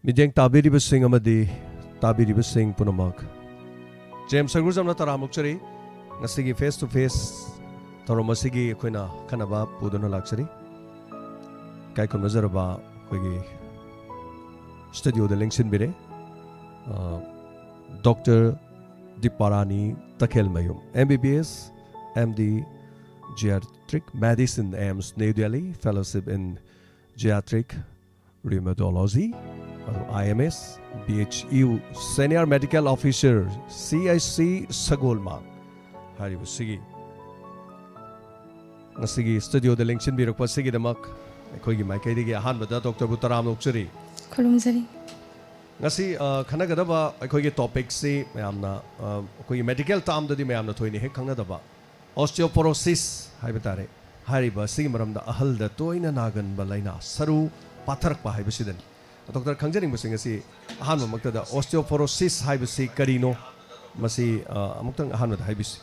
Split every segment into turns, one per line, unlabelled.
Midjeng tabiribasing amadi tabiribasing punamak. James Sagurjamna taramukchari ngasigi face to face taramasigi koina kanaba puduna laksari. Kai kun nazaraba koigi studio de lengsin bire. Dr. Diparani Takel Mayum, MBBS, MD Geriatric Medicine, AIMS New Delhi, Fellowship in Geriatric Rheumatology, IMS, BHU, Senior Medical Officer, CIC Sagolma. Haribu Sigi. Nasigi studio de Lengchin Birokpa Sigi Damak, Kogi Maikadi Hanbada, Dr. Butaram Uksuri.
Kolumzari.
Ngasi khanagdaba akhoi topic si mayamna koi medical term dadi mayamna thoini he khangadaba osteoporosis haibetare hariba sig maramda ahal da toina nagan balaina saru patharak pa haibesidan doctor khangjaring basing asi ahan makta da osteoporosis haibesi karino masi amuktang ahan da haibisi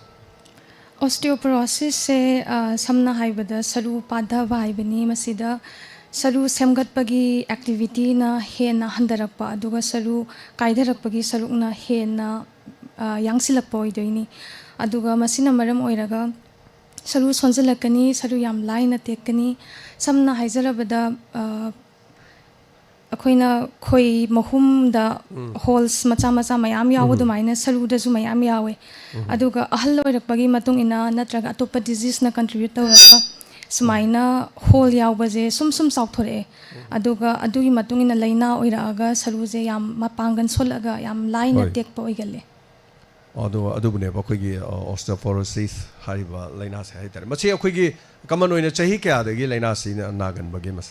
Osteoporosis se samna haibada saru padha haibani masida saru semgatpagi activity na hena handarakpa aduga saru kaidarakpagi sarukna hena yangsilakpa oidoini aduga masina maram oiraga saru sonjalakani saru yam laina tekani samna haijarabada akoina khoi mahum da holes macha macha mayam yawu dumaina saru da su mayam yawe aduga ahal oirakpagi matung ina natraga atopa disease na contribute tawraka Sumaina whole yawaze sum sauthore aduga adugi matungina laina oiraga saruje yam mapangan solaga yam laina tekpa oigale
adubune bakogi osteoporosis hariba laina se haitare machi akogi common oina chahi kya dagi laina si nagan bage mas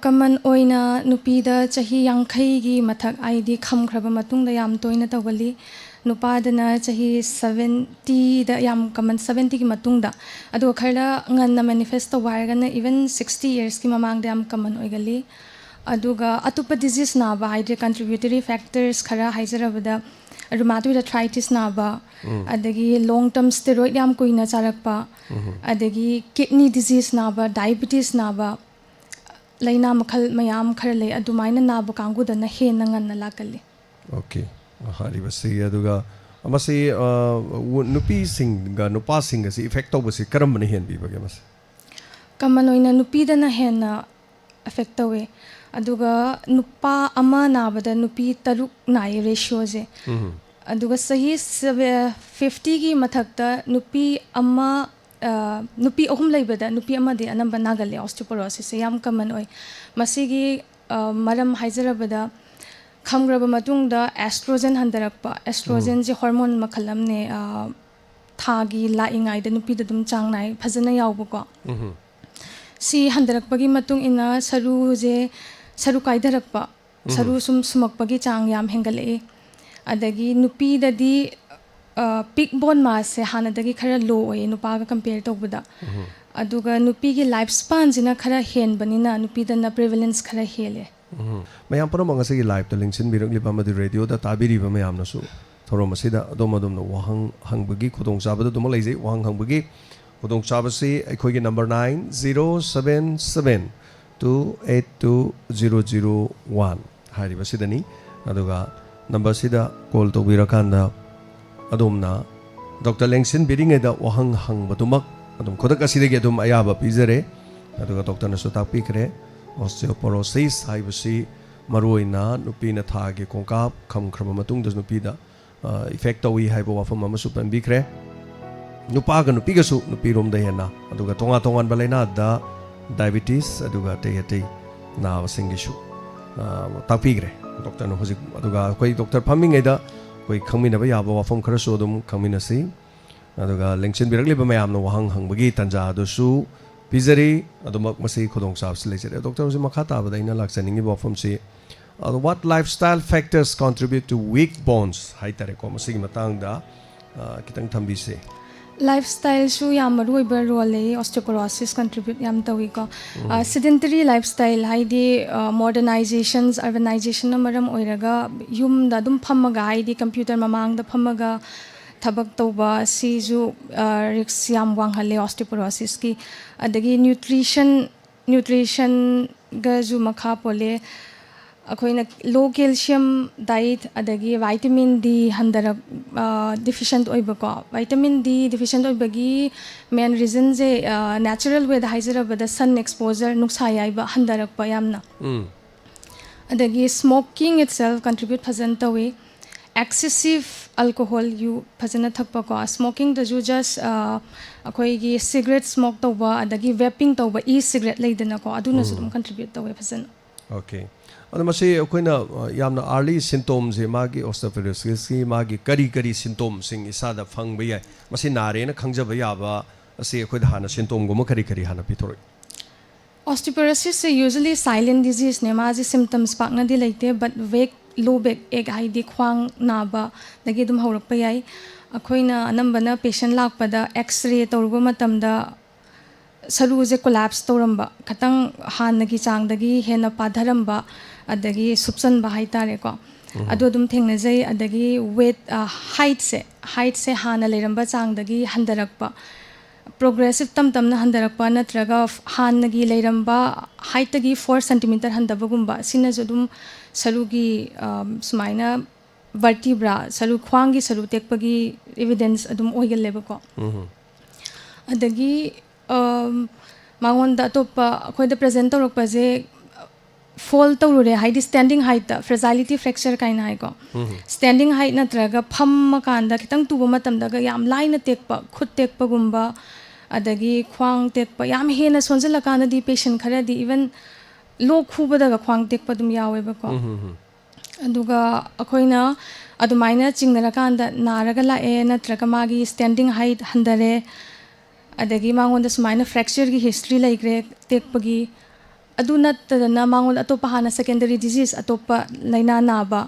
common oina nupida chahi yankhai gi mathak aidi khamkhraba matungda yam toina tawgali nupadana chahi 70 da yam common 70 gi matungda adu khala nganna manifest wargana even 60 years ki mamang da yam common oigali aduga atupa disease na ba hydra contributory factors khara haijarabada rheumatoid arthritis na ba adagi long term steroid yam koina charakpa adagi kidney disease na ba diabetes na ba laina makhal mayam khara le adumaina na ba kangu da na he na nganna lakali
okay Haribasi aduga amasi nupi singa nupa singa si effect tawbasi karamna hen bi bage mas
kamanoina nupi dana hena effect tawe aduga nupa ama nabada nupi taruk nai ratio je aduga sahi 50 gi mathakta nupi ama nupi ahum laibada nupi ama de anamba nagale osteoporosis yam common oi masigi maram haijarabada khamgraba matungda estrogen handarakpa estrogen je hormone makhalamne thagi laingai da nupi da dum changnai phajana yawbako si handarakpagi matung ina saru je saru kaidarakpa saru sumakpagi chang yam hengale adagi nupi da di peak bone mass se hanadagi khara low oi nupa ga compare tobada aduga nupi gi lifespan jina khara hen banina nupi da na prevalence khara hele
mayam pura mangase gi live to lingsin birok lipa madi radio da tabiri ba mayam nasu thoro masida adom no wahang hangbagi khudong sabada dum leijai wahang hangbagi khudong sabasi akhoi gi number 9077282001 hari basidani aduga number sida call to birakanda adomna Dr. Lengsin biringe da wahang hangbadumak adum khodak aside gi adum ayaba pizare aduga doctor nasu takpi kre osteoporosis haibasi maruina nupina thagi kongkap khamkhrama matung da nupida effect tawi haibo wafam amasu pambikre nupaga nupiga su nupirom da hena aduga tonga balaina da diabetes aduga te na wasingishu tapigre doctor no hojik aduga koi doctor phaming ida koi khangmina ba yaba wafam khara so dum khangmina si aduga lengchen birakli ba mayam no wahang hangbagi tanja do su Pizari adumak masi khudong sabs lejare doctor usi makhata badaina laksaningi bofam si what lifestyle factors contribute to weak bones haitare ko masi matang da kitang thambi se
lifestyle su yam roi ber role osteoporosis contribute yam tawi ko sedentary lifestyle haidi modernizations urbanization maram oiraga yum da dum phamaga haidi computer mamang da phamaga thabak tawba si ju risks yam wanghale osteoporosis ki adagi nutrition ga ju makha pole ꯑꯩꯈꯣꯏꯅ ꯂꯣ calcium diet ꯑꯗꯒꯤ vitamin ꯗꯤ ꯍꯟꯊꯔꯛ ꯗꯤꯐꯤꯁꯦꯟꯠ ꯑꯣꯏꯕꯀꯣ vitamin ꯗꯤ ꯗꯤꯐꯤꯁꯦꯟꯠ ꯑꯣꯏꯕꯒꯤ ꯃꯦꯟ ꯔꯤꯖꯟꯁꯦ natural ꯋꯦꯗ ꯍꯥꯏꯖꯔꯕꯗ ꯁꯟ exposure ꯅꯨꯡꯁꯥ ꯌꯥꯏꯕ ꯍꯟꯊꯔꯛꯄ ꯌꯥꯝꯅ ꯑꯗꯒꯤ ꯁ꯭ꯃꯣꯀꯤꯡ ꯏꯠꯁꯦꯜꯐ contribute ꯐꯖꯅ ꯇꯧꯏ excessive alcohol yu phajana thakpa ko smoking da ju just akhoi gi cigarette smoke tawba adagi vaping tawba e cigarette leidana ko aduna su dum contribute tawe phajana
okay adu masi akoina yamna early symptoms e magi osteoporosis ki magi kari symptoms sing isa da phangba yai masi nare na khangjaba yaba ase akhoi da hana symptom goma kari hana pitoroi
osteoporosis is usually silent disease ne ma ji symptoms pakna di leite but weight low back egg haidi khwang naba dagi dum haurakpa yai akoina anambana patient lakpada x-ray tawruba matamda saru je collapse tawramba khatang hanagi changdagi hena padharamba adagi subsan ba haitare ko adu dum thengna jai adagi weight height se hana leramba changdagi handarakpa progressive tamna handarakpa natraga hanagi leramba height gi 4 cm handabagumba sina jodum sarugi sumaina vertebra saru khwangi saru tekpagi evidence adum oigalleba ko adagi mangonda topa khoida present tawrakpa je fall tawrure haidi standing height da fragility fracture kaina hai ko standing height natraga pham makanda kitang tuba matamda ga yam laina tekpa khut tekpa gumba adagi khwang tekpa yam hena sonjala kana di patient khara di even lo khubada ga khwang tekpa dum yawe ba ko aduga akoina adumaina chingnara kanda naraga la e natraga magi standing height handare adagi mangonda sumaina fracture gi history laikre tekpagi adu nattadana mangon atopa hana secondary disease atopa laina naba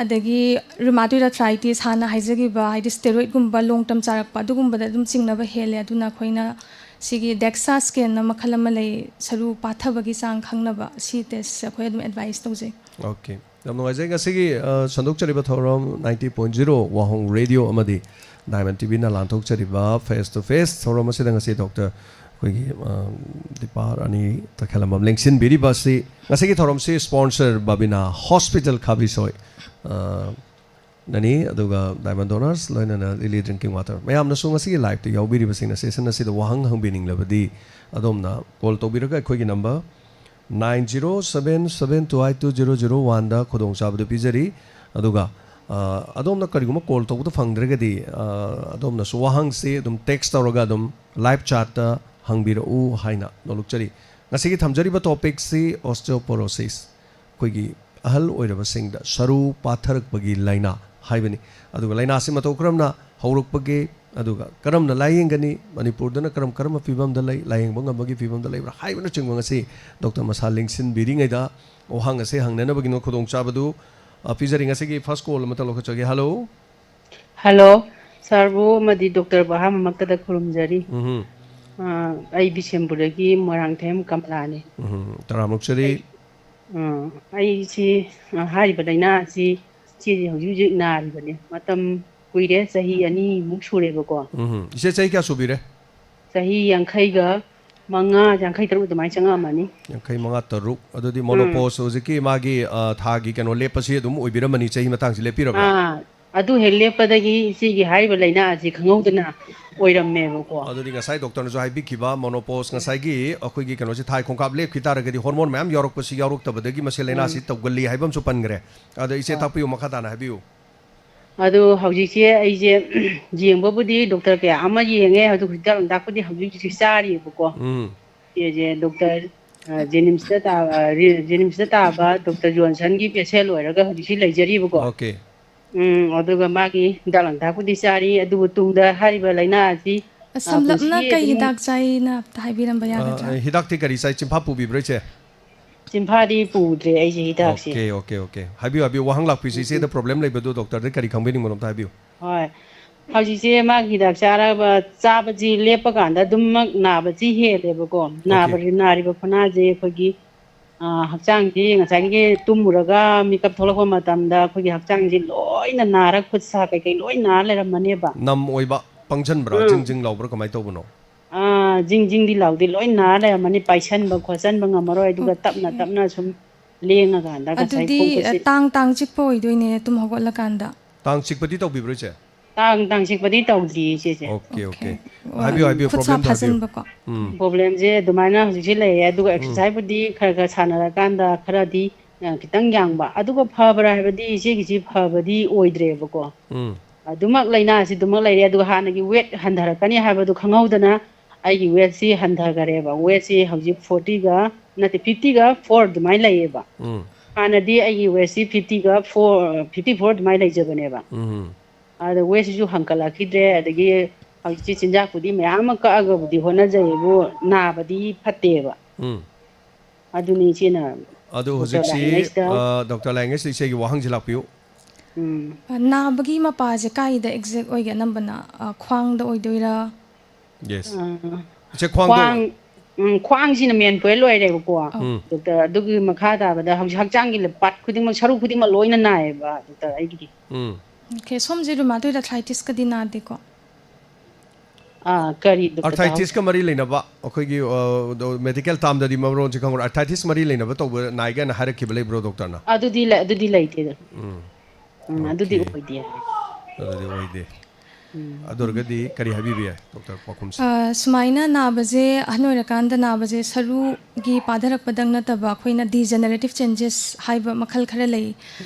adagi rheumatoid arthritis hana haijagi ba haidi steroid gumba long term charakpa adugumba da dum chingnaba hele aduna khoina sigi DEXA scan na makhalama lay saru pathabagi sang khangnaba si test akhoi adum advice tawje
okay namno ajai nga sigi sandok chariba thoram 90.0 wahong radio amadi Diamond TV na lanthok chariba face to face thoram asida nga si doctor koigi dipar ani takhalamam lengsin biri basi nga sigi thoram si sponsor babina hospital khabisoi nani aduga Diamond Donors loina na Lily drinking water mayam na sunga sigi live to yaubiri basina session na sida wahang hangbining labadi adomna call to biraga khoigi number 9077722001 da khodong sabdu pijari aduga adomna kariguma call to bu fangdragadi adomna su wahang se dum text tawraga dum live chat ta hangbira u haina nolukchari ngasigi thamjari ba topic si osteoporosis khoigi ahal oiraba singda saru patharak bagi laina haibani aduga laina se mato kramna hauruk bagi aduga karamna layengani manipur dana karam pibam dalai layeng banga bagi pibam dalai bra haibana chingwanga se Dr. Masal Lingsin biringai da ohang ase hangnana bagi no khodong chabadu pizari ngase gi first call mata lokachagi
hello sarbu madi Dr. Baham makada khurumjari ai bisembudagi morangthem kamlani
taramukchari
ai si hariba daina si hauju naribane matam kuire sahi ani muk sureba ko
ise chai kya subire
sahi yankhai ga manga yankhai taru dumai changa mani
yankhai manga taruk adudi monopause oziki magi thagi kano lepasi dum oibiramani chai matang si lepiraba
adu hellepadagi sigi hariba laina asi khangaudana oirammeba ko
adudi ngasai doctor na jo haibi kiba monopause ngasai gi akhoi gi kano si thai khongkap lep khitaragadi hormone mayam yorok pasi yorok tabadagi masel laina si tawgalli haibam su pangre adu ise tapiu makhatana habiu
adu haujikse aije jengbabudi doctor kya ama yenge adu hidal dakpudi haujikse sari ko ye doctor Jenims ta ba Dr. Johnson gi pesel oiraga haujikse laijari ko
okay
aduga magi dalang dakpudi sari adu tungda hariba laina asi
samlapna kai hidak chai na thaibiram bayagadra
hidak ti kari sai chimpa pu bi breche
chimpadi pudre aije hidak se
okay habiu wahang lak pisi se the problem lai bedu doctor de kari khambeni monom ta habiu
hoi haujise magi hidak chara ba chabaji lepa kanda dummak nabaji heleba ko nariba phana je khogi hakchang ji ngasai gi tumuraga makeup tholakwa matamda khogi hakchang ji loina narak khutsa kai loina leramane ba
nam oiba pangchan bra jingjing laubra kamai tobuno
jingjing di laudi loina leramane paisan ba khosan ba ngamaro aduga tapna sum ꯂꯦꯡꯉꯀꯥꯟꯗ ꯉꯁꯥꯏ
ꯑꯗꯨꯗꯤ
ꯈꯣꯡꯈꯨꯠꯁꯦ
ꯇꯥꯡ ꯆꯤꯛꯄ ꯑꯣꯏꯗꯣꯏꯅꯦ ꯇꯨꯝ ꯍꯧꯒꯠꯂꯀꯥꯟꯗ
ꯇꯥꯡ ꯆꯤꯛꯄꯗꯤ ꯇꯧꯕꯤꯕ꯭ꯔꯣ ꯏꯆꯦ?
ꯇꯥꯡ ꯆꯤꯛꯄꯗꯤ ꯇꯧꯗ꯭ꯔꯤ ꯏꯆꯦꯁꯦ
ꯑꯣꯀꯦ
ꯑꯣꯀꯦ
ꯑꯣꯀꯦ ꯍꯥꯏꯕꯤꯌꯨ ꯍꯥꯏꯕꯤꯌꯨ
ꯈꯨꯠ ꯁꯥ
ꯄ꯭ꯔꯣꯕ꯭ꯂꯦꯝꯗꯣ ꯍꯥꯏꯕꯤꯌꯨ
ꯐꯥꯖꯤꯟꯕꯀꯣ
ꯄ꯭ꯔꯣꯕ꯭ꯂꯦꯝꯁꯦ ꯑꯗꯨꯃꯥꯏꯅ ꯍꯧꯖꯤꯛꯁꯦ ꯂꯩꯔꯦ ꯑꯗꯨꯒ ꯑꯦꯛꯁꯔꯁꯥꯏꯖꯕꯨꯗꯤ ꯈꯔ ꯈꯔ ꯁꯥꯟꯅꯔꯀꯥꯟꯗ ꯈꯔꯗꯤ ꯈꯤꯇꯪ ꯌꯥꯡꯕ ꯑꯗꯨꯒ ꯐꯕ꯭ꯔꯥ ꯍꯥꯏꯕꯗꯤ ꯏꯆꯦꯒꯤꯁꯤ ꯐꯕꯗꯤ ꯑꯣꯏꯗ꯭ꯔꯦꯕꯀꯣ ꯑꯗꯨꯃꯛ ꯂꯥꯏꯅꯥꯁꯤ ꯑꯗꯨꯃꯛ ꯂꯩꯔꯦ ꯑꯗꯨꯒ ꯍꯥꯟꯅꯒꯤ ꯋꯦꯠ ꯍꯟꯊꯔꯛꯀꯅꯤ ꯍꯥꯏꯕꯗꯨ ꯈꯪꯍꯧꯗꯅ ꯑꯩꯒꯤ ꯋꯦꯠꯁꯤ ꯍꯟꯊꯈꯔꯦꯕ ꯋꯦꯠꯁꯤ ꯍꯧꯖꯤꯛ 40ꯒ ꯅꯠꯇꯦ 50ꯒ 4 ꯑꯗꯨꯃꯥꯏꯅ ꯂꯩꯌꯦꯕ ꯍꯥꯟꯅꯗꯤ ꯑꯩꯒꯤ ꯋꯦꯠꯁꯤ 50ꯒ 4 54 ꯑꯗꯨꯃꯥꯏꯅ ꯂꯩꯖꯕꯅꯦꯕ ꯑꯗ ꯋꯦꯠꯁꯤꯁꯨ ꯍꯟꯀꯠꯂꯛꯈꯤꯗ꯭ꯔꯦ ꯑꯗꯒꯤ ꯍꯧꯖꯤꯛꯇꯤ ꯆꯤꯟꯖꯥꯛꯄꯨꯗꯤ ꯃꯌꯥꯝ ꯑꯃ ꯀꯛꯑꯒꯕꯨꯗꯤ ꯍꯣꯠꯅꯖꯩꯕꯨ ꯅꯥꯕꯗꯤ ꯐꯠꯇꯦꯕ ꯑꯗꯨꯅꯤ ꯏꯆꯦꯅ
ꯑꯗꯣ
ꯗꯣꯛꯇꯔ
ꯍꯧꯖꯤꯛꯁꯤ
ꯂꯥꯛꯏꯉꯩꯁꯤꯗ
ꯗꯣꯛꯇꯔ ꯂꯥꯏꯉꯩꯁꯤ ꯏꯆꯦꯒꯤ ꯋꯥꯍꯪꯁꯤ ꯂꯥꯛꯄꯤꯌꯨ.
ꯅꯥꯕꯒꯤ ꯃꯄꯥꯁꯦ ꯀꯥꯏꯗ ꯑꯦꯛꯖꯦꯛ ꯑꯣꯏꯒꯦ ꯑꯅꯝꯕꯅ ꯈ꯭ꯋꯥꯡꯗ ꯑꯣꯏꯗꯣꯏꯔꯥ?
ꯌꯦꯁ ꯏꯆꯦ ꯈ꯭ꯋꯥꯡꯗꯣ
ꯈ꯭ꯋꯥꯡꯁꯤꯅ ꯃꯦꯟ ꯄꯣꯏꯟ ꯑꯣꯏꯔꯦꯕꯀꯣ ꯗꯣꯛꯇꯔ ꯑꯗꯨꯒꯤ ꯃꯈꯥ ꯇꯥꯕꯗ ꯍꯧꯖꯤꯛ ꯍꯛꯆꯥꯡꯒꯤ ꯄꯥꯔꯠ ꯈꯨꯗꯤꯡꯃꯛ ꯁꯔꯨ ꯈꯨꯗꯤꯡꯃꯛ ꯂꯣꯏꯅ ꯅꯥꯏꯌꯦꯕ ꯗꯣꯛꯇꯔ ꯑꯩꯒꯤꯗꯤ.
ꯑꯣꯀꯦ ꯁꯣꯝꯁꯦ ꯔꯨꯃꯥꯇꯣꯏꯗ ꯑꯥꯔꯊ꯭ꯔꯥꯏꯇꯤꯁꯀꯗꯤ ꯅꯥꯗꯦꯀꯣ?
ꯀꯔꯤ ꯗꯣꯛꯇꯔ
ꯑꯥꯔꯊ꯭ꯔꯥꯏꯇꯤꯁꯀ ꯃꯔꯤ ꯂꯩꯅꯕ ꯑꯩꯈꯣꯏꯒꯤ ꯃꯦꯗꯤꯀꯦꯜ ꯇꯥꯝꯗꯗꯤ ꯃꯔꯣꯟꯁꯦ ꯈꯪꯕ꯭ꯔꯥ ꯑꯥꯔꯊ꯭ꯔꯥꯏꯇꯤꯁ ꯃꯔꯤ ꯂꯩꯅꯕ ꯇꯧꯕ ꯅꯥꯏꯒꯥꯏꯅ ꯍꯥꯏꯔꯛꯈꯤꯕ ꯂꯩꯕ꯭ꯔꯣ ꯗꯣꯛꯇꯔꯅ?
ꯑꯗꯨꯗꯤ ꯂꯩꯇꯦꯗ. ꯑꯗꯨꯗꯤ
ꯑꯣꯀꯦ
ꯑꯣꯏꯗꯦ.
ꯑꯗꯨꯗꯤ ꯑꯣꯏꯗꯦ. ꯑꯗꯨ ꯑꯣꯏꯔꯒꯗꯤ ꯀꯔꯤ ꯍꯥꯏꯕꯤꯕ ꯌꯥꯏ ꯗꯣꯛꯇꯔ ꯄꯥꯎꯈꯨꯝꯁꯦ?
ꯁꯨꯃꯥꯏꯅ ꯅꯥꯕꯁꯦ ꯑꯍꯟ ꯑꯣꯏꯔꯀꯥꯟꯗ ꯅꯥꯕꯁꯦ ꯁꯔꯨꯒꯤ ꯄꯥꯊꯔꯛꯄꯗꯪ ꯅꯠꯇꯕ ꯑꯩꯈꯣꯏꯅ ꯗꯤꯖꯦꯅꯔꯦꯇꯤቭ ꯆꯦꯟꯖꯦꯁ ꯍꯥꯏꯕ ꯃꯈꯜ ꯈꯔ ꯂꯩ.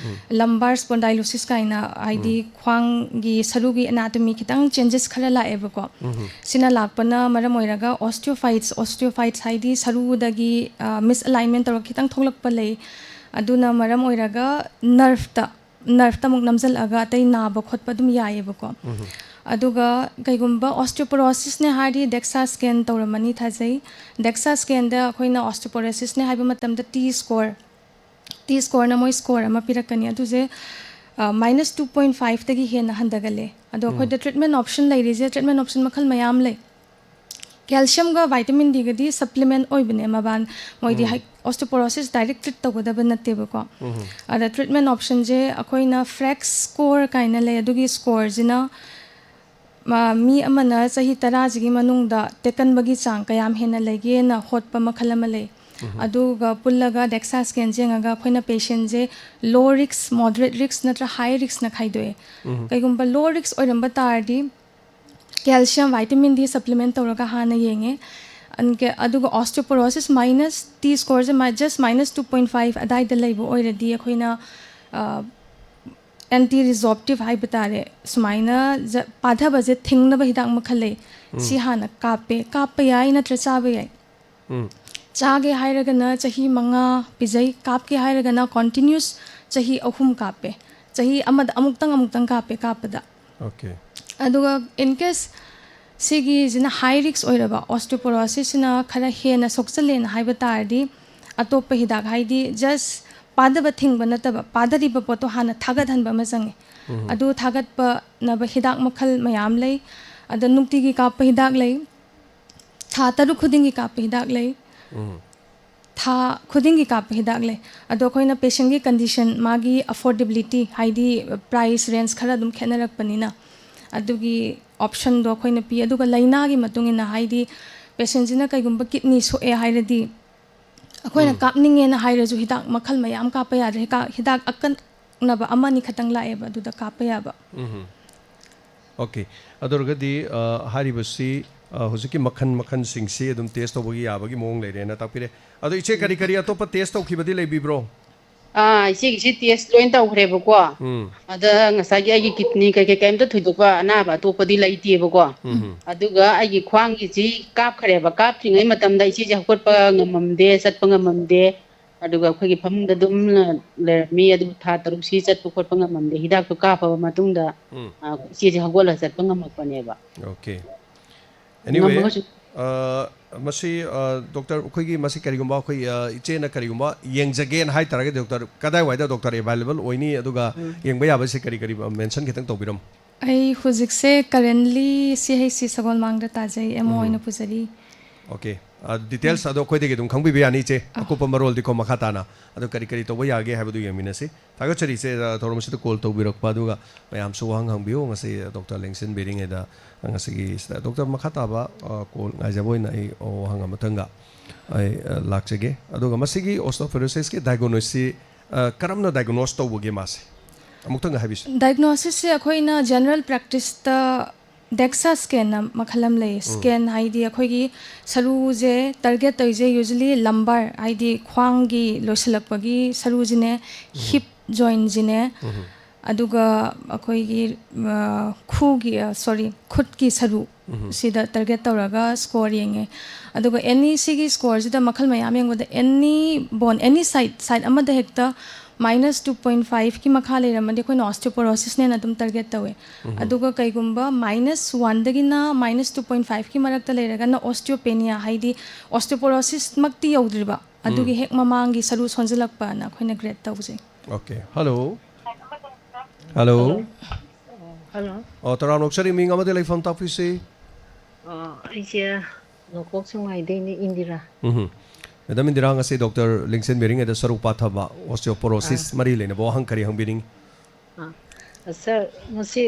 ꯂꯝꯕꯥꯔ ꯁ꯭ꯄꯣꯟꯗꯥꯏꯂꯣꯁꯤꯁ ꯀꯥꯏꯅ ꯍꯥꯏꯗꯤ ꯈ꯭ꯋꯥꯡꯒꯤ ꯁꯔꯨꯒꯤ ꯑꯦꯅꯥꯇꯣꯃꯤ ꯈꯤꯇꯪ ꯆꯦꯟꯖꯦꯁ ꯈꯔ ꯂꯥꯛꯑꯦꯕꯀꯣ. ꯁꯤꯅ ꯂꯥꯛꯄꯅ ꯃꯔꯝ ꯑꯣꯏꯔꯒ ꯑꯣꯁꯇꯤयोꯐꯥꯏꯠꯁ ꯍꯥꯏꯗꯤ ꯁꯔꯨꯗꯒꯤ ꯃꯤꯁꯑꯂꯥꯏꯟꯃꯦꯟ ꯇꯧꯔꯒ ꯈꯤꯇꯪ ꯊꯣꯛꯂꯛꯄ ꯂꯩ. ꯑꯗꯨꯅ ꯃꯔꯝ ꯑꯣꯏꯔꯒ ꯅꯔꯐꯇ ꯑꯃꯨꯛ ꯅꯝꯁꯤꯜꯂꯛꯑꯒ ꯑꯇꯩ ꯅꯥꯕ ꯈꯣꯠꯄ ꯑꯗꯨꯝ ꯌꯥꯏꯑꯕꯀꯣ. ꯑꯗꯨꯒ ꯀꯩꯒꯨꯝꯕ ꯑꯣꯁꯇꯤयोꯄꯣꯔꯣꯁꯤꯁꯅꯦ ꯍꯥꯏꯔꯗꯤ ꯗꯦꯛꯁꯥ ꯁ꯭ꯀꯦꯟ ꯇꯧꯔꯝꯃꯅꯤ ꯊꯥꯖꯩ. ꯗꯦꯛꯁꯥ ꯁ꯭ꯀꯦꯟꯗ ꯑꯩꯈꯣꯏꯅ ꯑꯣꯁꯇꯤयोꯄꯣꯔꯣꯁꯤꯁꯅꯦ ꯍꯥꯏꯕ ꯃꯇꯝꯗ ꯇꯤ ꯁ꯭ꯀꯣꯔꯅ ꯃꯣꯏ ꯁ꯭ꯀꯣꯔ ꯑꯃ ꯄꯤꯔꯛꯀꯅꯤ. ꯑꯗꯨꯁꯦ -2.5ꯗꯒꯤ ꯍꯦꯟꯅ ꯍꯟꯊꯒꯜꯂꯦ. ꯑꯗꯣ ꯑꯩꯈꯣꯏꯗ ꯇ꯭ꯔꯤꯠꯃꯦꯟ ꯑꯣꯞꯁꯟ ꯂꯩꯔꯤꯁꯦ ꯇ꯭ꯔꯤꯠꯃꯦꯟ ꯑꯣꯞꯁꯟ ꯃꯈꯜ ꯃꯌꯥꯝ ꯂꯩ. ꯀꯦꯜꯁꯤꯌꯝꯒ ꯚꯥꯏꯇꯥꯃꯤꯟ ꯗꯤꯒꯗꯤ ꯁꯄ꯭ꯂꯤꯃꯦꯟ ꯑꯣꯏꯕꯅꯦ ꯃꯣꯏꯗꯤ ꯑꯣꯁꯇꯤयोꯄꯣꯔꯣꯁꯤꯁ ꯗꯥꯏꯔꯦꯛ ꯇ꯭ꯔꯤꯠ ꯇꯧꯒꯗꯕ ꯅꯠꯇꯦꯕꯀꯣ. ꯑꯗ ꯇ꯭ꯔꯤꯠꯃꯦꯟ ꯑꯣꯞꯁꯟꯁꯦ ꯑꯩꯈꯣꯏꯅ ꯐ꯭ꯔꯦꯛꯁ ꯁ꯭ꯀꯣꯔ ꯀꯥꯏꯅ ꯂꯩ. ꯑꯗꯨꯒꯤ ꯁ꯭ꯀꯣꯔꯁꯤꯅ ꯃꯤ ꯑꯃꯅ ꯆꯍꯤ 10ꯁꯤꯒꯤ ꯃꯅꯨꯡꯗ ꯇꯦꯛꯀꯟꯕꯒꯤ ꯆꯥꯡ ꯀꯌꯥꯝ ꯍꯦꯟꯅ ꯂꯩꯒꯦꯅ ꯍꯣꯠꯄ ꯃꯈꯜ ꯑꯃ ꯂꯩ. ꯑꯗꯨꯒ ꯄꯨꯜꯂꯒ ꯗꯦꯛꯁꯥ ꯁ꯭ꯀꯦꯟ ꯌꯦꯡꯉꯒ ꯑꯩꯈꯣꯏꯅ ꯄꯦꯁꯦꯟꯁꯦ ꯂꯣ ꯔꯤꯛꯁ, ꯃꯣꯗꯔꯦꯠ ꯔꯤꯛꯁ ꯅꯠꯇ꯭ꯔꯒ ꯍꯥꯏ ꯔꯤꯛꯁꯅ ꯈꯥꯏꯗꯣꯛꯑꯦ. ꯀꯩꯒꯨꯝꯕ ꯂꯣ ꯔꯤꯛꯁ ꯑꯣꯏꯔꯝꯕ ꯇꯥꯔꯗꯤ ꯀꯦꯜꯁꯤꯌꯝ ꯚꯥꯏꯇꯥꯃꯤꯟ ꯗꯤ ꯁꯄ꯭ꯂꯤꯃꯦꯟ ꯇꯧꯔꯒ ꯍꯥꯟꯅ ꯌꯦꯡꯉꯦ. ꯑꯗꯨꯒ ꯑꯣꯁꯇꯤयोꯄꯣꯔꯣꯁꯤꯁ ꯃꯥꯏꯅꯁ ꯇꯤ ꯁ꯭ꯀꯣꯔꯁꯦ ꯖꯁ -2.5 ꯑꯗꯥꯏꯗ ꯂꯩꯕ ꯑꯣꯏꯔꯗꯤ ꯑꯩꯈꯣꯏꯅ ꯑꯦꯟꯇꯤ ꯔꯤꯖꯣꯞꯇꯤቭ ꯍꯥꯏꯕ ꯇꯥꯔꯦ. ꯁꯨꯃꯥꯏꯅ ꯄꯥꯊꯕꯁꯦ ꯊꯤꯡꯅꯕ ꯍꯤꯗꯥꯛ ꯃꯈꯜ ꯂꯩ. ꯁꯤ ꯍꯥꯟꯅ ꯀꯥꯞꯄ ꯌꯥꯏ ꯅꯠꯇ꯭ꯔ ꯆꯥꯕ ꯌꯥꯏ. ꯆꯥꯒꯦ ꯍꯥꯏꯔꯒꯅ ꯆꯍꯤ 5 ꯄꯤꯖꯩ. ꯀꯥꯞꯀꯦ ꯍꯥꯏꯔꯒꯅ ꯀꯣꯟꯇꯤꯅ꯭ꯌꯨꯁ ꯆꯍꯤ 3 ꯀꯥꯞꯄꯦ. ꯆꯍꯤ ꯑꯃꯗ ꯑꯃꯨꯛꯇꯪ ꯀꯥꯞꯄꯦ ꯀꯥꯞꯄꯗ.
ꯑꯣꯀꯦ.
ꯑꯗꯨꯒ ꯏꯟ ꯀꯦꯁ ꯁꯤꯒꯤꯁꯤꯅ ꯍꯥꯏ ꯔꯤꯛꯁ ꯑꯣꯏꯔꯕ ꯑꯣꯁꯇꯤयोꯄꯣꯔꯣꯁꯤꯁꯁꯤꯅ ꯈꯔ ꯍꯦꯟꯅ ꯁꯣꯛꯆꯜꯂꯦꯅ ꯍꯥꯏꯕ ꯇꯥꯔꯗꯤ ꯑꯇꯣꯞꯄ ꯍꯤꯗꯥꯛ ꯍꯥꯏꯗꯤ ꯖꯁ ꯄꯥꯗꯕ ꯊꯤꯡꯕ ꯅꯠꯇꯕ ꯄꯥꯗꯔꯤꯕ ꯄꯣꯠꯇꯣ ꯍꯥꯟꯅ ꯊꯥꯒꯠꯍꯟꯕ ꯑꯃ ꯆꯪꯉꯦ. ꯑꯗꯨ ꯊꯥꯒꯠꯄꯅꯕ ꯍꯤꯗꯥꯛ ꯃꯈꯜ ꯃꯌꯥꯝ ꯂꯩ. ꯑꯗ ꯅꯨꯡꯇꯤꯒꯤ ꯀꯥꯞꯄ ꯍꯤꯗꯥꯛ ꯂꯩ. ꯊꯥ 6 ꯈꯨꯗꯤꯡꯒꯤ ꯀꯥꯞꯄ ꯍꯤꯗꯥꯛ ꯂꯩ. ꯊꯥ ꯈꯨꯗꯤꯡꯒꯤ ꯀꯥꯞꯄ ꯍꯤꯗꯥꯛ ꯂꯩ. ꯑꯗꯣ ꯑꯩꯈꯣꯏꯅ ꯄꯦꯁꯦꯟꯒꯤ ꯀꯟꯗꯤꯁꯟ ꯃꯥꯒꯤ ꯑꯐꯣꯔꯗꯦꯕꯤꯂꯤꯇꯤ ꯍꯥꯏꯗꯤ ꯄ꯭ꯔꯥꯏꯁ ꯔꯦꯟꯖ ꯈꯔ ꯑꯗꯨꯝ ꯈꯦꯠꯅꯔꯛꯄꯅꯤꯅ ꯑꯗꯨꯒꯤ ꯑꯣꯞꯁꯟꯗꯣ ꯑꯩꯈꯣꯏꯅ ꯄꯤ. ꯑꯗꯨꯒ ꯂꯩꯅꯥꯒꯤ ꯃꯇꯨꯡ ꯏꯟꯅ ꯍꯥꯏꯗꯤ ꯄꯦꯁꯦꯟꯁꯤꯅ ꯀꯩꯒꯨꯝꯕ ꯀꯤꯗꯅꯤ ꯁꯣꯛꯑꯦ ꯍꯥꯏꯔꯗꯤ ꯑꯩꯈꯣꯏꯅ ꯀꯥꯞꯅꯤꯡꯉꯦꯅ ꯍꯥꯏꯔꯁꯨ ꯍꯤꯗꯥꯛ ꯃꯈꯜ ꯃꯌꯥꯝ ꯀꯥꯞꯄ ꯌꯥꯗ꯭ꯔꯦ. ꯍꯤꯗꯥꯛ ꯑꯀꯛꯅꯕ ꯑꯃꯅꯤ ꯈꯛꯇꯪ ꯂꯥꯛꯑꯦꯕ ꯑꯗꯨꯗ ꯀꯥꯞꯄ ꯌꯥꯕ.
ꯑꯣꯀꯦ. ꯑꯗꯨ ꯑꯣꯏꯔꯒꯗꯤ ꯍꯥꯏꯔꯤꯕꯁꯤ ꯍꯧꯖꯤꯛꯀꯤ ꯃꯈꯜꯁꯤꯡꯁꯤ ꯑꯗꯨꯝ ꯇꯦꯁ ꯇꯧꯕꯒꯤ ꯌꯥꯕꯒꯤ ꯃꯑꯣꯡ ꯂꯩꯔꯦꯅ ꯇꯥꯛꯄꯤꯔꯦ. ꯑꯗꯣ ꯏꯆꯦ ꯀꯔꯤ ꯑꯇꯣꯞꯄ ꯇꯦꯁ ꯇꯧꯈꯤꯕꯗꯤ ꯂꯩꯕꯤꯕ꯭ꯔꯣ?
ꯏꯆꯦꯒꯤꯁꯤ ꯇꯦꯁ ꯂꯣꯏ ꯇꯧꯈ꯭ꯔꯦꯕꯀꯣ. ꯑꯗ ꯉꯁꯥꯏꯒꯤ ꯑꯩꯒꯤ ꯀꯤꯗꯅꯤ ꯀꯩꯝꯇ ꯊꯣꯏꯗꯣꯛꯄ ꯑꯅꯥꯕ ꯑꯇꯣꯞꯄꯗꯤ ꯂꯩꯇꯦꯕꯀோ. ꯑꯗꯨꯒ ꯑꯩꯒꯤ ꯈ꯭ꯋꯥꯡꯒꯤꯁꯤ ꯀꯥꯞꯈ꯭ꯔꯦꯕ. ꯀꯥꯞꯇ꯭ꯔꯤꯉꯩ ꯃꯇꯝꯗ ꯏꯆꯦꯁꯦ ꯍꯧꯒꯠꯄ ꯉꯝꯃꯝꯗꯦ, ꯆꯠꯄ ꯉꯝꯃꯝꯗꯦ. ꯑꯗꯨꯒ ꯑꯩꯈꯣꯏꯒꯤ ꯐꯃꯨꯡꯗ ꯑꯗꯨꯝ ꯂꯩꯔꯝꯃꯤ. ꯑꯗꯨꯕꯨ ꯊꯥ 6ꯁꯤ ꯆꯠꯄ ꯈꯣꯠꯄ ꯉꯝꯃꯝꯗꯦ. ꯍꯤꯗꯥꯛꯇꯣ ꯀꯥꯞꯄꯕ ꯃꯇꯨꯡꯗ ꯏꯆꯦꯁꯦ ꯍꯧꯒꯠꯂ ꯆꯠꯄ ꯉꯝꯃꯛꯄꯅꯦꯕ.
ꯑꯣꯀꯦ. ꯑꯦꯅꯤꯋꯦ
ꯉꯝꯃꯒꯁꯨ
ꯃꯁꯤ ꯗꯣꯛꯇꯔ ꯑꯩꯈꯣꯏꯒꯤ ꯃꯁꯤ ꯀꯔꯤꯒꯨꯝꯕ ꯑꯩꯈꯣꯏ ꯏꯆꯦꯅ ꯀꯔꯤꯒꯨꯝꯕ ꯌꯦꯡꯖꯒꯦꯅ ꯍꯥꯏꯇꯥꯔꯒꯗꯤ ꯗꯣꯛꯇꯔ ꯀꯗꯥꯏꯋꯥꯏꯗ ꯗꯣꯛꯇꯔ ꯑꯦꯚꯥꯏꯂꯦꯕꯜ ꯑꯣꯏꯅꯤ ꯑꯗꯨꯒ ꯌꯦꯡꯕ ꯌꯥꯕꯁꯤ ꯀꯔꯤ ꯃꯦꯟꯁꯟ ꯈꯤꯇꯪ ꯇꯧꯕꯤꯔꯝꯃꯨ.
ꯑꯩ ꯍꯧꯖꯤꯛꯁꯦ ꯀꯔꯦꯟꯂꯤ CHC ꯁꯒꯣꯜꯃꯥꯡꯗ ꯇꯥꯖꯩ. MO ꯑꯣꯏꯅ ꯄꯨꯖꯔꯤ.
ꯑꯣꯀꯦ. ꯗꯤꯇꯦꯜꯁ ꯑꯗꯣ ꯑꯩꯈꯣꯏꯗꯒꯤ ꯑꯗꯨꯝ ꯈꯪꯕꯤꯕ ꯌꯥꯅꯤ ꯏꯆꯦ. ꯑꯀꯨꯞꯄ ꯃꯔꯣꯜꯗꯤꯀꯣ ꯃꯈꯥ ꯇꯥꯅ. ꯑꯗꯣ ꯀꯔꯤ ꯇꯧꯕ ꯌꯥꯒꯦ ꯍꯥꯏꯕꯗꯨ ꯌꯦꯡꯃꯤꯟꯅꯁꯤ. ꯊꯥꯒꯠꯆꯔꯤ ꯏꯆꯦ ꯊꯧꯔꯝ ꯑꯁꯤꯗ ꯀꯣꯜ ꯇꯧꯕꯤꯔꯛꯄ ꯑꯗꯨꯒ ꯃꯌꯥꯝꯁꯨ ꯋꯥꯍꯪ ꯍꯪꯕꯤꯌꯨ. ꯉꯁꯤ ꯗꯣꯛꯇꯔ ꯂꯦꯡꯁꯤꯟꯕꯤꯔꯤꯉꯩꯗ ꯉꯁꯤꯒꯤ ꯗꯣꯛꯇꯔ ꯃꯈꯥ ꯇꯥꯕ ꯀꯣꯜ ꯉꯥꯏꯖꯕ ꯑꯣꯏꯅ ꯑꯩ ꯋꯥꯍꯪ ꯑꯃꯊꯪꯒ ai lakchege aduga masigi osteoporosis ki diagnosis karamna diagnose tawbage mase amukta nga habis
diagnosis se akoina general practice ta DEXA scan na makhalam lay scan haidi akoigi saru je target toise usually lumbar haidi khwang gi loisalakpagi saru jine hip joint jine aduga akoigi khu gi sorry khut ki saru sida target tawraga score yenge aduga any sigi score sida makhal mayam yengwada any bone any side amada hekta minus 2.5 ki makha le ramadi koi osteoporosis ne na tum target tawe aduga kaigumba minus 1 dagina minus 2.5 ki marakta le raga na osteopenia haidi osteoporosis makti yaudriba adugi hek mamangi saru sonjalakpa na khoina grade tawje
okay hello
hello
taran oksari ming amade lai phone topic se
aise nokok sungai de ni Indira
Madam Indira ngasi Dr. Lingsen Bering ada saruk pathaba osteoporosis mari lena bo hang kari hang biring
sir ngasi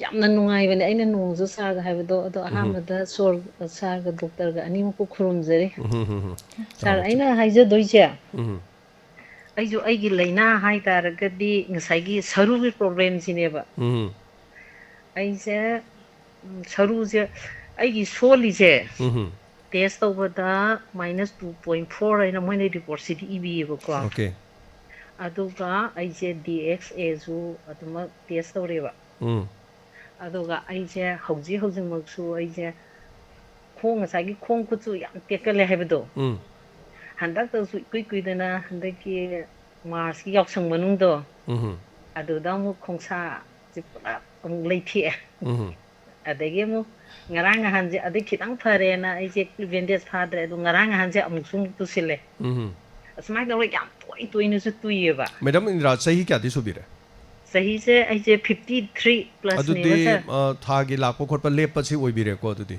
yamna nungai bane aina nungju saga haibado ado ahamada sor saga doctor ga ani ko khurumjare sir aina haija doije aijo aigi laina hai taragadi ngasai gi saru gi problem sineba aise saru je aigi soli je test over the minus 2.4 aina moine report city ebi ko
okay
aduga aije DXA zu aduma test toreba aduga aije hauji maksu aije khong asagi khong kuchu yam tekale hebdo handak ta su kui dana handaki mars ki yaksang manung do aduda mu khongsa jipla leithi adage mu ngarang hanje ade khitang phare na aije vendage phadre adu ngarang hanje amusum tu sile asmai da yam toi ni su tuiba
Madam Indira sahi kya di subire
sahi se aije 53 plus
adu
ne
de
wasa
thagi lakpo khotpa lep pachi oibire ko adu di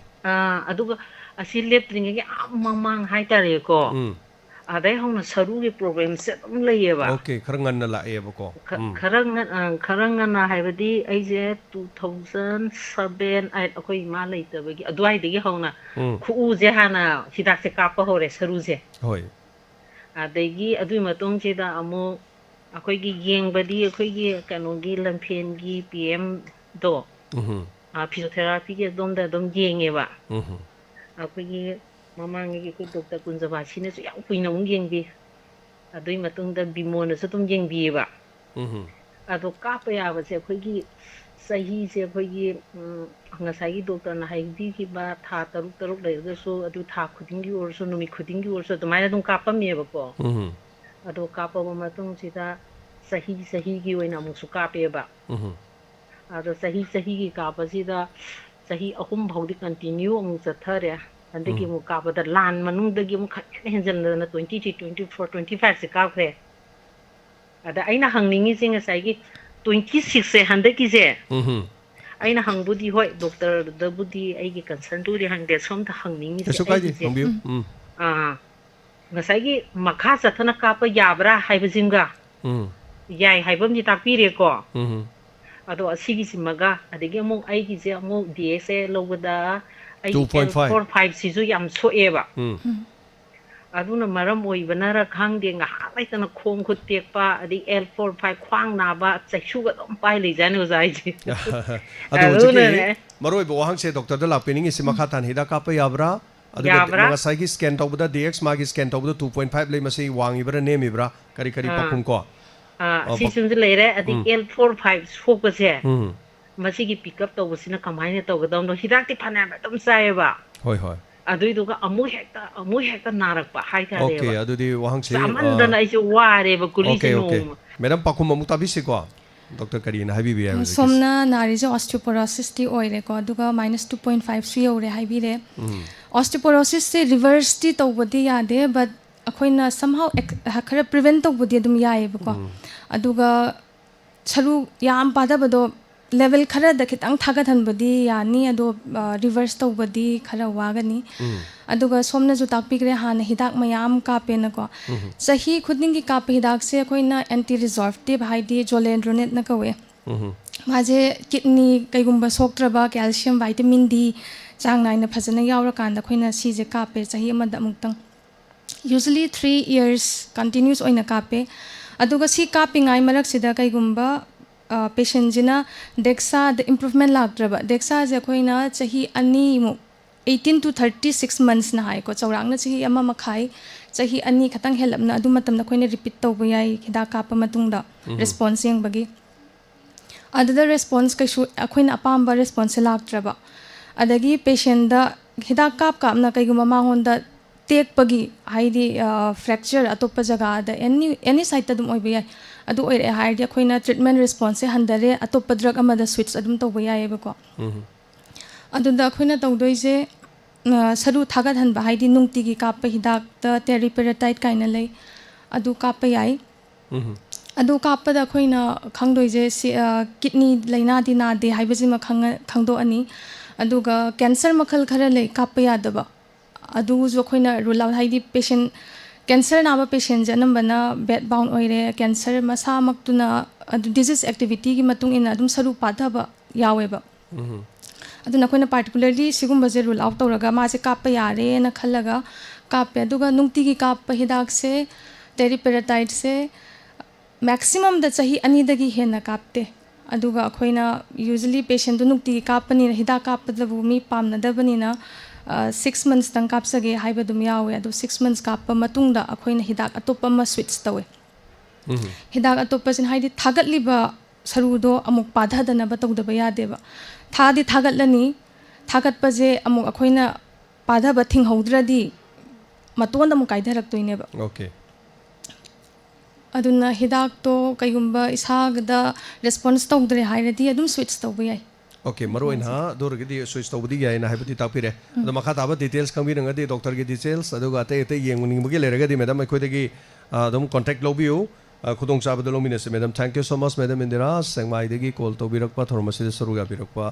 aduga asi lep tringe ge mamang hai tare ko adai hona saru ge problem se dum leyeba
okay kharangan na la eba ko
kharangan na haibadi aije 2007 ai akoi ma leitabagi adwai degi hona khu je hana hidak se kapa hore saru je
hoi
adagi adui matong che da amu akoi gi yengbadi akoi gi kanogi lampen gi PM do physiotherapy ge dom da dom yengeba akoi gi mamang gi ku doctor kunjaba sine su yang puina ung yengbi adui matong da bimon su tum yengbi ba ado kapa ya ba se akoi gi sahi se akoi gi ngasai gi doctor na haidi ki ba tha taruk le ga so adu tha khuding gi or so numi khuding gi or so to mai dum kapa me ba ko ado kapa ba matong sida sahi gi oina mu su kape ba ado sahi gi kapa sida sahi ahum bhaudi continue mu chathare andagi mu kapa da lan manung dagi mu khat henjal na 23 24 25 se kape ada aina hangningi singa sai gi 26 se handaki je aina hangbudi hoi doctor da budi aigi concern tu ri hangde som ta hangningi
so kai ji hangbiu
ngasai gi makha sathana kapa yabra haibajinga yai haibam ji takpire ko ado asigi simaga adege mo aigi je mo DSA lobada 2.5 sizu yam soeba aduna maram oibana khangde nga halaitana khong khut tekpa adi L45 khwang na ba chachu ga dom pai le janu zai ji
adu ji maroi bo hang se doctor da la pening isi makha tan hida ka pa yabra adu nga sai gi scan tawda DX ma gi scan tawda 2.5 le masi wangi bra nemi bra kari pakhum ko
si sun le re adi L45 sokpa se masi gi pick up tawsina kamaine tawgadam no hidak ti phana ba dom sai ba
hoi hoi
adui duga amu hekta narakpa hai ka re
okay adu di wahang se
amandana ai ware ba kuli
okay madam pakhum amu tabi se ko doctor karina habi bi
somna nari jo osteoporosis ti oire ko duga minus 2.5 su yore habi re osteoporosis se reverse ti tawbadi yade but akoina somehow khara prevent tawbadi dum yae ba ko aduga charu yam pada bado level khara da khitang thagathan badi yani ado reverse tawbadi khara wagani aduga somna ju takpikre han hidak mayam ka pena ko sahi khudning gi ka hidak se koina anti resorptive haidi jolendronet na kawe maje kidney kaigumba soktraba calcium vitamin D chang naina phajana yawra kanda khoina si je ka pe sahi amada muktang usually 3 years continuous oina kape aduga si kapingai marak sida kaigumba patient jina dexa the improvement lagdraba dexa je khoina chahi ani mu 18 to 36 months na hai ko chaurangna chahi ama makhai chahi ani khatang helapna adu matamna khoina repeat tawba yai hida kapa matungda response yang bagi adada response kaishu akhoina apamba response lagdraba adagi patient da hida kap kapna kaigumba mangonda tek pagi haidi fracture atopa jaga da any site adum oiba yai adu oire haidi akhoina treatment response handare atopa drug amada switch adum tawba yai bako adunda akhoina tawdoise saru thagat hanba haidi nungtigi kappa hidak ta teriparatide kaina lei adu kappa yai adu kappa da akhoina khangdoise kidney laina di na de haibajima khangdo ani aduga cancer makhal khara lei kappa yadaba adu jo khoina rule out haidi patient cancer naba patient janambana bed bound oire cancer masa maktuna adu disease activity gi matung ina adum saru padhaba yaweba aduna khoina particularly sigumba je rule out tawraga ma se kappa yare na khallaga kappe aduga nungti gi kappa hidak se teriparatide se maximum da chahi ani dagi hena kapte aduga khoina usually patient du nungti gi kapani hidak kappa da bumi pamna dabani na 6 months tang kapsage haiba dum yawe adu 6 months kappa matungda akhoina hidak atopa ma switch tawe hidak atopa sin haidi thagatliba sarudo amuk padhadana ba tawdaba yadeba thadi thagatlani thagatpa je amuk akhoina padhaba thinghaudradi matonda mu kaidarak toineba
okay
aduna hidak to kaigumba isagda response tawdre hairadi adum switch tawba yai
okay maroina dorgedi switch tawbudi yai na haibati tapire ado makha taba details kambirangadi doctor ge details aduga ate ate yengmuningbugi leragadi madam akoidagi adum contact lobiu khudong chabada lominase madam thank you so much madam Indira sengmai degi call tobirakpa thormasi saruga birakpa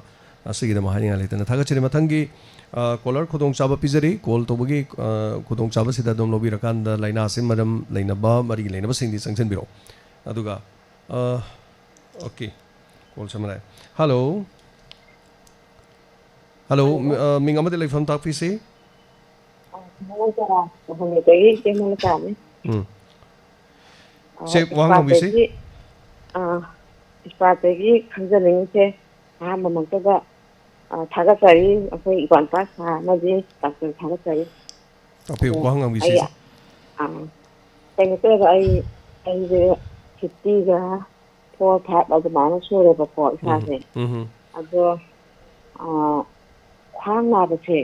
asigi dama haninga letana thagachiri mathangi caller khudong chaba pizari call tobugi khudong chaba sida dom lobirakanda laina sim madam lainaba mari lainaba singdi sanction biro aduga okay call samrai hello hello ming amade leifam tak pisi se wang bisi
ispategi khangjaling ahamba mangtaga thagasari akoi iban pa sa nadi doctor thagasari
ape wang bisi
tengte ga ai de 50 ga 4 tap of the mana sure ba ko sa se ado khang na ba se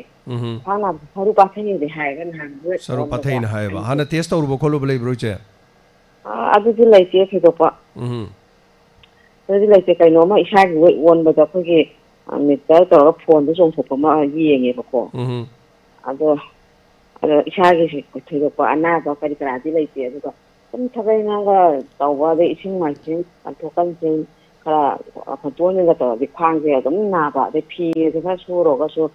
khang na saru pa thai de hai gan han
saru pathai na hai ba hana test toru ba kholu blai bro che
adu ji lai che ke do pa adu lai che kai no ma isa gi won ba da ko ge meter to phone du song thop ma yenge ba ko ado isa gi ko thai do pa ana ba ka di kra di lai che adu ko tum thagai na ga taw ba de ising mai chin an thokan chin kara phaton ga to di khang je dum na ba de phi de ka su ro ga su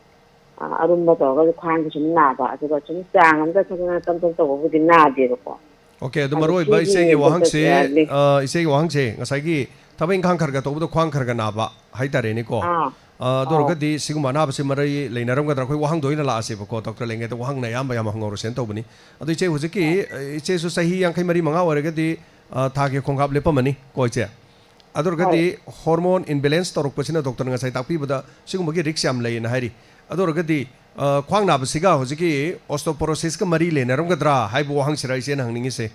arum ba to ga khang gi chum na ba adu ko chum chang am da thagna tam tam to bu di na de ko
okay adu maroi ba isegi wahang se ngasai gi thabeng khang kharga tobudo khwang kharga na ba haitare ni ko dorgadi siguma na base marai leinaram ga khoi wahang doina la ase ko doctor lenge to wahang na yam ba yam hangoro sen tobani adu che hujiki che su sahi yang khai mari manga waragadi thage khongap lepamani ko che adorgadi hormone imbalance torok pasina doctor ngasai takpi bada siguma gi risk yam lei na hari adorgadi khwang na basiga hujiki osteoporosis ka mari leinaram ga dra haibu wahang sirai sen hangningi se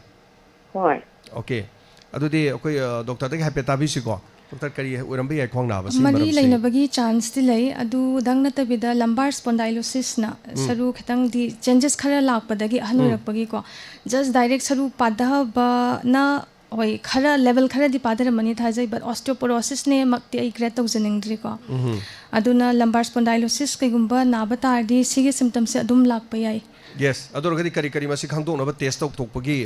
hoi
okay adudi akoi doctor dagi hapeta bisiko doctor kari urambe ya khwang na basi
mari lainabagi chance ti lei adu dangna tabida lumbar spondylosis na saru khatang di changes khara lakpadagi hanorakpagi ko just direct saru padhaba na oi khara level khara di padara mani thajai but osteoporosis ne makti ai grade tawjaningdri ko aduna lumbar spondylosis kaigumba nabata di sige symptoms adum lakpa yai
yes adorgadi kari kari masi khangdong na ba test tokpagi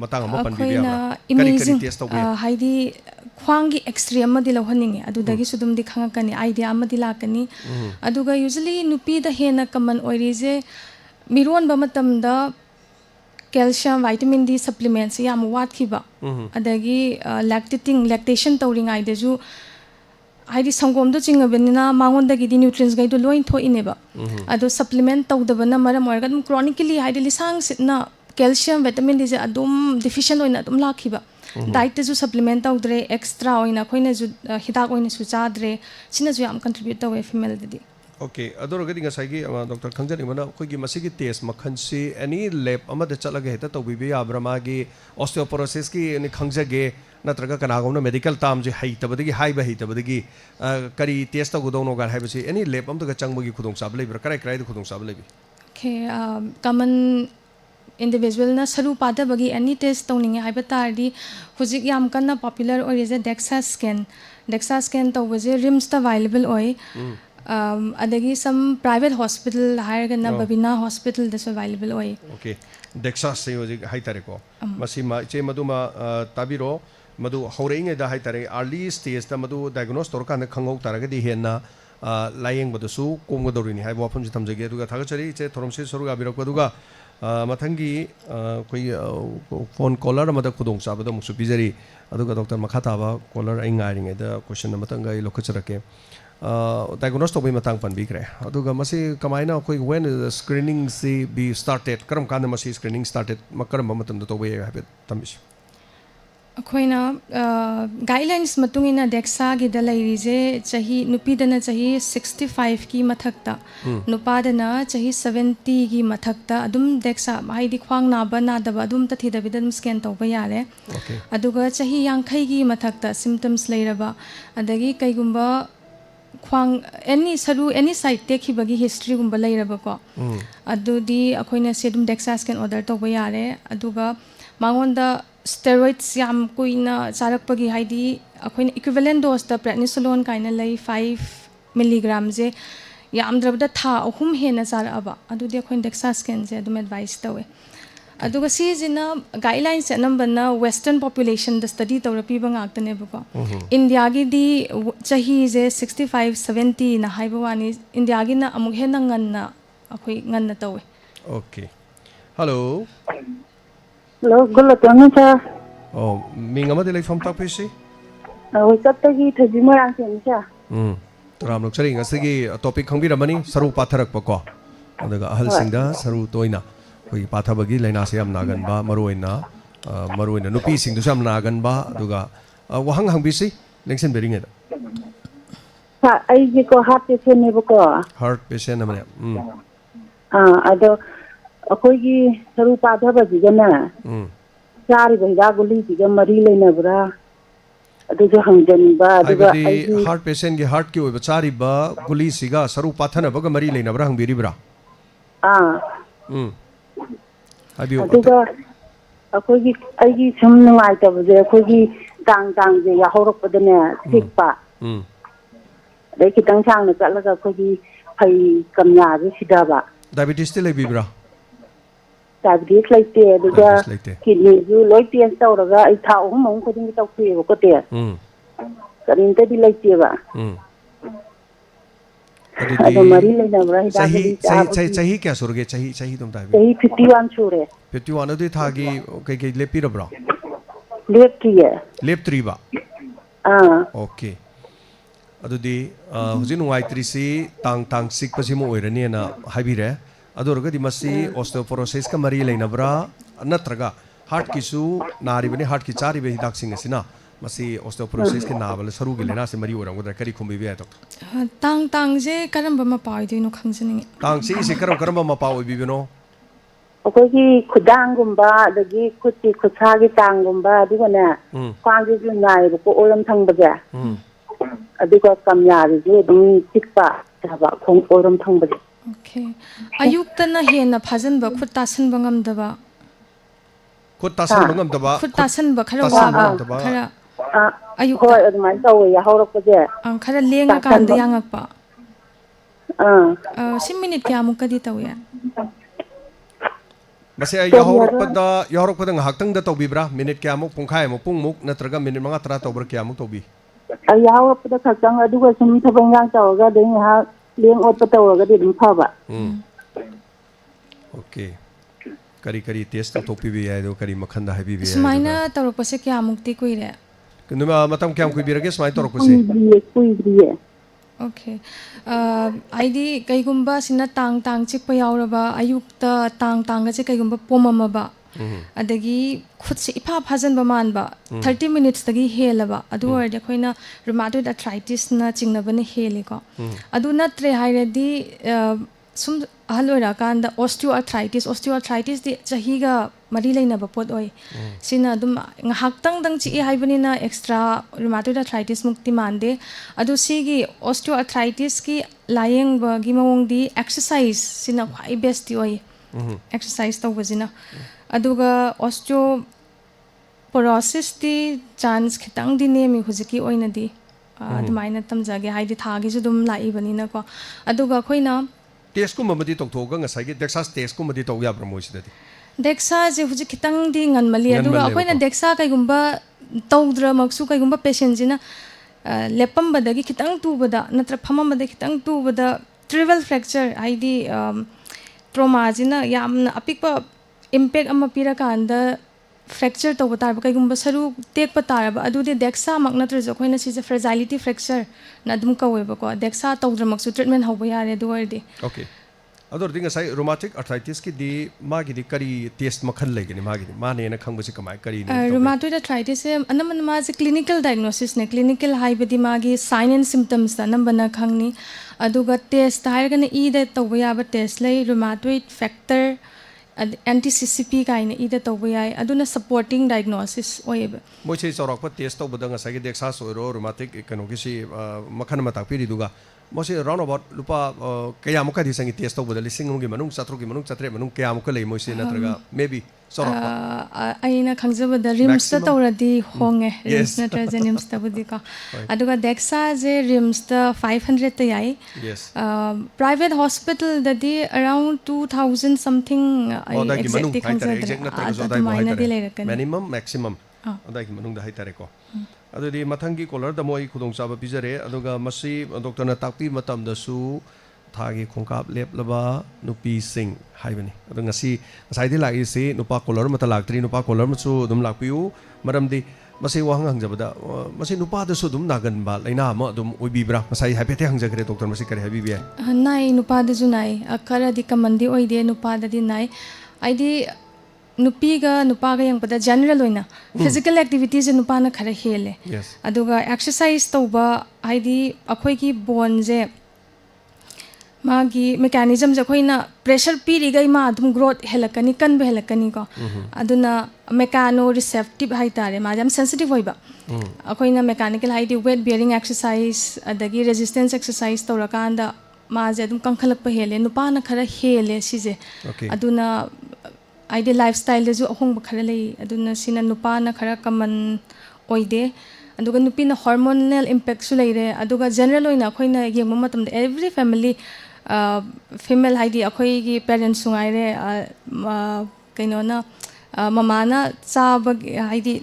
matang ama panbi
ya kari kari test tokbi haidi khwangi x-ray amadi lohhaninge adudagi sudum di khangakani idea amadi lakani aduga usually nupi da hena common oirije miron ba matamda calcium vitamin D supplements yam wat khiba adagi lactation tawring aideju haidi sangom do chingabena mangon dagi di nutrients gai do loin tho ineba ado supplement tawdabana maram organ chronically haidi lisang sitna calcium vitamin D se adum deficient oina adum lakhiba diet te ju supplement tawdre extra oina khoina ju hidak oina su chadre sina ju yam contribute tawe female didi
Okay, adorogadi ngasai gi Dr. Khangjani mana khoi gi masigi test makhan si any lab amada chalaga heta tawbibi abrama gi osteoporosis ki ni khangjage natraga kanagomna medical term ji hai tabadagi hai ba hai tabadagi kari test tagudono gar hai basi any lab amda changbogi khudong sab leibra karai karai khudong sab leibi
okay common individual na saru pada bagi any test tawning hai batardi hujik yam kanna popular orise DEXA scan tawje rims ta available oi adagi some private hospital hire ganna babina hospital this available oi
okay DEXA se hojik hai tare ko masi ma che maduma tabiro madu horeinge da hai tare early stage ta madu diagnose tor kan khangau taragadi henna layeng badu su komgodorini hai wafam ji thamjage duga thagachari che thoromse soruga birok duga mathangi koi phone caller amada khudong sabada musu bijari aduga doctor makhataba caller ai ngairing da question amatanga I lokacharake diagnose to be matang panbikre aduga masi kamaina koi when the screening se be started karam kan masi screening started makaram matam to be habit tamish
akoina guidelines matungina DEXA gi da lairize chahi nupidana chahi 65 ki mathakta nupadana chahi 70 gi mathakta adum DEXA haidi khwang na ba na da adum ta thida bidam scan to ba yare aduga chahi 50 gi mathakta symptoms leiraba adagi kaigumba khwang any saru any site tekhibagi history gumba leiraba ko adudi akoina sedum DEXA scan order to ba yare aduga mangonda steroids yam kuina charakpagi haidi akoina equivalent dose ta prednisolone kaina lei 5 mg je yam drabda tha ahum hena charaba adudi akoina DEXA scan je adum advice tawe aduga si jina guidelines anambana western population the study tawrapi bangakta ne bako india gi di chahi je 65 70 na haibawani india gi na amuk hena nganna akoi nganna tawe
okay hello
hello good afternoon sir
oh ming amade lai phom tak pesi
oi saptagi thaji marang sen sir
ram lok chari ngasigi topic khangbiramani saru patharak pa ko adaga ahal singda saru toina koi pathabagi laina se am nagan ba maroina nupi singdu sam nagan ba aduga wahang hangbisi lengsen bering eda
ha ai ji ko heart patient ne ko
heart patient amane
ado akoi gi saru padhaba ji gana chari banga guli ji ga mari leina bra adu jo hangjan ba aduga
ai heart patient gi heart ki oiba chari ba guli siga saru pathana ba mari leina bra hangbiri bra
aduga akoi gi ai gi sum nungai ta ba je akoi gi tang je ya horok padane sikpa dai ki tang sang na chalaga akoi gi phai kamya ji sida ba
diabetes te lebi bra
diabetes laite aduga kidney ju loi test tawraga ai tha mong ko ding taw khe ko te karin te di laite ba adu mari leina bra
sahi kya surge sahi tum ta
sahi 51 sure
51 adu thagi kai lepi ra bra leptri ba okay adudi hujin waitri si tang sik pasimo oirani na habire adorga di masi osteoporosis ka mari leina bra natraga heart ki su nari bani heart ki chari be hidak sing asina masi osteoporosis ki nabal saru gi lena se mari orang godra kari khumbi be to
tang je karamba ma pawi dino khangjani
tang si karamba ma pawi bi bino
akoi gi khudang gumba dagi khuti khutha gi tang gumba aduga na kwang gi ju nai ko olam thang ba ja aduga kamya ji dum tikpa ba khong olam thang ba
okay ayukta na hena phajan ba khut tasan bangam daba
khut tasan bangam daba
khut tasan ba khara wa khara ayukta
hoi admai tawe ya horok pa je
khara lenga kan da yangak pa 10 minute kya muk kadi tawe
masi ay yahorok pada ngahaktang da tobi bra minute kya muk pungkhai muk pungmuk natraga minute mga tra tobra kya muk tobi
ay yahorok pada khaktang aduga sum thabangang tawga deng ha leng ot tawga de dum phaba
okay kari test to topi bi ay do kari makhanda habi bi
smaina tarok pase kya mukti kuire
kunuma matam kya kuy birage smai tarok pase
kuy
okay ID kaigumba sina tang chikpa yauraba ayukta tang ga che kaigumba pomama ba adagi khut se ipa phajan ba man ba 30 minutes tagi helaba adu or de khoina rheumatoid arthritis na chingna bane hele ko adu natre hairadi sum halora kanda osteoarthritis di chahiga mari leina ba pot oi sina dum ngahaktang dang chi haibani na extra rheumatoid arthritis mukti mande adu sigi osteoarthritis ki layeng ba gi mawong di exercise sina khwai best ti oi exercise taw bazina aduga osteoporosis di chance khitang di ne mi hujiki oina di adumaina tamjage haidi thagi ju dum lai bani na ko aduga khoina
test ko mamadi tok thoga ngasai gi DEXA test ko madi tok ya promotion dadi
DEXA je huji khitang di ngan mali aduga akoina DEXA kai gumba tawdra maksu kai gumba patient jina lepam badagi khitang tu bada natra phamam bada khitang tu bada trivial fracture id trauma jina yamna apikpa impact ama pira kanda fracture to batar ba kai gumba saru tek patar ba adu de DEXA mak natra jo khoina si fragility fracture na dum ka we ba ko DEXA tawdra maksu treatment hoba yare du wardi
okay ador dinga sai rheumatic arthritis ki di magi di kari test makhal legi ni magi mane na khangba si kamai kari ni
rheumatoid arthritis se anaman ma je clinical diagnosis ne clinical haibadi magi sign and symptoms da nambana khangni aduga test hairgana e da tawba yaba test lay rheumatoid factor anti-CCP kaina ida tawba yai aduna supporting diagnosis oiba
moi sei chawrak pa test tawba da ngasai gi DEXA soiro rheumatic kano gi si makhan ma takpiri duga mo sei round about lupa kaya mo ka di sangi test tawba da lising gi manung satro gi manung chatre manung kaya mo ka lei moi sei natraga maybe chawrak
aina khangjaba da rims ta tawradi honge rims na trajenims ta budi ka aduga DEXA je rims ta 500 ta yai
yes
private hospital da di around 2000 something exactly
minimum maximum adagi manung da haitare ko adudi mathangi color da moi khudong chaba bijare aduga masi doctor na takpi matam da su thagi khongkap leplaba nupi sing haibani adu ngasi ngasai di lagi si nupa color mata laktri nupa color machu dum lakpiu maramdi masi wahang hangjabada masi nupa da su dum nagan ba laina ma dum oibibra masai haipete hangjagre doctor masi kare habibi
nai nupa da ju nai akara di kamandi oide nupa da di nai aidi nupiga nupaga yang pada general oina physical activities nupa na khara hele aduga exercise tawba aidi akhoi ki bone je magi mechanism je khoina pressure piri gai ma adum growth helakani kan be helakani ko aduna mechano receptive hai tare ma jam sensitive hoiba akoina mechanical haidi weight bearing exercise adagi resistance exercise tawrakanda ma je adum kankhalak pa hele nupa na khara hele si je aduna aide lifestyle de ju ahong ba khara lei aduna sina nupa na khara common oide aduga nupi na hormonal impact su leire aduga general oina khoina yengma matam de every family female haidi akhoi gi parents sungaire kaino na mama na chaba haidi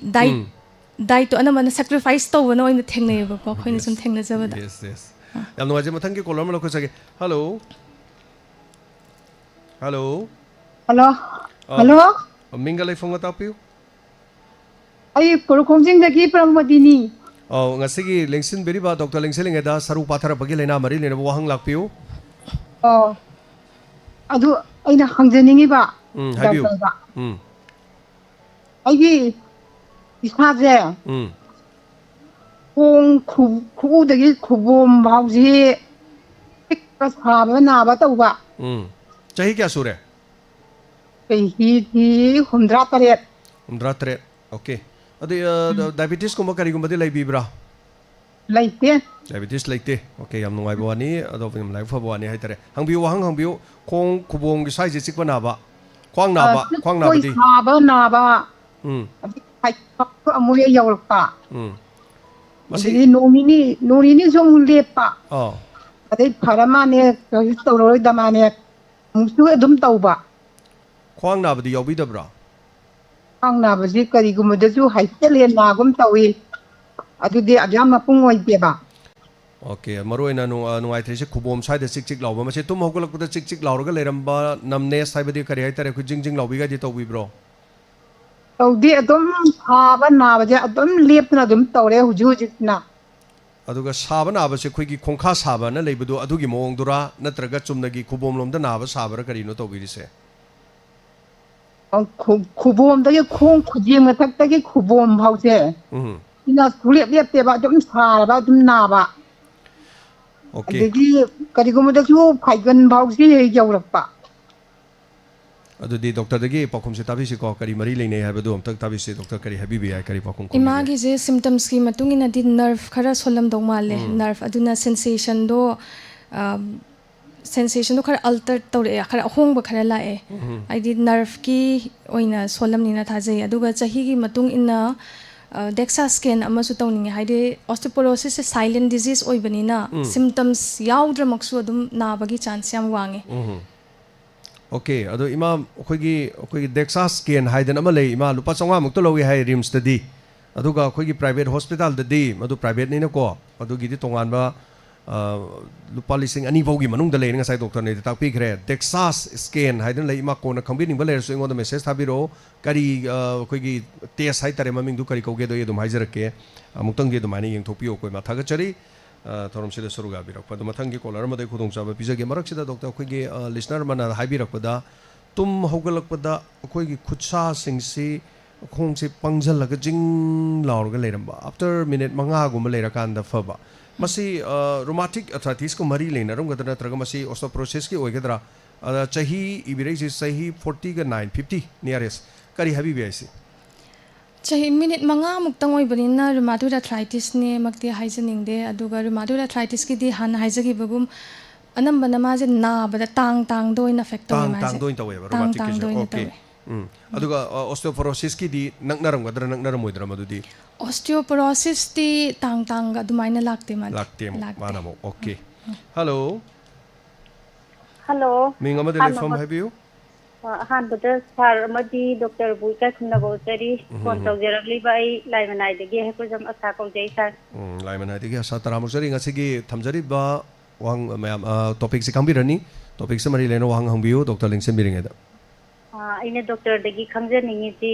diet to anamana sacrifice to no oina thengnei ba ko khoina sum thengna jaba da
yes yam no aje mathangi color ma lokho sage hello mingalai fonga tapiu
ai korkhomjing da ki pramodini
ngasigi lengsin beriba Dr. Lengseling da saru pathara bagi lena mari lena wahang lakpiu
adu aina hangjaningi ba
habiu
ai isa je hong khu dagi khubom bauji ka saba na ba tawba
chahi kya sure
hi humdra tare
okay adi diabetes ko makari ko madi lai bibra
laite
diabetes laite okay yam nungai bawani ado yam lai fa bawani hai tare hangbiu khong khubong gi size chikwa na ba khwang na di
na ba hai ko amoy yawlpa masi noni jong lepa adai pharama ne tawroi damane musu adum tawba
khwang na badi yawi dabra
khwang na badi kari gumada ju haitele na gum tawi adudi abyam mapung oi beba
okay maroina nungai these khubom sai da chik lawba mase tum hogolak da chik lawraga leramba namne sai badi kari hai tare khu jing lawbi ga di tawbi bro
tawdi adum haba na baje adum lepna adum tawre hujujitna
aduga sabana abase khoi gi khongkha sabana leibudu adugi mong dura natraga chumnagi khubom lomda na ba sabara kari no tawbi rise
खुबोमदगी खोंग खुजेंग मथक्तगी खुबोम फाउसे इना सुलेप लेप्तेबा अदुम सारबा अदुम नाबा
okay
अदगी करिगुमदसु फाइगन Fauci यौरक्पा
अदुदी doctor दगी पाखुम से ताबिसी को करी मरी लेने हाबदु अमतक ताबिसी doctor करी हाबिबी आय करी पाखुम को
Imangi जे symptoms की मतुंग इन दी नर्व खरा सोलम दो माले नर्व अदुना सेंसेशन दो खरा अल्टर तौरे खरा होंग खरा लाए आइदी नर्व की ओइना सोलम निना थाजे अदुगा चाही की मतुंग इना डेक्सा स्कैन अमसु तौनिंगे हाइदे ऑस्टियोपोरोसिस से साइलेंट डिजीज ओइबनिना सिम्टम्स याउद्रमक्सु अदुम नाबगी चांस याम वांगे
ओके अदो इमा अखोगी डेक्सा स्कैन हाइदन अमा लेई इमा लुपा 500 मुक्तो लौगी हाय रिम्स ददी अदुगा अखोगी प्राइवेट हॉस्पिटल ददी मदु प्राइवेट निना को अदुगी दि तोंगानबा लुपा लिसिंग अनि फौगी मनुंग द लेन ngasai डॉक्टर ने ताकपी खरे डेक्सास स्कैन हाइदन लेई इमा कोना खंबिनिंग बलेर सो इंगोद मेसेज थाबिरो करी अखोगी टेस्ट हाइ तरे ममिंग दु करी कौगे दो यदुम हाइजरके अमुक्तंग गे दुमानी यंगथोपियो कोइ मा थागचरी थोरम से सरुगा बिरक पद मथंगी कॉलर मदे खुदोंग चाबा पिजगे मरक सिदा डॉक्टर अखोगी लिसनर मना हाइबिरकपदा तुम हौगलकपदा अखोगी खुत्सा सिंगसी खोंग से पंगजलग जिंग लाउरगा लेरंबा आफ्टर मिनट 5 गुम लेरकांदा फबा मसी रोमाटिक अर्थराइटिस को मरी लेनरमगदना नत्रगा मसी ऑस्टियोपोरोसिस की ओइगदरा चाही इबिरेजी चाही 40 ga 950 नियरेस्ट करी हबीबी आइसी
चाही मिनट 5 मुक्तंग ओइबनिना रुमाटोइड आर्थराइटिस ने मक्ति हाइजनिंगदे अदुगा रुमाटोइड आर्थराइटिस की दी हान हाइजगी बगुम अनंबना माजे नाबदा तांग तांग दोइन अफेक्ट होय माजे
तांग दोइन तवे रोमाटिक के ओके अदुगा ऑस्टियोपोरोसिस की दी नकनरमगदरा नकनरमोइदरा मदुदी
ऑस्टियोपोरोसिस दी तांग तांग अदुमाइना लागते
मानमो ओके हेलो
हेलो
मिंग अमदे लेफम हाइबियो
अहमद सर मदी डॉक्टर बुइका खुनगोचरी फोन तौजरगलिबा आई लाइमनाइदगी हेकुजम आशा कौजै सर
लाइमनाइदगी आशा तरामुजरी ngasiगी थमजरिबा वांग मैम टॉपिक से खंबिरनी टॉपिक से मरी लेनो वांग हंबियो डॉक्टर लिंगसेन बिरिंगेदा
आइने डॉक्टर दगी खंजनिंगी सी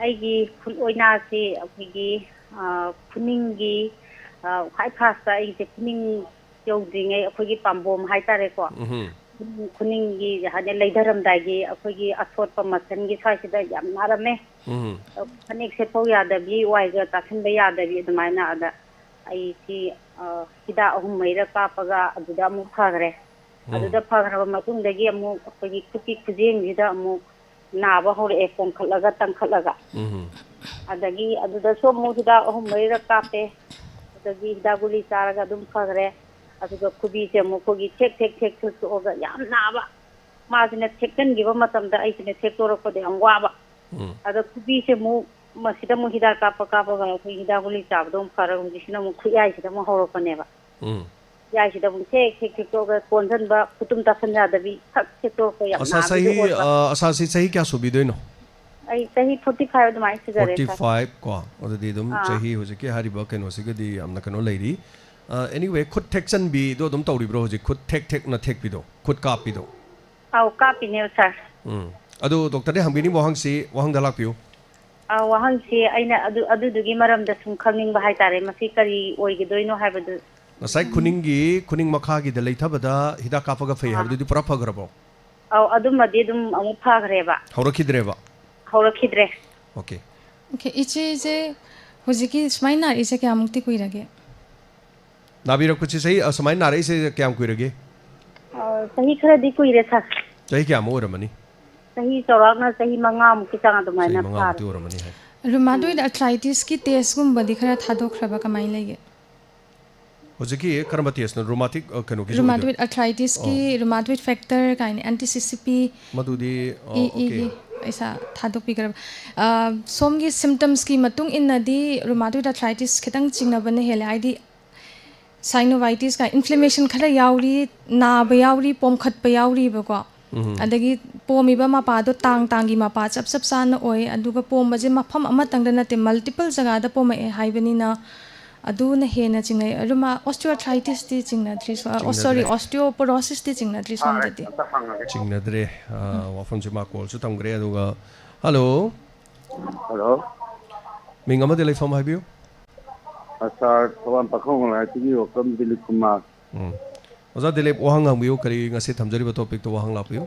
आइगी फुल ओइना से अखिगी खुनिंगी हाई फास्ट आइसे खुनिंग यौद्रिङै अखोगी पाम्बोम हाइतारे को खुनिंगी हाने लेधरमदागी अखोगी असोटप मसनगी साइसिदा याम नारमे फनेक से पौ यादबी वाइगा तासनबे यादबी अदुमाइना अदा आइसी हिदा अहुम मैरा कापगा अदुदा अमु फगरे अदुदा फगरबा मतुंगदगी अमु अखोगी खुपी खुजेंगजिदा अमु नाबा होरे पोंखलगा तंखलगा अदगी अदुदा सो मु हिदा अहुम मैरा कापे अदगी हिदा गुली चारगा दुम फगरे अदुगा खुबी से मुखोगी ठेक ठेक ठेक ठेक याम नाबा माजने ठेकनगिबा मतमदा आइसने ठेकतोरपदे हम वाबा अदा खुबी से मु मसिदा मु हिदा कापगा हिदा गुली चाबदो फरग जिसिना मु खुयाइसिदा मु हौरपनेबा याइसिदा मु ठेक ठेक ठेक तोगा कोनजनबा कुतुम तासनयादबी ठक ठेक तोरप याम
असासी सही क्या सुबिदोइनो
आई सही 45 दुमाइ सिगरे
45 को अददी दुम सही होजके हारिबा केनोसिगदी amna kano leiri anyway khut thekchan bi do dum tawribro hoji khut thek na thek bido khut kap bido
au kapine sir
adu doctor de hambini wahang si wahang dalak piu
wahang si aina adu dugi maram da sum khangning ba hai tare masi kari oigidoino haibadu
nasai kuning makha gi da leithabada hida kapaga fei habdu di pura phagrabo
au adu madi dum amu phagreba
horokhidreba
horokhidre
okay
इचे जे होजिकी स्माइना इसे क्या मुक्ति कोई रगे
नाबिर कुछ सही असमाइन नारे से क्या कोई रगे
सही खरा दी कोई रे था
सही क्या मोर मनी
सही चौरागना सही मंगा मुक्ति चांगा तो मैंने
मंगा मुक्ति और मनी है
रुमाटोइड आर्थराइटिस की टेस्ट गुम बदी खरा थादोखरबा कमाई लेगे
होजिकी करम टेस्ट न रोमाटिक कनो की
रुमाटोइड आर्थराइटिस की रुमाटोइड फैक्टर काइन एंटीसीसीपी
मदुदी ओके
ऐसा थादोपिकर सोमगी सिम्टम्स की मतुंग इनदी रुमाटोइड आर्थराइटिस खितंग चिंगनबने हेले आइदी साइनोवाइटिस का इन्फ्लेमेशन खरा याउरी नाब याउरी पोमखत प याउरी बको अदगी पोमिबा मपादो तांगी मपा चप चप सान ओय अदुगा पोमबजे मफम अमतंग नते मल्टीपल जगह द पोम हाइबनिना अदुना हेना चिंगै रुमा ऑस्टियोआर्थराइटिस ति चिंगनाद्रि सॉरी ऑस्टियोपोरोसिस ति चिंगनाद्रि सोमदति
चिंगनाद्रे वाफम से मा कॉल सु तंगरे अदुगा हेलो मिंग अमदे लेफम हाइबियो
सर थवान पखोंग लाइति वकम दिलीप कुमार
ओजा दिलीप वहांग हांबियो करी ngasi thamjari ba topic to wahang lapiyo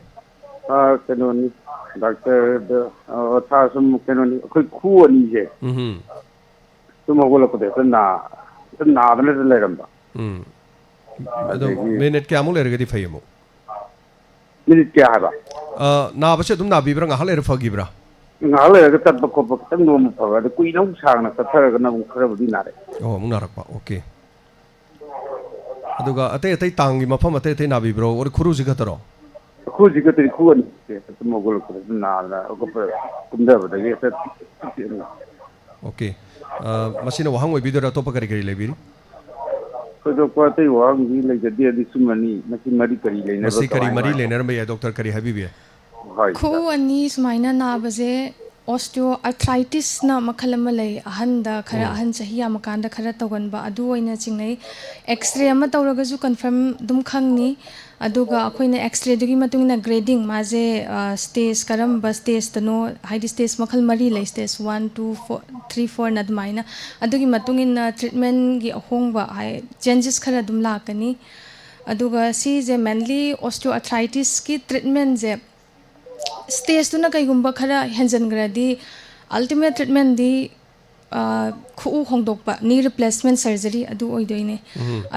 ꯀꯩꯅꯣꯅꯤ ꯗꯥꯛꯇꯔꯗ ꯊꯥ ꯁꯨꯝ ꯀꯩꯅꯣꯅꯤ ꯑꯩꯈꯣꯏ ꯈꯨ ꯑꯅꯤꯁꯦ ꯁꯨꯝ ꯍꯧꯒꯠꯂꯛꯄꯗ ꯍꯦꯛꯇ ꯅꯥꯗꯅ ꯂꯩꯔꯝꯕ
ꯑꯗꯨꯝ ꯃꯤꯅꯤꯠ ꯀꯌꯥꯃꯨꯛ ꯂꯩꯔꯒꯗꯤ ꯐꯩ ꯑꯃꯨꯛ
ꯃꯤꯅꯤꯠ ꯀꯌꯥ ꯍꯥꯏꯕ
ꯅꯥꯕꯁꯦ ꯑꯗꯨꯝ ꯅꯥꯕꯤꯕ꯭ꯔꯥ ꯉꯥꯏꯍꯥꯛ ꯂꯩꯔ ꯐꯈꯤꯕ꯭ꯔꯥ
ꯉꯥꯏꯍꯥꯛ ꯂꯩꯔꯒ ꯆꯠꯄ ꯈꯣꯠꯄ ꯈꯤꯇꯪ ꯅꯣꯡꯃ ꯐꯕ ꯑꯗ ꯀꯨꯏꯅ ꯑꯃꯨꯛ ꯁꯥꯡꯅ ꯆꯠꯊꯔꯒꯅ ꯑꯃꯨꯛ ꯈꯔꯕꯨꯗꯤ ꯅꯥꯔꯦ
ꯑꯃꯨꯛ ꯅꯥꯔꯛꯄ ꯑꯣꯀꯦ ꯑꯗꯨꯒ ꯑꯇꯩ ꯑꯇꯩ ꯇꯥꯡꯒꯤ ꯃꯐꯝ ꯑꯇꯩ ꯑꯇꯩ ꯅꯥꯕꯤꯕ꯭ꯔꯣ ꯈꯨꯔꯨꯁꯤ ꯈꯛꯇꯔꯣ
ꯈꯨꯁꯤ ꯈꯛꯇꯅꯤ ꯈꯨ ꯑꯅꯤꯁꯦ ꯑꯗꯨꯝ ꯍꯧꯒꯠꯂꯛꯄꯗ ꯑꯗꯨꯝ ꯅꯥꯗꯅ ꯍꯧꯒꯠꯄ ꯀꯨꯝꯊꯕꯗꯒꯤ ꯍꯦꯛꯇ
ꯑꯣꯀꯦ ꯃꯁꯤꯅ ꯋꯥꯍꯪ ꯑꯣꯏꯕꯤꯗꯣꯏꯔꯥ ꯑꯇꯣꯞꯄ ꯀꯔꯤ ꯀꯔꯤ ꯂꯩꯕꯤꯔꯤ
ꯊꯣꯏꯗꯣꯛꯄ ꯑꯇꯩ ꯋꯥꯍꯪꯗꯤ ꯂꯩꯖꯗꯦ ꯑꯗꯨ ꯁꯨꯝꯃꯅꯤ ꯃꯁꯤ ꯃꯔꯤ ꯀꯔꯤ ꯂꯩꯅꯕ
ꯃꯁꯤ ꯀꯔꯤ ꯃꯔꯤ ꯂꯩꯅꯔꯝꯕ ꯌꯥꯏ ꯗꯣꯛꯇꯔ ꯀꯔꯤ ꯍꯥꯏꯕꯤꯕ ꯌꯥꯏ
ꯈꯨ ꯑꯅꯤ ꯁꯨꯃꯥꯏꯅ ꯅꯥꯕꯁꯦ ꯑꯣꯁꯇꯤꯑꯣꯑꯥꯔꯊ꯭ꯔꯥꯏꯇꯤꯁꯅ ꯃꯈꯜ ꯑꯃ ꯂꯩ ꯑꯍꯟꯗ ꯈꯔ ꯑꯍꯟ ꯆꯍꯤ ꯌꯥꯝꯃꯀꯥꯟꯗ ꯈꯔ ꯇꯧꯒꯟꯕ ꯑꯗꯨ ꯑꯣꯏꯅ ꯆꯤꯡꯅꯩ ꯑꯦꯛꯁꯔꯦ ꯑꯃ ꯇꯧꯔꯒꯁꯨ ꯀꯟꯐꯥꯔꯝ ꯑꯗꯨꯝ ꯈꯪꯅꯤ ꯑꯗꯨꯒ ꯑꯩꯈꯣꯏꯅ ꯑꯦꯛꯁꯔꯦꯗꯨꯒꯤ ꯃꯇꯨꯡ ꯏꯟꯅ ꯒ꯭ꯔꯦꯗꯤꯡ ꯃꯥꯁꯦ ꯁ꯭ꯇꯦꯖ ꯀꯔꯝꯕ ꯁ꯭ꯇꯦꯖꯇꯅꯣ ꯍꯥꯏꯗꯤ ꯁ꯭ꯇꯦꯖ ꯃꯈꯜ ꯃꯔꯤ ꯂꯩ ꯁ꯭ꯇꯦꯖ 1 2 4 3 4ꯅ ꯑꯗꯨꯃꯥꯏꯅ ꯑꯗꯨꯒꯤ ꯃꯇꯨꯡ ꯏꯟꯅ ꯇ꯭ꯔꯤꯠꯃꯦꯟꯒꯤ ꯑꯍꯣꯡꯕ ꯆꯦꯟꯖꯦꯁ ꯈꯔ ꯑꯗꯨꯝ ꯂꯥꯛꯀꯅꯤ ꯑꯗꯨꯒ ꯁꯤꯁꯦ ꯃꯦꯟꯂꯤ ꯑꯣꯁꯇꯤꯑꯣꯑꯥꯔꯊ꯭ꯔꯥꯏꯇꯤꯁꯀꯤ ꯇ꯭ꯔꯤꯠꯃꯦꯟꯁꯦ ꯁ꯭ꯇꯦꯖꯇꯨꯅ ꯀꯩꯒꯨꯝꯕ ꯈꯔ ꯍꯦꯟꯖꯟꯈ꯭ꯔꯗꯤ ꯑꯜꯇꯤꯃꯦꯠ ꯇ꯭ꯔꯤꯠꯃꯦꯟꯗꯤ ꯈꯨꯎ ꯍꯣꯡꯗꯣꯛꯄ ꯅꯤ ꯔꯤꯄ꯭ꯂꯦꯁꯃꯦꯟ ꯁꯔꯖꯔꯤ ꯑꯗꯨ ꯑꯣꯏꯗꯣꯏꯅꯦ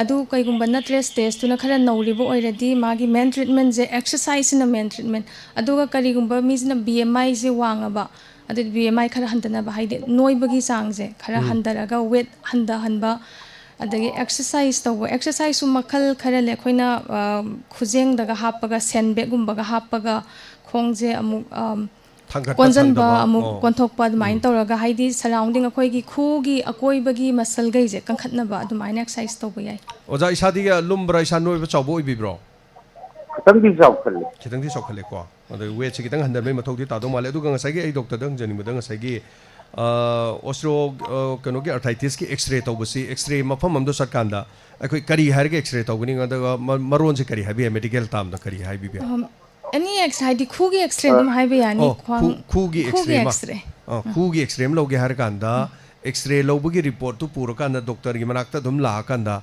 ꯑꯗꯨ ꯀꯩꯒꯨꯝꯕ ꯅꯠꯇ꯭ꯔꯦ ꯁ꯭ꯇꯦꯖꯇꯨꯅ ꯈꯔ ꯅꯧꯔꯤꯕ ꯑꯣꯏꯔꯗꯤ ꯃꯥꯒꯤ ꯃꯦꯟ ꯇ꯭ꯔꯤꯠꯃꯦꯟꯁꯦ ꯑꯦꯛꯁꯔꯁꯥꯏꯖꯁꯤꯅ ꯃꯦꯟ ꯇ꯭ꯔꯤꯠꯃꯦꯟ ꯑꯗꯨꯒ ꯀꯔꯤꯒꯨꯝꯕ ꯃꯤꯁꯤꯅ BMI-ꯁꯦ ꯋꯥꯡꯉꯕ ꯑꯗꯨꯗꯤ BMI ꯈꯔ ꯍꯟꯊꯅꯕ ꯍꯥꯏꯗꯤ ꯅꯣꯏꯕꯒꯤ ꯆꯥꯡꯁꯦ ꯈꯔ ꯍꯟꯊꯔꯒ ꯋꯦꯠ ꯍꯟꯊꯍꯟꯕ ꯑꯗꯒꯤ ꯑꯦꯛꯁꯔꯁꯥꯏꯖ ꯇꯧꯕ ꯑꯦꯛꯁꯔꯁꯥꯏꯖꯁꯨ ꯃꯈꯜ ꯈꯔ ꯂꯩ ꯑꯩꯈꯣꯏꯅ ꯈꯨꯖꯦꯡꯗꯒ ꯍꯥꯞꯄꯒ ꯁꯦꯟꯕꯦꯒꯨꯝꯕꯒ ꯍꯥꯞꯄꯒ ꯈꯣꯡꯁꯦ ꯑꯃꯨꯛ ꯀꯣꯟꯖꯟꯕ ꯑꯃꯨꯛ ꯀꯣꯟꯊꯣꯛꯄ ꯑꯗꯨꯃꯥꯏꯅ ꯇꯧꯔꯒ ꯍꯥꯏꯗꯤ ꯁꯔꯥꯎꯟꯗꯤꯡ ꯑꯩꯈꯣꯏꯒꯤ ꯈꯨꯒꯤ ꯑꯀꯣꯏꯕꯒꯤ ꯃꯁꯜꯈꯩꯁꯦ ꯀꯟꯈꯠꯅꯕ ꯑꯗꯨꯃꯥꯏꯅ ꯑꯦꯛꯁꯔꯁꯥꯏज ꯇꯧꯕ ꯌꯥꯏ
ꯑꯣꯖꯥ ꯏꯁꯥꯗꯤ ꯂꯨꯝꯕ꯭ꯔꯥ ꯏꯁꯥ ꯅꯣꯏꯕ ꯆꯥꯎꯕ ꯑꯣꯏꯕꯤꯕ꯭ꯔꯣ
ꯈꯤꯇꯪꯗꯤ ꯆꯥꯎꯈꯠꯂꯦ
ꯈꯤꯇꯪꯗꯤ ꯆꯥꯎꯈꯠꯂꯦꯀꯣ ꯑꯗꯣ ꯋꯦꯠꯁꯦ ꯈꯤꯇꯪ ꯍꯟꯊꯕꯩ ꯃꯊꯧꯗꯤ ꯇꯥꯗꯧ ꯃꯥꯜꯂꯦ ꯑꯗꯨꯒ ꯉꯁꯥꯏꯒꯤ ꯑꯩ ꯗꯣꯛꯇꯔꯗ ꯍꯪꯖꯅꯤꯡꯕꯗ ꯉꯁꯥꯏꯒꯤ ꯀꯩꯅꯣꯒꯤ ꯑꯥꯔꯊ꯭ꯔꯥꯏꯇꯤꯁꯀꯤ ꯑꯦꯛꯁꯔꯦ ꯇꯧꯕꯁꯤ ꯑꯦꯛꯁꯔꯦ ꯃꯐꯝ ꯑꯃꯗ ꯆꯠꯀꯥꯟꯗ ꯑꯩꯈꯣꯏ ꯀꯔꯤ ꯍꯥꯏꯔꯒ ꯑꯦꯛꯁꯔꯦ ꯇꯧꯒꯅꯤ ꯑꯗꯨꯒ ꯃꯔꯣꯟꯁꯦ ꯀꯔꯤ ꯍꯥꯏꯕ ꯌꯥꯏ ꯃꯦꯗꯤꯀꯦꯜ ꯇꯥꯝꯗ ꯀꯔꯤ ꯍꯥꯏꯕꯤꯕ ꯌꯥꯏ
ꯑꯦꯅꯤ ꯑꯦꯛꯁ ꯍꯥꯏꯗꯤ ꯈꯨꯒꯤ ꯑꯦꯛꯁꯔꯦ ꯑꯗꯨꯝ ꯍꯥꯏꯕ ꯌꯥꯅꯤ
ꯈꯨꯒꯤ
ꯈꯨꯒꯤ
ꯑꯦꯛꯁꯔꯦ ꯈꯨꯒꯤ ꯑꯦꯛꯁꯔꯦ ꯑꯃ ꯂꯧꯒꯦ ꯍꯥꯏꯔꯀꯥꯟꯗ ꯑꯦꯛꯁꯔꯦ ꯂꯧꯕꯒꯤ ꯔꯤꯄꯣꯔꯠꯇꯨ ꯄꯨꯔꯀꯥꯟꯗ ꯗꯣꯛꯇꯔꯒꯤ ꯃꯅꯥꯛꯇ ꯑꯗꯨꯝ ꯂꯥꯛꯑꯀꯥꯟꯗ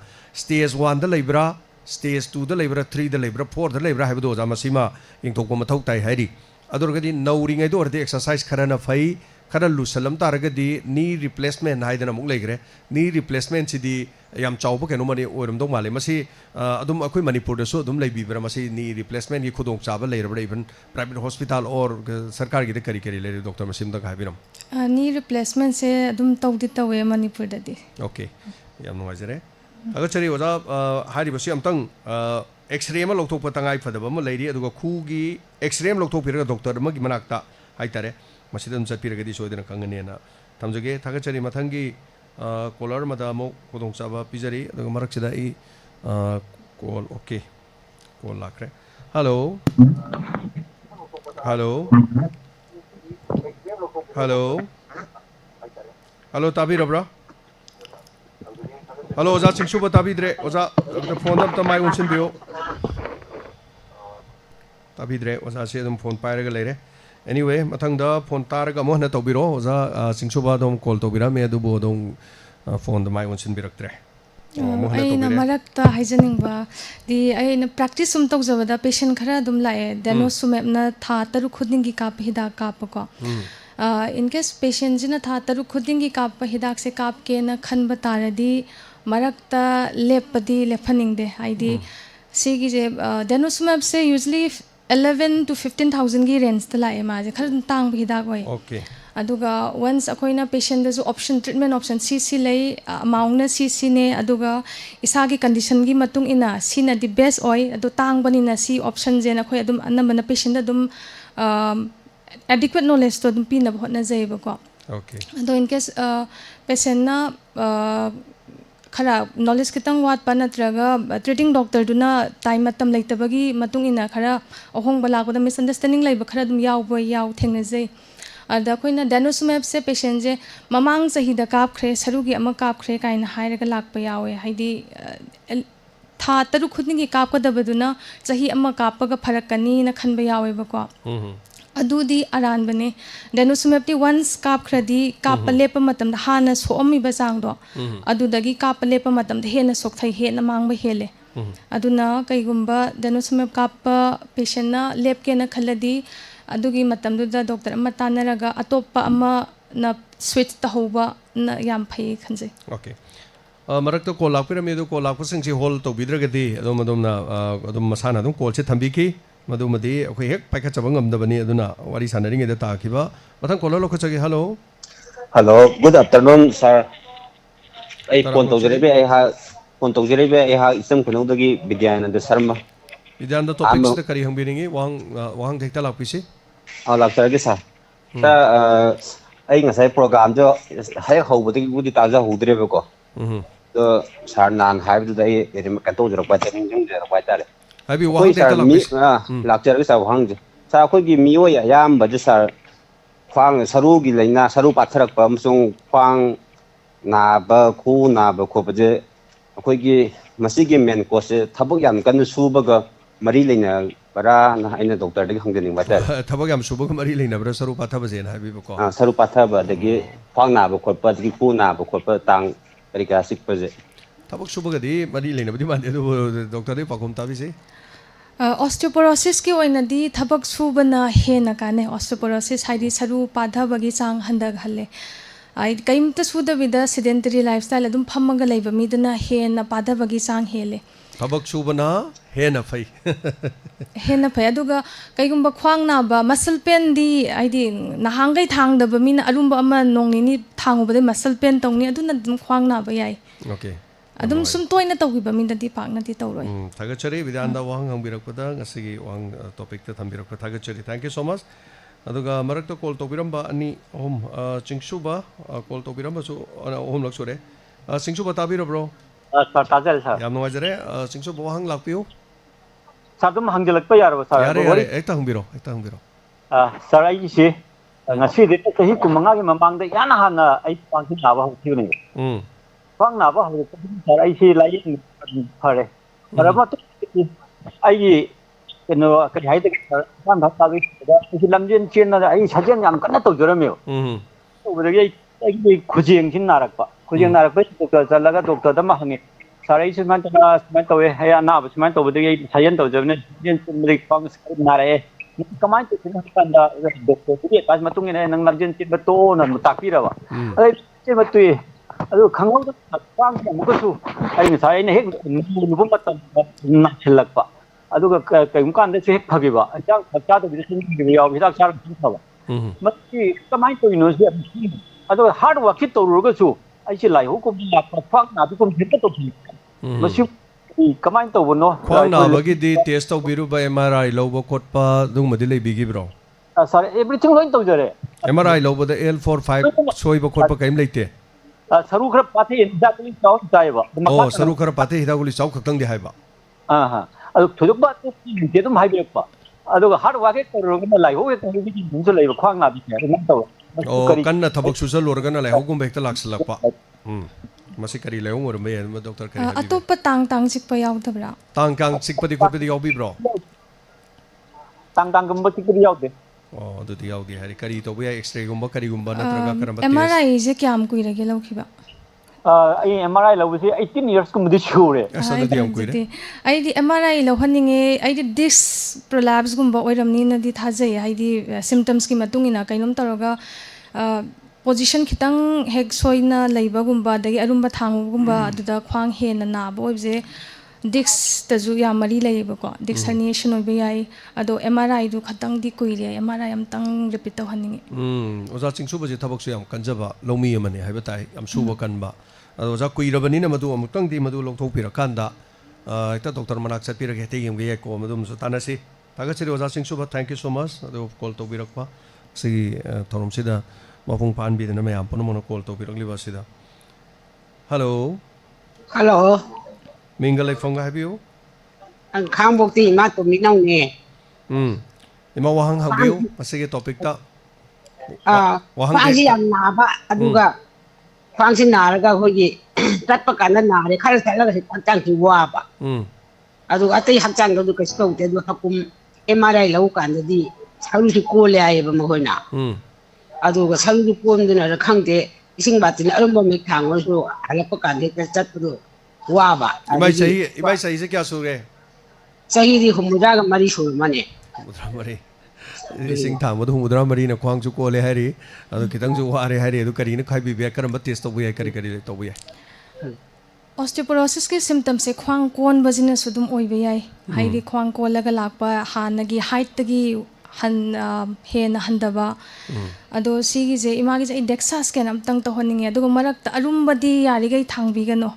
ꯁ꯭ꯇꯦꯖ 1ꯗꯂꯩꯕ꯭ꯔꯥ ꯁ꯭ꯇꯦꯖ 2ꯗ ꯂꯩꯕ꯭ꯔꯥ 3ꯗ ꯂꯩꯕ꯭ꯔꯥ 4ꯗ ꯂꯩꯕ꯭ꯔꯥ ꯍꯥꯏꯕꯗꯣ ꯑꯣꯖꯥ ꯃꯁꯤꯃ ꯌꯦꯡꯊꯣꯛꯄ ꯃꯊꯧ ꯇꯥꯏ ꯍꯥꯏꯔꯤ ꯑꯗꯨ ꯑꯣꯏꯔꯒꯗꯤ ꯅꯧꯔꯤꯉꯩꯗ ꯑꯣꯏꯔꯗꯤ ꯑꯦꯛꯁꯔꯁꯥꯏꯖ ꯈꯔꯅ ꯐꯩ ꯈꯔ ꯂꯨꯁꯜꯂꯝ ꯇꯥꯔꯒꯗꯤ ꯅꯤ ꯔꯤꯄ꯭ꯂꯦꯁꯃꯦꯟ ꯍꯥꯏꯗꯅ ꯑꯃꯨꯛ ꯂꯩꯈ꯭ꯔꯦ ꯅꯤ ꯔꯤꯄ꯭ꯂꯦꯁꯃꯦꯟꯁꯤꯗꯤ ꯌꯥꯝ ꯆꯥꯎꯕ ꯀꯩꯅꯣꯃꯅꯤ ꯑꯣꯏꯔꯝꯗꯧ ꯃꯥꯜꯂꯦ ꯃꯁꯤ ꯑꯗꯨꯝ ꯑꯩꯈꯣꯏ ꯃꯅꯤꯄꯨꯔꯗꯁꯨ ꯑꯗꯨꯝ ꯂꯩꯕꯤꯕ꯭ꯔꯥ ꯃꯁꯤ ꯅꯤ ꯔꯤꯄ꯭ꯂꯦꯁꯃꯦꯟꯒꯤ ꯈꯨꯗꯣꯡꯆꯥꯕ ꯂꯩꯔꯕ꯭ꯔꯥ ꯏꯚꯟ ꯄ꯭ꯔꯥꯏꯚꯦꯠ ꯍꯣꯁꯄꯤꯇꯥꯜ ꯑꯣꯔ ꯁꯔꯀꯥꯔꯒꯤꯗ ꯀꯔꯤ ꯀꯔꯤ ꯂꯩꯔꯤ ꯗꯣꯛꯇꯔ ꯃꯁꯤꯝꯇꯪ ꯍꯥꯏꯕꯤꯔꯝꯃꯣ
ꯅꯤ ꯔꯤꯄ꯭ꯂꯦꯁꯃꯦꯟꯁꯦ ꯑꯗꯨꯝ ꯇꯧꯗꯤ ꯇꯧꯋꯦ ꯃꯅꯤꯄꯨꯔꯗꯗꯤ
ꯑꯣꯀꯦ ꯌꯥꯝ ꯅꯨꯡꯉꯥꯏꯖꯔꯦ ꯊꯥꯒꯠꯆꯔꯤ ꯑꯣꯖꯥ ꯍꯥꯏꯔꯤꯕꯁꯤ ꯑꯝꯇꯪ ꯑꯦꯛꯁꯔꯦ ꯑꯃ ꯂꯧꯊꯣꯛꯄ ꯇꯉꯥꯏ ꯐꯗꯕ ꯑꯃ ꯂꯩꯔꯤ ꯑꯗꯨꯒ ꯈꯨꯒꯤ ꯑꯦꯛꯁꯔꯦ ꯑꯃ ꯂꯧꯊꯣꯛꯄꯤꯔꯒ ꯗꯣꯛꯇꯔ ꯑꯃꯒꯤ ꯃꯅꯥꯛꯇ ꯍꯥꯏꯇꯥꯔꯦ ꯃꯁꯤꯗ ꯑꯗꯨꯝ ꯆꯠꯄꯤꯔꯒꯗꯤ ꯁꯣꯏꯗꯅ ꯈꯪꯒꯅꯤꯅ ꯊꯝꯖꯒꯦ ꯊꯥꯒꯠꯆꯔꯤ ꯃꯊꯪꯒꯤ ꯀꯣꯂꯔ ꯑꯃꯗ ꯑꯃꯨꯛ ꯈꯨꯗꯣꯡꯆꯥꯕ ꯄꯤꯖꯔꯤ ꯑꯗꯨꯒ ꯃꯔꯛꯁꯤꯗ ꯑꯩ ꯀꯣꯜ ꯑꯣꯀꯦ ꯀꯣꯜ ꯂꯥꯛꯈ꯭ꯔꯦ ꯍꯜꯂꯣ ꯍꯜꯂꯣ ꯍꯜꯂꯣ ꯍꯜꯂꯣ ꯇꯥꯕꯤꯔꯕ꯭ꯔꯥ ꯍꯜꯂꯣ ꯑꯣꯖꯥ ꯆꯤꯡꯁꯨꯕ ꯇꯥꯕꯤꯗ꯭ꯔꯦ ꯑꯣꯖꯥ ꯐꯣꯟꯗ ꯑꯝꯇ ꯃꯥꯏ ꯑꯣꯟꯁꯤꯟꯕꯤꯌꯨ ꯇꯥꯕꯤꯗ꯭ꯔꯦ ꯑꯣꯖꯥꯁꯦ ꯑꯗꯨꯝ ꯐꯣꯟ ꯄꯥꯏꯔꯒ ꯂꯩꯔꯦ ꯑꯦꯅꯤꯋꯦ ꯃꯊꯪꯗ ꯐꯣꯟ ꯇꯥꯔꯒ ꯑꯃꯨꯛ ꯍꯟꯅ ꯇꯧꯕꯤꯔꯛꯑꯣ ꯑꯣꯖꯥ ꯆꯤꯡꯁꯨꯕ ꯑꯗꯨꯝ ꯀꯣꯜ ꯇꯧꯕꯤꯔꯝꯃꯦ ꯑꯗꯨꯕꯨ ꯑꯗꯨꯝ ꯐꯣꯟꯗ ꯃꯥꯏ ꯑꯣꯟꯁꯤꯟꯕꯤꯔꯛꯇ꯭ꯔꯦ ꯑꯃꯨꯛ ꯍꯟꯅ
ꯑꯩꯅ
ꯇꯧꯕꯤꯔꯦ
ꯃꯔꯛꯇ ꯍꯥꯏꯖꯅꯤꯡꯕꯗꯤ ꯑꯩꯅ ꯄ꯭ꯔꯦꯛꯇꯤꯁ ꯁꯨꯝ ꯇꯧꯖꯕꯗ ꯄꯦꯁꯦꯟ ꯈꯔ ꯑꯗꯨꯝ ꯂꯥꯛꯑꯦ ꯗꯦꯅꯣꯁꯨꯃꯦꯞꯅ ꯊꯥ 6 ꯈꯨꯗꯤꯡꯒꯤ ꯀꯥꯞꯄ ꯍꯤꯗꯥꯛ ꯀꯥꯞꯄꯀꯣ ꯏꯟ ꯀꯦꯁ ꯄꯦꯁꯦꯟꯁꯤꯅ ꯊꯥ 6 ꯈꯨꯗꯤꯡꯒꯤ ꯀꯥꯞꯄ ꯍꯤꯗꯥꯛꯁꯦ ꯀꯥꯞꯀꯦꯅ ꯈꯟꯕ ꯇꯥꯔꯗꯤ ꯃꯔꯛꯇ ꯂꯦꯞꯄꯗꯤ ꯂꯦꯞꯍꯟꯅꯤꯡꯗꯦ ꯍꯥꯏꯗꯤ ꯁꯤꯒꯤꯁꯦ ꯗꯦꯅꯣꯁꯨꯃꯦꯞꯁꯦ ꯌꯨꯖꯂꯤ 11 to 15,000ꯒꯤ ꯔꯦꯟꯖꯇ ꯂꯥꯛꯑꯦ ꯃꯥꯁꯦ ꯈꯔ ꯑꯗꯨꯝ ꯇꯥꯡꯕ ꯍꯤꯗꯥꯛ ꯑꯣꯏ
ꯑꯣꯀꯦ
ꯑꯗꯨꯒ ꯋꯟꯁ ꯑꯩꯈꯣꯏꯅ ꯄꯦꯁꯦꯟꯗꯁꯨ ꯑꯣꯞꯁꯟ ꯇ꯭ꯔꯤꯠꯃꯦꯟ ꯑꯣꯞꯁꯟ ꯁꯤ ꯂꯩ ꯑꯃꯥꯎꯟꯅ ꯁꯤꯅꯦ ꯑꯗꯨꯒ ꯏꯁꯥꯒꯤ ꯀꯟꯗꯤꯁꯟꯒꯤ ꯃꯇꯨꯡ ꯏꯟꯅ ꯁꯤꯅꯗꯤ ꯕꯦꯁ ꯑꯣꯏ ꯑꯗꯣ ꯇꯥꯡꯕꯅꯤꯅ ꯁꯤ ꯑꯣꯞꯁꯟꯁꯦꯅ ꯑꯩꯈꯣꯏ ꯑꯗꯨꯝ ꯑꯅꯝꯕꯅ ꯄꯦꯁꯦꯟꯗ ꯑꯗꯨꯝ ꯑꯦꯗꯤꯀ꯭ꯋꯦꯠ ꯅꯣꯂꯦꯖꯇꯣ ꯑꯗꯨꯝ ꯄꯤꯅꯕ ꯍꯣꯠꯅꯖꯩꯑꯕꯀꯣ
ꯑꯣꯀꯦ
ꯑꯗꯣ ꯏꯟ ꯀꯦꯁ ꯄꯦꯁꯦꯟꯅ ꯈꯔ ꯅꯣꯂꯦꯖ ꯈꯤꯇꯪ ꯋꯥꯠꯄ ꯅꯠꯇ꯭ꯔꯒ ꯇ꯭रीटिंग ꯗꯣꯛꯇꯔꯗꯨꯅ ꯇꯥꯏꯝ ꯃꯇꯝ ꯂꯩꯇꯕꯒꯤ ꯃꯇꯨꯡ ꯏꯟꯅ ꯈꯔ ꯑꯍꯣꯡꯕ ꯂꯥꯛꯄꯗ ꯃꯤꯁꯑꯟꯗꯔꯁꯇꯦꯟꯗꯤꯡ ꯂꯩꯕ ꯈꯔ ꯑꯗꯨꯝ ꯌꯥꯎ ꯊꯦꯡꯅꯖꯩ ꯑꯗ ꯑꯩꯈꯣꯏꯅ ꯗꯦꯅꯣꯁꯨꯃꯦꯞꯁꯦ ꯄꯦꯁꯦꯟꯁꯦ ꯃꯃꯥꯡ ꯆꯍꯤꯗ ꯀꯥꯞꯈ꯭ꯔꯦ ꯁꯔꯨꯒꯤ ꯑꯃ ꯀꯥꯞꯈ꯭ꯔꯦ ꯀꯥꯏꯅ ꯍꯥꯏꯔꯒ ꯂꯥꯛꯄ ꯌꯥꯎꯋꯦ ꯍꯥꯏꯗꯤ ꯊꯥ 6 ꯈꯨꯗꯤꯡꯒꯤ ꯀꯥꯞꯀꯗꯕꯗꯨꯅ ꯆꯍꯤ ꯑꯃ ꯀꯥꯞꯄꯒ ꯐꯔꯛꯀꯅꯤꯅ ꯈꯟꯕ ꯌꯥꯎꯋꯦꯕꯀꯣ ꯑꯗꯨꯗꯤ ꯑꯔꯥꯟꯕꯅꯦ ꯗꯦꯅꯣꯁꯨꯃꯦꯞꯇꯤ ꯋꯟꯁ ꯀꯥꯞꯈ꯭ꯔꯗꯤ ꯀꯥꯞꯄ ꯂꯦꯞꯄ ꯃꯇꯝꯗ ꯍꯥꯟꯅ ꯁꯣꯛꯑꯝꯃꯤꯕ ꯆꯥꯡꯗꯣ ꯑꯗꯨꯗꯒꯤ ꯀꯥꯞꯄ ꯂꯦꯞꯄ ꯃꯇꯝꯗ ꯍꯦꯟꯅ ꯁꯣꯛꯊꯩ ꯍꯦꯟꯅ ꯃꯥꯡꯕ ꯍꯦꯜꯂꯦ aduna kaigumba denosumab kappa patient na lepke na khaladi adugi matamduda doctor amma tanaraga atoppa amma na switch tahoba na yam phai khanjai.
Okay. Marakta call lakpira me do call lakpa singsi hol to bidragadi adum adum na adum masana adum call se thambiki madumadi akhoi hek paikha chabang amdabani aduna wari sanaring eda takiba mathang call lo khachagi. Hello.
Hello, good afternoon, sir. I phone to Jerebe, I have phone to Jerebe, I have some Kunodagi, Vidyan the Sarma.
Vidyan the topics the Kari Hambiringi, Wang take the lapisi.
I'll have service, sir. I say program, I hope with the Taza who drive the Sarnan have today, Kato, Quite.
Have you one take the lapis?
Lecture is a hung. So could give me a yam, but this are Fang Sarugi, Lena, Saru Patrak, Pamsung, Fang. Na ba khu na ba kho baje akhoi gi masigi men ko se thabak yam kan suba ga mari leina para na aina doctor de hangdening ba ta
thabak yam suba ga mari leina bara saru patha ba je na bi ko
saru patha ba de gi phang na ba khot pa di khu na ba khot pa tang ri ka sik pa je
thabak suba ga di mari leina ba di man de doctor de pakom ta bi se
osteoporosis ki oina di thabak suba na he na ka ne osteoporosis haidi saru padha bagi sang handag halle I came to Suda with a sedentary lifestyle. I don't pamagalay, but midna hen a padavagi sang hele.
Tabak subana, hen a fay.
Hen a payaduga, Kayumba Kwang ba, muscle pen di I did Nahanga tang the Bamina Arumba Nongini tang over the muscle pen tongue, I do not Kwang na by.
Okay.
I don't some toy not with Baminda di Pagna di Toro.
Tagachari with Anda Wang and Birakuda, a sigi one topic that Ambiraka Tagachari. Thank you so much. Aduga marakta call to biramba ani home Chingsuba call to biramba so home luxury Singsuba tabira bro
Tajal sir
yam nuajare Singsuba wahang lakpiu
sadum hangjilak pa yar sir
yare ekta hungbiro
sir ai si ngasi de tahi kumanga gi mamang de yana hana ai pangsi na ba hu ni pang na ba hu sir ai si lai phare parama to ai no cái hay thì quan thập ta cái làm chuyện chuyện là ai 사진 안 끝났다 그러면 우리 이 구지행 진나락 봐 구지행 나락 봐 doktor doktor 다 하니 사람이 있으면 또 해야 나 없으면 또 우리 사진 또 저는 우리 방 나라에 그만 또 생각한다 doktor이 마지막 동안에 능 남진 또 딱비라 봐 제가 또 아주 강원도 광주 무거수 아니 사회는 핵 누분 같다 나 칠락 봐 aduga kaimkan de se phagi ba chang khaccha de bisin bi yaw bi dak char tin thaba mati kamai to ino se aduga hard work to ru ga chu ai chi lai hu ko bi la phak na bi ko thit to thi masi kamai to no
khwang na ba gi di test to biru ba MRI lo ba khot pa dung ma di lei bi gi bro
sir everything loin to jare
MRI lo ba de L45 soi ba khot pa kaim leite
saru khara pathe da kuli chaw chai ba
oh saru khara pathe hida kuli chaw khakang di hai ba
aduh tujuh bat tu dia tu mahal berapa? Aduh hard work itu orang kena lai, oh itu mungkin muncul lai berkuang nabi ya, orang tahu.
Oh kan na thabak susah luar kan na lai, hukum baik telak selak pak. Masih kari lai umur me, doktor kari.
Atau petang sik payau tu bro.
Tang sik padi kau padi yau bi bro.
Tang gembok sik padi yau deh.
Oh tu yau di hari kari tu biar X-ray gembok kari gembok na teraga kerana.
MRI je kya am kui lagi lau kiba.
MRI lau sih 18 years ku mudi sure.
Asal dia am kui le.
Ai di MRI lau haninge, ai di disc prolapse gembok orang ni nanti thaja ya, ai di symptoms ki matung ina kainom teraga position kitang hek soina laiba gumba dagi arumba thangu gumba aduda khwang he na na bo je disc tazu ya mari laiba ko disc herniation obi ai ado MRI du khatang di kuire MRI am tang repeat to haninge
oza chingsu ba je thabak su yam kanjaba lomi amani haiba tai am suba kanba ado oza kuirabani na madu amutang di madu lokthok pira kanda ekta doctor manak chatpira ge te yem ge ko madum su tanasi taga chiri oza chingsu ba thank you so much ado call to birakpa si thorom sida mapung pan bi na mayam pono mono call to birakli ba sida hello Mingle like phong have you?
Ang khang bok ti ma to mi nong ne.
Ima wahang habiu masige topic ta.
Phang si yang na ba aduga phang si na ra ga ho gi tat pa kan na re khal sa la ga chang ki wa ba. Aduga atai hak chang do ka sto te do hakum MRI lau kan di salu si ko le ai ba ma ho na. Aduga salu ko ndina ra khang de ising ba tin arum ba mi thang wa so ala pa kan de ka chat do Baba
इमाई सही से क्या सूरे
सही दी हुमुद्रा मरी सूर मने
हुमुद्रा मरी लिसिंग थांग बदु हुमुद्रा मरी न ख्वांग चु कोले हैरी अदु कितंग चु वारे हैरी अदु करी न खाई बिबे करम टेस्ट तो बुया करी करी तो बुया
ऑस्टियोपोरोसिस के सिम्टम्स से ख्वांग कोन बजिन सुदुम ओइबे याई हाइदी ख्वांग कोलगा लाकपा हानगी हाइट तगी हन हेन हंदबा अदो सिगी जे इमागी जे डेक्सास के नमतंग तो होनिंगे अदुगो मरक अरुमबदी यारिगै थांगबिगनो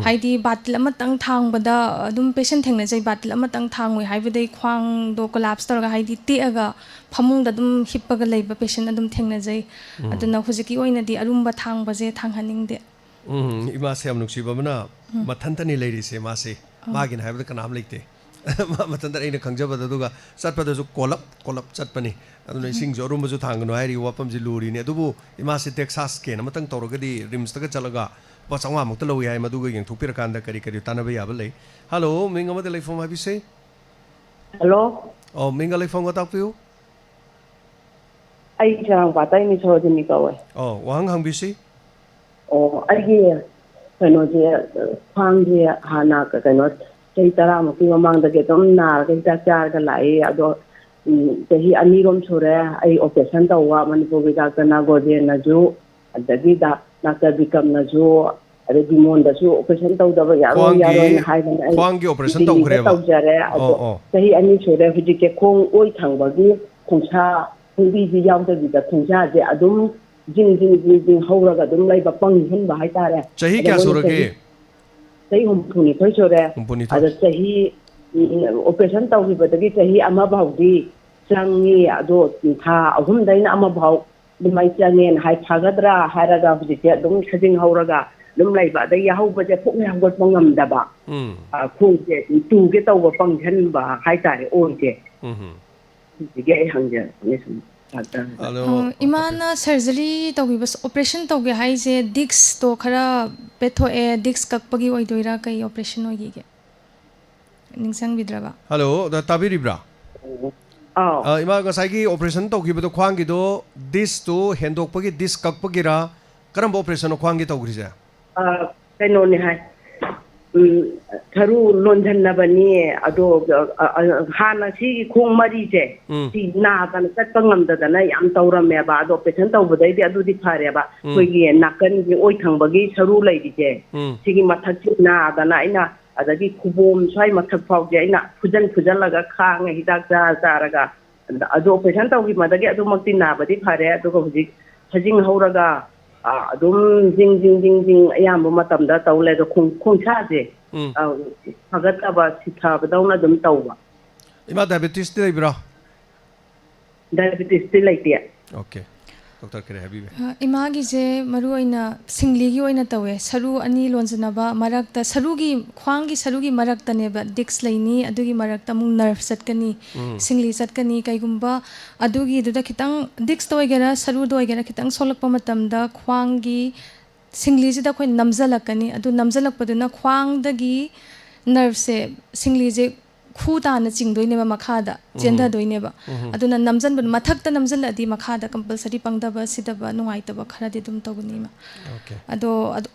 हाइदी बाटल अमतंग थांगबदा अदुम पेशेंट थेंगना जे बाटल अमतंग थांगोय हाइबदे ख्वांग दो कोलैप्स तोरगा हाइदी तेगा फमुंग ददुम हिप्पगा लेबा पेशेंट अदुम थेंगना जे अदुना हुजिकी ओइनादी अरुमबा थांगबजे थांगहनिंगदे
इमा से हम नुक्सीबमना मथंतनी लेरिसे मासे मागिन हाइबदा कनाम लेते मतंदर अꯩꯅ ꯈꯪꯖꯕꯗ ꯑꯗꯨꯒ ꯆꯠꯄꯗꯁꯨ ꯀꯣꯂꯞ ꯆꯠꯄꯅꯤ ꯑꯗꯨꯅ ꯏꯁꯤꯡꯁꯨ ꯑꯔꯨꯝꯕꯁꯨ ꯊꯥꯡꯒꯅꯨ ꯍꯥꯏꯔꯤ ꯋꯥꯐꯝꯁꯤ ꯂꯨꯔꯤꯅꯤ ꯑꯗꯨꯕꯨ ꯏꯃꯥꯁꯤ ꯇꯦꯛꯁꯥꯁ ꯁ꯭ꯀꯦꯟ ꯑꯃꯇꯪ ꯇꯧꯔꯒꯗꯤ ꯔꯤꯝꯁꯇꯒ ꯆꯠꯂꯒ ꯂꯨꯄꯥ 500 ꯃꯨꯛꯇ ꯂꯧꯏ ꯍꯥꯏ ꯃꯗꯨꯒ ꯌꯦꯡꯊꯣꯛꯄꯤꯔꯀꯥꯟꯗ ꯀꯔꯤ ꯀꯔꯤ ꯇꯥꯟꯅꯕ ꯌꯥꯕ ꯂꯩ ꯍꯜꯂꯣ ꯃꯤꯡ ꯑꯃꯗ ꯂꯩꯐꯝ ꯍꯥꯏꯕꯤꯁꯦ
ꯍꯜꯂꯣ
ꯃꯤꯡꯒ ꯂꯩꯐꯝꯒ ꯇꯥꯛꯄꯤꯌꯨ
ꯑꯩ ꯆꯥꯡꯄꯥꯠꯇꯩ ꯃꯤꯁꯣꯔꯣꯖꯤꯅꯤ ꯀꯧꯋꯦ
ꯋꯥꯍꯪ ꯍꯪꯕꯤꯁꯤ
ꯑꯩꯒꯤ ꯀꯩꯅꯣꯁꯦ ꯈ꯭ꯋꯥꯡꯁꯦ ꯍꯥꯟꯅ ꯀꯩꯅꯣ चही 10 ममांगे नारगा चारगा लाई अदो चही 2 सूरे ऑपरेशन तौर मनपुर डॉक्टर नागोजेनजू डॉक्टर विक्रमनजू मोदू ऑपरेशन तौदब तौजरे चही 2 सूरे हजिके खों ओई थांबगी खोंसा खुंबीजी यावदबीदा खोंसाजे अदुम जिंग हौरगा अदुम लैबा पंगहनबा हाइतारे
चही क्या सूरगे
चही humphuni सूरे अद चही ऑपरेशन तौबदगी चही अमा भावदी चंगी अदो था अहुमदैना अमा भाव दुमाई चंगेन हाइ फागद्रा हायरागा हुजिके अदुम खजिंग हौरगा दुम लैबा दै याहौबजे फुकने हगोट पंगमदबा खुंजे तुगे तौबा पंगहनबा हाइतारे ओइजे दिगे हंजे नेसुम
इमाना सर्जरी तौगिबस ऑपरेशन तौगे हाइजे डिक्स तो खरा पेथोए डिक्स कक्पगी ओइदोइरा कई ऑपरेशन ओइगे निंगसंग बिद्राबा
हेलो ताबिरिब्रा इमा गसाइगी ऑपरेशन तौगिबदो ख्वांगिदो डिस तो हेंदोकपगी डिस कक्पगिरा करम ऑपरेशन ख्वांगी तौग्रिजे
कइनोनि हाय थरू लोंझन्नबनी अदो हाना सी खोंग मरीजे सी नादन चटपंगमदना याम तौरमेबा अदो ऑपरेशन तौबदैदि अदुदि फारेबा कोइगी नाकन gi ओइ थांबगी सरू लैदिजे सिगी मथक नादना इना अदगी खुबोम स्वाइ मथक फाउजे इना फुजन लगा खांग हिदाक चारगा अदो ऑपरेशन तौगी मदगी अदो मक्ति नाबदी फारे अदो हुजिक हजिंग हौरगा अदुम जिंग अयाम मतमदा तौले खोंसाजे फगतबा सिथाबदौना दुम तौबा
इमा डायबिटीज ति लेब्रा
डायबिटीज ति लेते
ओके डॉक्टर करे हबीबे
इमागी जे मरु ओइना सिंगलीगी ओइना तवे सरू अनि लोंजनबा मरकता सरूगी ख्वांगी सरूगी मरकतनेबा डिक्स लैनी अदुगी मरकता मु नर्व सटकनी सिंगली सटकनी कइगुंबा अदुगी दुदा खितंग डिक्स तोइगेरा सरू दोइगेरा खितंग सोलकपा मतमदा ख्वांगी सिंगली जिदा खोइ नमजलकनी अदु नमजलकपदुना ख्वांगदगी नर्व से सिंगली जे खूताना चिंगदोइनेबा मखादा चेंदादोइनेबा अदुना नमजनबन मथक्ता नमजलदी मखादा कंपलसरी पंगदबा सिदबा नुंगाइतबा खरादि दुम तोगनीमा अदो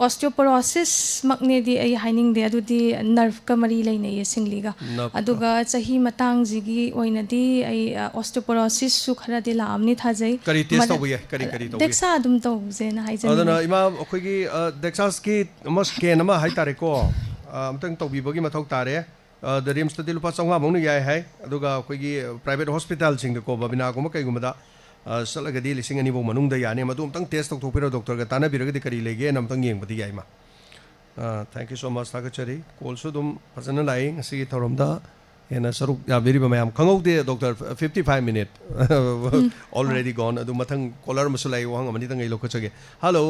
ऑस्टियोपोरोसिस मकनेदी आई हाइनिंगदे अदुदी नर्व का मरी लेने ये सिंगलीगा अदुगा चही मतांगजिगी ओइनदी आई ऑस्टियोपोरोसिस सु खरादि लामनी थाजै
करी टेस्ट तौबे करी तौबे
डेक्सा दुम तौजेना हाइजन
अदुना इमा अखोइगी डेक्सास की स्कैन अमा हाइतारेको अमतंग तौबिबगी मथौ तारे द रिम्स तदि लुपा 500 मौनु याय है अदुगा अखोइगी प्राइवेट हॉस्पिटल सिंग को बबिना गुम कइगुमदा सलगदी लिसिंग अनि बो मनुंग द याने मदु अमतंग टेस्ट तौथोपिरो डॉक्टर गा ताना बिरगदी करी लेगे नमतंग येंगबदी यायमा थैंक यू सो मच तागचरी कॉल सु दुम फजन लाई ngasi थौरमदा हेना सरुक या बेरी बमयाम खंगौदे डॉक्टर 55 मिनट ऑलरेडी गॉन अदु मथंग कॉलर मसु लाई वहंग मनि तंग लोखचगे हेलो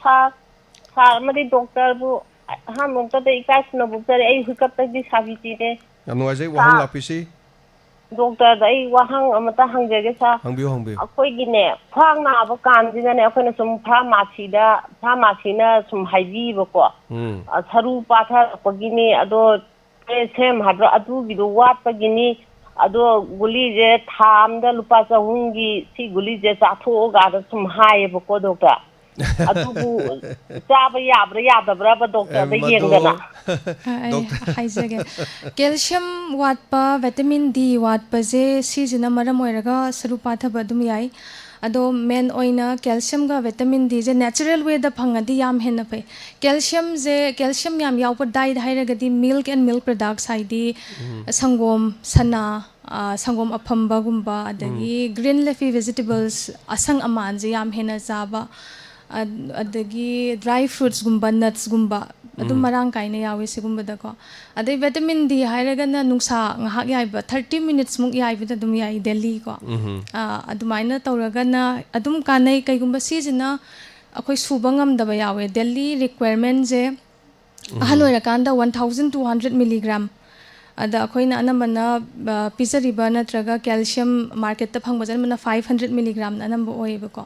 सर मदि डॉक्टर बु हम डॉक्टर दे इकास न बुक्तर ए हुकप तक दि साबिति दे
ननुवाजे वहंग लापिसी
doctor दai wahang amata hangjege sa
hangbiyo
akoi gine phang na ba kan jina ne akoi na sum pharmacy na sum haibi ba ko saru patha pagini ado sem hadra adu bido wat pagini ado guli je tham da lupa chahungi si guli je cha tho ga da sum hai ba ko doctor ꯑꯗꯨꯕꯨ ꯆꯥꯕ ꯌꯥꯕ꯭ꯔꯥ ꯌꯥꯗꯕ꯭ꯔꯥꯕ ꯗꯣꯛꯇꯔꯗ ꯌꯦꯡꯗꯅ
ꯍꯥꯏꯖꯒꯦ calcium ꯋꯥꯠꯄ vitamin ꯗꯤ ꯋꯥꯠꯄꯁꯦ ꯁꯤꯁꯤꯅ ꯃꯔꯝ ꯑꯣꯏꯔꯒ ꯁꯔꯨ ꯄꯥꯊꯕ ꯑꯗꯨꯝ ꯌꯥꯏ ꯑꯗꯣ ꯃꯦꯟ ꯑꯣꯏꯅ ꯀꯦꯜꯁꯤꯌꯝꯒ ꯚꯤꯇꯥꯃꯤꯟ ꯗꯤꯁꯦ ꯅꯦꯆꯔꯦꯜ ꯋꯦꯗ ꯐꯪꯉꯗꯤ ꯌꯥꯝ ꯍꯦꯟꯅ ꯐꯩ ꯀꯦꯜꯁꯤꯌꯝ ꯌꯥꯝ ꯌꯥꯎꯕ ꯗꯥꯏꯠ ꯍꯥꯏꯔꯒꯗꯤ ꯃꯤꯜꯛ ꯑꯦꯟ ꯃꯤꯜꯛ ꯄ꯭ꯔꯗꯛꯁ ꯍꯥꯏꯗꯤ ꯁꯪꯒꯣꯝ ꯁꯅꯥ ꯁꯪꯒꯣꯝ ꯑꯐꯝꯕꯒꯨꯝꯕ ꯑꯗꯒꯤ ꯒ꯭ꯔꯤꯟ ꯂꯦꯐꯤ ꯚꯦꯖꯤꯇꯦꯕꯜꯁ ꯑꯁꯪ ꯑꯃꯥꯟꯁꯦ ꯌꯥꯝ ꯍꯦꯟꯅ ꯆꯥꯕ ꯑꯗꯒꯤ ꯗ꯭ꯔꯥꯏ ꯐ꯭ꯔꯨꯠꯁꯒꯨꯝꯕ ꯅꯠꯁꯒꯨꯝꯕ ꯑꯗꯨꯝ ꯃꯔꯥꯡ ꯀꯥꯏꯅ ꯌꯥꯎꯋꯤ ꯁꯤꯒꯨꯝꯕꯗꯀꯣ ꯑꯗꯩ ꯚꯤꯇꯥꯃꯤꯟ ꯗꯤ ꯍꯥꯏꯔꯒꯅ ꯅꯨꯡꯁꯥ ꯉꯥꯏꯍꯥꯛ ꯌꯥꯏꯕ 30 ꯃꯤꯅꯤꯠꯁꯃꯨꯛ ꯌꯥꯏꯕꯗ ꯑꯗꯨꯝ ꯌꯥꯏ ꯗꯦꯂꯤ ꯀꯣ ꯑꯗꯨꯃꯥꯏꯅ ꯇꯧꯔꯒꯅ ꯑꯗꯨꯝ ꯀꯥꯟꯅꯩ ꯀꯩꯒꯨꯝꯕ ꯁꯤꯁꯤꯅ ꯑꯩꯈꯣꯏ ꯁꯨꯕ ꯉꯝꯗꯕ ꯌꯥꯎꯋꯦ ꯗꯦꯂꯤ ꯔꯤꯀ꯭ꯋꯥꯏꯔꯃꯦꯟꯁꯦ ꯑꯍꯜ ꯑꯣꯏꯔꯀꯥꯟꯗ 1200 ꯃꯤꯂꯤꯒ꯭ꯔꯥꯝ ꯑꯗ ꯑꯩꯈꯣꯏꯅ ꯑꯅꯝꯕꯅ ꯄꯤꯖꯔꯤꯕ ꯅꯠꯇ꯭ꯔꯒ ꯀꯦꯜꯁꯤꯌꯝ ꯃꯥꯔꯀꯦꯠꯇ ꯐꯪꯕꯁꯦ ꯑꯅꯝꯕꯅ 500 ꯃꯤꯂꯤꯒ꯭ꯔꯥꯝꯅ ꯑꯅꯝꯕ ꯑꯣꯏꯌꯦꯕꯀꯣ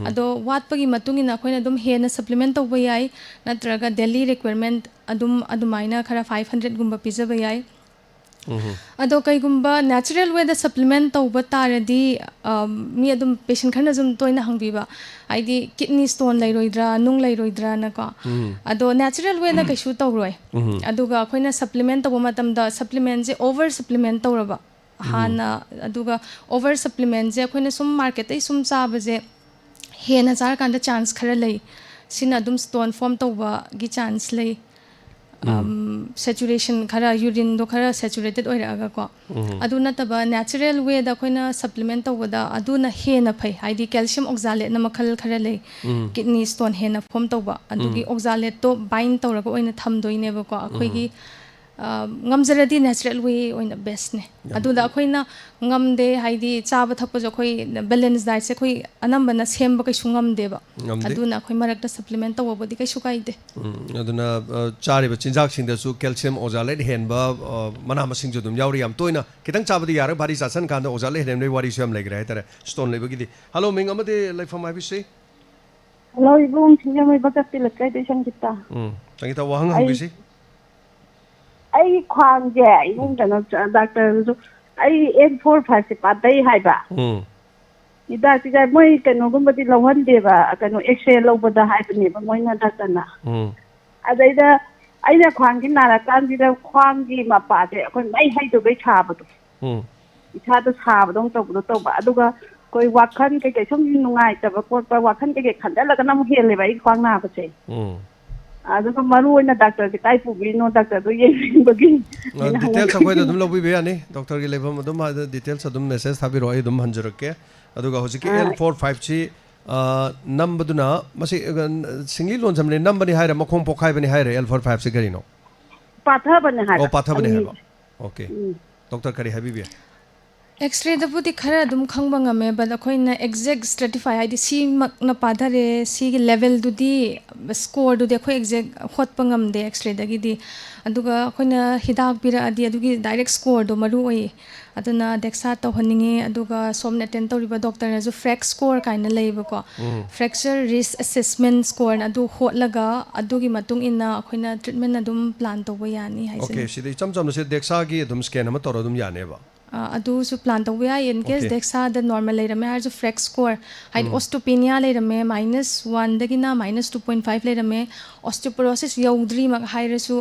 ꯑꯗꯣ ꯋꯥꯠꯄꯒꯤ ꯃꯇꯨꯡ ꯏꯟꯅ ꯑꯩꯈꯣꯏꯅ ꯑꯗꯨꯝ ꯍꯦꯟꯅ ꯁꯄ꯭ꯂꯤꯃꯦꯟ ꯇꯧꯕ ꯌꯥꯏ ꯅꯠꯇ꯭ꯔꯒ ꯗꯦꯂꯤ ꯔꯤꯀ꯭ꯋꯥꯏꯔꯃꯦꯟ ꯑꯗꯨꯃꯥꯏꯅ ꯈꯔ 500ꯒꯨꯝꯕ ꯄꯤꯖꯕ ꯌꯥꯏ ꯑꯗꯣ ꯀꯩꯒꯨꯝꯕ ꯅꯦꯆꯔꯦꯜ ꯋꯦꯗ ꯁꯄ꯭ꯂꯤꯃꯦꯟ ꯇꯧꯕ ꯇꯥꯔꯗꯤ ꯃꯤ ꯑꯗꯨꯝ ꯄꯦꯁꯦꯟ ꯈꯔꯅ ꯁꯨꯝ ꯇꯣꯏꯅ ꯍꯪꯕꯤꯕ ꯍꯥꯏꯗꯤ ꯀꯤꯗꯅꯤ ꯁ꯭ꯇꯣꯟ ꯂꯩꯔꯣꯏꯗ꯭ꯔꯥ ꯅꯨꯡ ꯂꯩꯔꯣꯏꯗ꯭ꯔꯥꯅꯀꯣ ꯑꯗꯣ ꯅꯦꯆꯔꯦꯜ ꯋꯦꯗ ꯀꯩꯁꯨ ꯇꯧꯔꯣꯏ ꯑꯗꯨꯒ ꯑꯩꯈꯣꯏꯅ ꯁꯄ꯭ꯂꯤꯃꯦꯟ ꯇꯧꯕ ꯃꯇꯝꯗ ꯁꯄ꯭ꯂꯤꯃꯦꯟꯁꯦ ꯑꯣꯚꯔ ꯁꯄ꯭ꯂꯤꯃꯦꯟ ꯇꯧꯔꯕ ꯍꯥꯟꯅ ꯑꯗꯨꯒ ꯑꯣꯚꯔ ꯁꯄ꯭ꯂꯤꯃꯦꯟꯁꯦ ꯑꯩꯈꯣꯏꯅ ꯁꯨꯝ ꯃꯥꯔꯀꯦꯠꯇꯩ ꯁꯨꯝ ꯆꯥꯕꯁꯦ ꯍꯦꯟꯅ ꯆꯥꯔꯀꯥꯟꯗ ꯆꯥꯟꯁ ꯈꯔ ꯂꯩ ꯁꯤꯅ ꯑꯗꯨꯝ ꯁ꯭ꯇꯣꯟ ꯐꯣꯔꯝ ꯇꯧꯕꯒꯤ ꯆꯥꯟꯁ ꯂꯩ ꯁꯦꯆꯨꯔꯦꯁꯟ ꯈꯔ ꯌꯨꯔꯤꯟꯗꯣ ꯈꯔ ꯁꯦꯆꯨꯔꯦꯇꯦꯠ ꯑꯣꯏꯔꯛꯑꯒꯀꯣ ꯑꯗꯨ ꯅꯠꯇꯕ ꯅꯦꯆꯔꯦꯜ ꯋꯦꯗ ꯑꯩꯈꯣꯏꯅ ꯁꯄ꯭ꯂꯤꯃꯦꯟ ꯇꯧꯕꯗ ꯑꯗꯨꯅ ꯍꯦꯟꯅ ꯐꯩ ꯍꯥꯏꯗꯤ ꯀꯦꯜꯁꯤꯌꯝ ꯑꯣꯛꯖꯥꯂꯦꯠꯅ ꯃꯈꯜ ꯈꯔ ꯂꯩ ꯀꯤꯗꯅꯤ ꯁ꯭ꯇꯣꯟ ꯍꯦꯟꯅ ꯐꯣꯔꯝ ꯇꯧꯕ ꯑꯗꯨꯒꯤ ꯑꯣꯛꯖꯥꯂꯦꯠꯇꯣ ꯕꯥꯏꯟ ꯇꯧꯔꯒ ꯑꯣꯏꯅ ꯊꯝꯗꯣꯏꯅꯦꯕꯀꯣ ꯑꯩꯈꯣꯏꯒꯤ ꯉꯝꯖꯔꯗꯤ ꯅꯦꯆꯔꯦꯜ ꯋꯦ ꯑꯣꯏꯅ ꯕꯦꯁꯅꯦ ꯑꯗꯨꯗ ꯑꯩꯈꯣꯏꯅ ꯉꯝꯗꯦ ꯍꯥꯏꯗꯤ ꯆꯥꯕ ꯊꯛꯄꯁꯨ ꯑꯩꯈꯣꯏ ꯕꯦꯂꯦꯟꯁ ꯗꯥꯏꯠꯁꯦ ꯑꯩꯈꯣꯏ ꯑꯅꯝꯕꯅ ꯁꯦꯝꯕ ꯀꯩꯁꯨ ꯉꯝꯗꯦꯕ ꯑꯗꯨꯅ ꯑꯩꯈꯣꯏ ꯃꯔꯛꯇ ꯁꯄ꯭ꯂꯤꯃꯦꯟ ꯇꯧꯕꯕꯨꯗꯤ ꯀꯩꯁꯨ ꯀꯥꯏꯗꯦ
ꯑꯗꯨꯅ ꯆꯥꯔꯤꯕ ꯆꯤꯟꯖꯥꯛꯁꯤꯡꯗꯁꯨ ꯀꯦꯜꯁꯤꯌꯝ ꯑꯣꯖꯥꯂꯦꯠ ꯍꯦꯟꯕ ꯃꯅꯥ ꯃꯁꯤꯡꯁꯨ ꯑꯗꯨꯝ ꯌꯥꯎꯔꯤ ꯌꯥꯝ ꯇꯣꯏꯅ ꯈꯤꯇꯪ ꯆꯥꯕꯗꯤ ꯌꯥꯔ ꯚꯥꯔꯤ ꯆꯥꯁꯟ ꯀꯥꯟꯗ ꯑꯣꯖꯥꯂꯦꯠ ꯍꯦꯟꯕꯒꯤ ꯋꯥꯔꯤꯁꯨ ꯌꯥꯝ ꯂꯩꯈ꯭ꯔꯦ ꯍꯥꯏꯇꯥꯔꯦ ꯁ꯭ꯇꯣꯟ ꯂꯩꯕꯒꯤꯗꯤ ꯍꯜꯂꯣ ꯃꯤꯡ ꯑꯃꯗꯤ ꯂꯩꯐꯝ ꯍꯥꯏꯕꯤꯁꯤ
ꯍꯜꯂꯣ ꯏꯕꯨꯡ ꯁꯤꯡꯖꯃꯩ ꯕꯀꯠꯇꯤ ꯂꯩꯀꯥꯏꯗꯩ ꯁꯪꯒꯤꯇꯥ
ꯁꯪꯒꯤꯇꯥ ꯋꯥꯍꯪ ꯍꯪꯕꯤꯁꯤ
ꯑꯩ ꯈ꯭ꯋꯥꯡꯁꯦ ꯏꯕꯨꯡ ꯀꯩꯅꯣ ꯗꯥꯛꯇꯔꯗꯨꯁꯨ ꯑꯩ N45ꯁꯦ ꯄꯥꯊꯩ ꯍꯥꯏꯕ ꯍꯤꯗꯥꯛꯁꯤꯒ ꯃꯣꯏ ꯀꯩꯅꯣꯒꯨꯝꯕꯗꯤ ꯂꯧꯍꯟꯗꯦꯕ ꯀꯩꯅꯣ ꯑꯦꯛꯁꯔꯦ ꯂꯧꯕꯗ ꯍꯥꯏꯕꯅꯦꯕ ꯃꯣꯏꯅ ꯗꯥꯛꯇꯔꯅ ꯑꯗꯩꯗ ꯑꯩꯅ ꯈ꯭ꯋꯥꯡꯁꯤ ꯅꯥꯔꯀꯥꯟꯁꯤꯗ ꯈ꯭ꯋꯥꯡꯒꯤ ꯃꯄꯥꯁꯦ ꯑꯩꯈꯣꯏ ꯃꯩ ꯍꯩꯗꯧꯕꯩ ꯁꯥꯕꯗꯣ ꯏꯁꯥꯗ ꯁꯥꯕꯗꯧ ꯇꯧꯕꯗꯣ ꯇꯧꯕ ꯑꯗꯨꯒ ꯑꯩꯈꯣꯏ ꯋꯥꯈꯜ ꯀꯩꯀꯩ ꯁꯨꯝ ꯅꯨꯡꯉꯥꯏꯇꯕ ꯈꯣꯠꯄ ꯋꯥꯈꯜ ꯀꯩꯀꯩ ꯈꯟꯖꯜꯂꯒꯅ ꯑꯃꯨꯛ ꯍꯦꯜꯂꯦꯕ ꯑꯩ ꯈ꯭ꯋꯥꯡ ꯅꯥꯕꯁꯦ ꯑꯗꯨꯒ ꯃꯔꯨ ꯑꯣꯏꯅ ꯗꯥꯛꯇꯔꯁꯦ ꯀꯥꯏ ꯄꯨꯕꯤꯅꯣ ꯗꯥꯛꯇꯔꯗꯣ ꯌꯦꯡꯅꯤꯡꯕꯒꯤ
ꯗꯤꯇꯦꯜꯁ ꯑꯩꯈꯣꯏꯗ ꯑꯗꯨꯝ ꯂꯧꯕꯤꯕ ꯌꯥꯅꯤ ꯗꯣꯛꯇꯔꯒꯤ ꯂꯩꯐꯝ ꯑꯗꯨꯝ ꯗꯤꯇꯦꯜꯁ ꯑꯗꯨꯝ ꯃꯦꯁꯦꯖ ꯊꯥꯕꯤꯔꯛꯑꯣ ꯑꯩ ꯑꯗꯨꯝ ꯍꯟꯖꯔꯛꯀꯦ ꯑꯗꯨꯒ ꯍꯧꯖꯤꯛꯀꯤ N45ꯁꯤ ꯅꯝꯕꯗꯨꯅ ꯃꯁꯤ ꯁꯤꯡꯂꯤ ꯂꯣꯟꯖꯝꯅꯤ ꯅꯝꯕꯅꯤ ꯍꯥꯏꯔꯦ ꯃꯈꯣꯡ ꯄꯣꯛꯈꯥꯏꯕꯅꯤ ꯍꯥꯏꯔꯦ L45ꯁꯤ ꯀꯔꯤꯅꯣ
पाथबने है
पाथबने है ओके डॉक्टर करी हबीबी
एक्सरेदबुदी खरा दुम खंगबा ngame but akoina exact stratify haidi si makna padhare si gi level dudi score dudi akoi exact hotpa ngamde x-ray dagi di aduga akoina hidak pira adi adugi direct score do maru oi aduna dexa to honingi aduga somne attend tawriba doctor na ju frac score kaina leiba ko fracture risk assessment score na adu hotlaga adugi matung inna akoina treatment adum plan tawba yani haise
okay sidai cham se dexa gi adum scan ama tawra adum yani ba
अदु सु plan तौबे या in case DEXA द normal लेरमे हार जो FRAX score हाइड osteopenia लेरमे -1 दगिना -2.5 लेरमे ऑस्टियोपोरोसिस यौद्री मग हाइरसु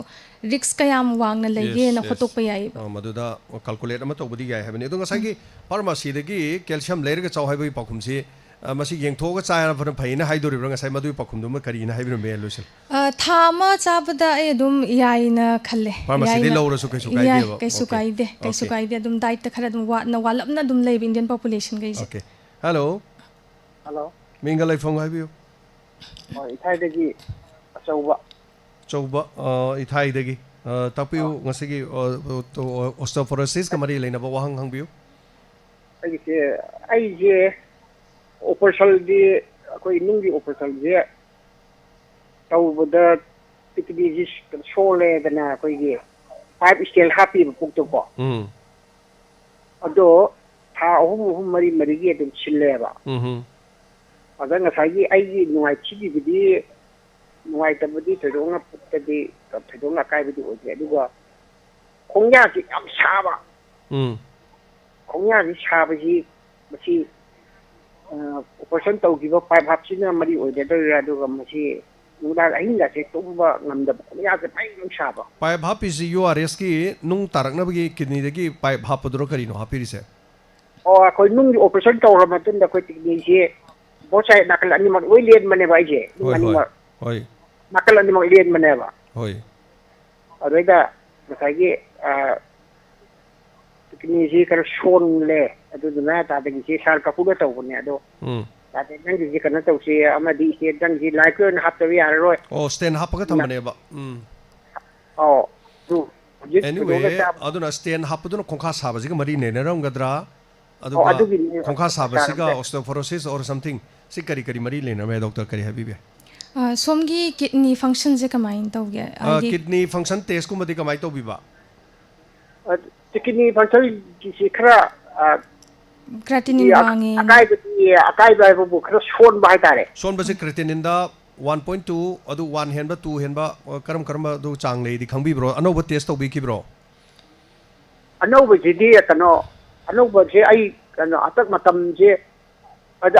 रिस्क कयाम वांगना लेगे न खतोक याई
मदुदा कैलकुलेट अमा तौबदी याई हबने अदु ngसाई फार्मेसी दगी कैल्शियम लेरगा चाव हाइबई पाखुमसी मसी येंथोगा चायना फन फैना हाइदोरिब्रा ngसाई मदुई पाखुमदुम करीना हाइबिनो मे लोइसल
थामा चाबदा ए दुम याइना खल्ले
फार्मेसी लौरसु कैसु
काइदे दुम डाइट त खरा दुम वाना वालपना दुम लेब इंडियन पॉपुलेशन गइसे
ओके हेलो मिंगा लाइफोंग हाइबियो
इथाइदगी अचौबा
इथाइदगी तापियो ngasiगी osteoporosis ka mari leina ba wahang hangbiyo
aije operation di akoi nungi operation je tawbada tikbiji sole dana akoi ge 5 scale happy pukto ko ado tha ohum mari ge dum chille ba ada ngasai gi aigi nuai chigi bidi nuai tabadi thedonga puttadi thedonga kai bidi oje aduga khongya ki am saba khongya ni saba ji masi operation ꯇꯧꯈꯤꯕ pipe ꯍꯥꯞꯁꯤꯅ ꯃꯔꯤ ꯑꯣꯏꯒꯗꯣꯏꯔꯥ ꯑꯗꯨꯒ ꯃꯁꯤ ꯅꯨꯡꯗꯥꯡ ꯑꯍꯤꯡꯒꯁꯦ ꯇꯨꯝꯕ ꯉꯝꯗꯕ ꯌꯥꯁꯦ ꯄꯩ ꯁꯥꯕ
पाइप हापीसी URS की नुंग तारकनबगी किडनी दगी पाइप हापदरो करिनो हापीरिसे
ꯑꯣ ꯑꯩꯈꯣꯏ ꯅꯨꯡꯒꯤ ꯑꯣꯄꯔꯦꯁꯟ ꯇꯧꯔ ꯃꯇꯨꯡꯗ ꯑꯩꯈꯣꯏ ꯀꯤꯗꯅꯤꯁꯦ ꯕꯣꯠ ꯁꯥꯏꯠ ꯅꯥꯀꯜ ꯑꯅꯤꯃꯛ ꯂꯣꯏ ꯂꯦꯟꯕꯅꯦꯕ ꯑꯩꯁꯦ ꯅꯨꯡ ꯑꯅꯤꯃꯛ
होय
ꯅꯥꯀꯜ ꯑꯅꯤꯃꯛ ꯂꯦꯟꯕꯅꯦꯕ
होय
ꯑꯗꯨꯗ ꯉꯁꯥꯏꯒꯤ ꯀꯤꯗꯅꯤꯁꯤ ꯈꯔ ꯁꯣꯜꯂꯦ ꯑꯗꯨꯗꯨꯅ ꯇꯥꯗꯒꯤꯁꯤ ꯁꯥꯔ ꯀꯥꯀꯨꯅ ꯇꯧꯕꯅꯦ ꯑꯗꯣ ꯇꯥꯗ ꯅꯪꯒꯤꯁꯤ ꯀꯩꯅꯣ ꯇꯧꯁꯤ ꯑꯃꯗꯤ ꯅꯪꯁꯤ ꯂꯥꯏꯐꯀꯤ ꯑꯣꯏꯅ ꯍꯥꯞꯇꯕ ꯌꯥꯔꯔꯣꯏ
ओ स्टेन हापगा थमनेबा
ꯑꯧ
anyway aduna stain hapaduna khongkha sabasiga mari nenaramgadra aduga khongkha sabasiga osteoporosis or something si kari kari mari lename doctor kari habibe
somgi kidney function je kamain tawge
kidney function test kumadi kamai tawbiba
kidney function ki khara
creatinine wangi
akai ba khara son ba hai tare
son ba se creatinine da 1.2 adu 1 henba 2 henba karam karamba du chang lei di khangbi bro anoba test to bi ki bro
anoba ji di kano anoba je ai kano atak matam je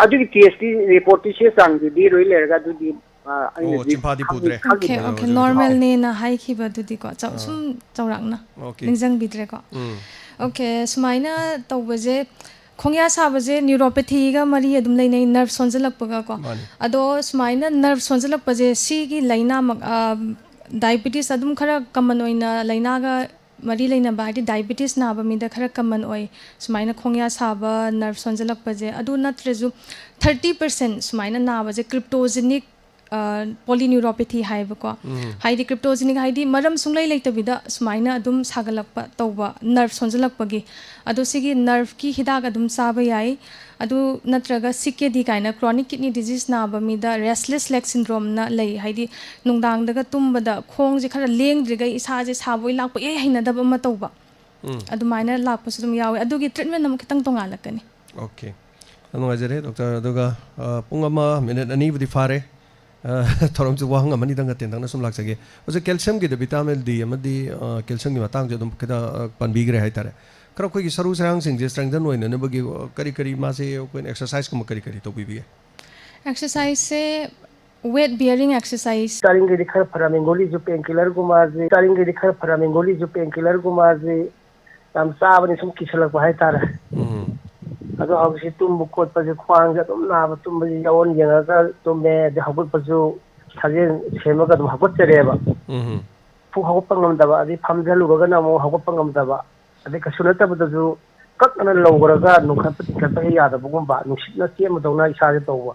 adu ki test report ti se sang di roi le ga du di
oh chimpa di pudre
okay okay normal ne na hai ki ba du di ko sum chawrak na ningjang bidre ko okay sumaina tawbaje खोंया साबजे neuropathy का मरी अदुम लेने nerve सोंजलकपगा को अदो स्माइना nerve सोंजलकपजे सी की लाइना diabetes अदुम खरा कमन ओइना लाइना का मरी लेना बादी डायबिटीज नाबा मिदा खरा कमन ओइ स्माइना खोंया साबा नर्व सोंजलकपजे अदु नत्रेजु 30% स्माइना नाबजे cryptogenic polyneuropathy haibako haidi cryptogenic haidi maram sunglai leitabida sumaina adum sagalakpa tawba nerve sonjalakpagi adu sigi nerve ki hidak adum saba yai adu natraga CKD kaina chronic kidney disease na ba mida restless leg syndrome na lei haidi nungdang daga tumbada khong je khara lengdriga isa je saboi lakpa ye haina daba ma tawba adu maina lakpa sudum yawi adu gi treatment nam kitang tongalakani
okay anu ajere doctor aduga pungama minute ani budi fare thorom chu wang amani dang ten dang na sum lak sage oje calcium gi de vitamin D amadi calcium gi matang je dum kada panbi gre hai tare kara koi gi saru sarang sing je strengthen hoine ne bagi kari kari ma se koi exercise kum kari kari to bi bi
exercise se weight bearing exercise
taring gi dikhar paramingoli jo painkiller guma je taring gi dikhar paramingoli jo painkiller guma je tam sa bani sum kisalak ba hai tare ado hawsi tum bukot pa je khwang ja tum na ba tum ba yaon yenga ka tum me de hagut pa ju saje sema ka dum hagut tere ba fu hagut pangam da ba adi pham jalu ga na mo hagut pangam da ba adi ka sunata ba ju kak na longora ga nu kha pa ka ya da bugum ba nu sit na tie ma dong na isa je to ba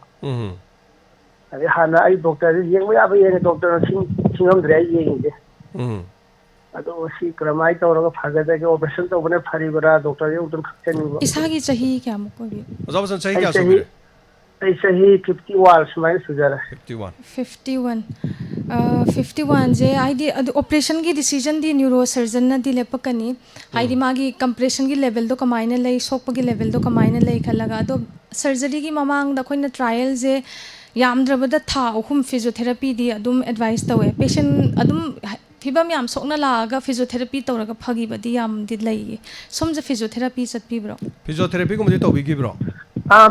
adi hana ai doctor yeng ma ya ba yeng doctor singam dre yeng de ado si kramai tawraga phagada ge operation to bane pharibara doctor ye udun khacheni
isagi chahi kya mo ko bi
azabasan chahi kya subire
ai chahi 51 smile sujara
51 je id operation gi decision di neurosurgeon na di lepakani id magi compression gi level do kamaina lei sokpa gi level do kamaina lei khalaga do surgery gi mamang da khoina trial je yamdrabada tha ahum physiotherapy di adum advice tawe patient adum fibam yam sokna laga physiotherapy tawraga phagi badi yam di lei somja physiotherapy chatpi bro
physiotherapy ko mujhe tawbi gi bro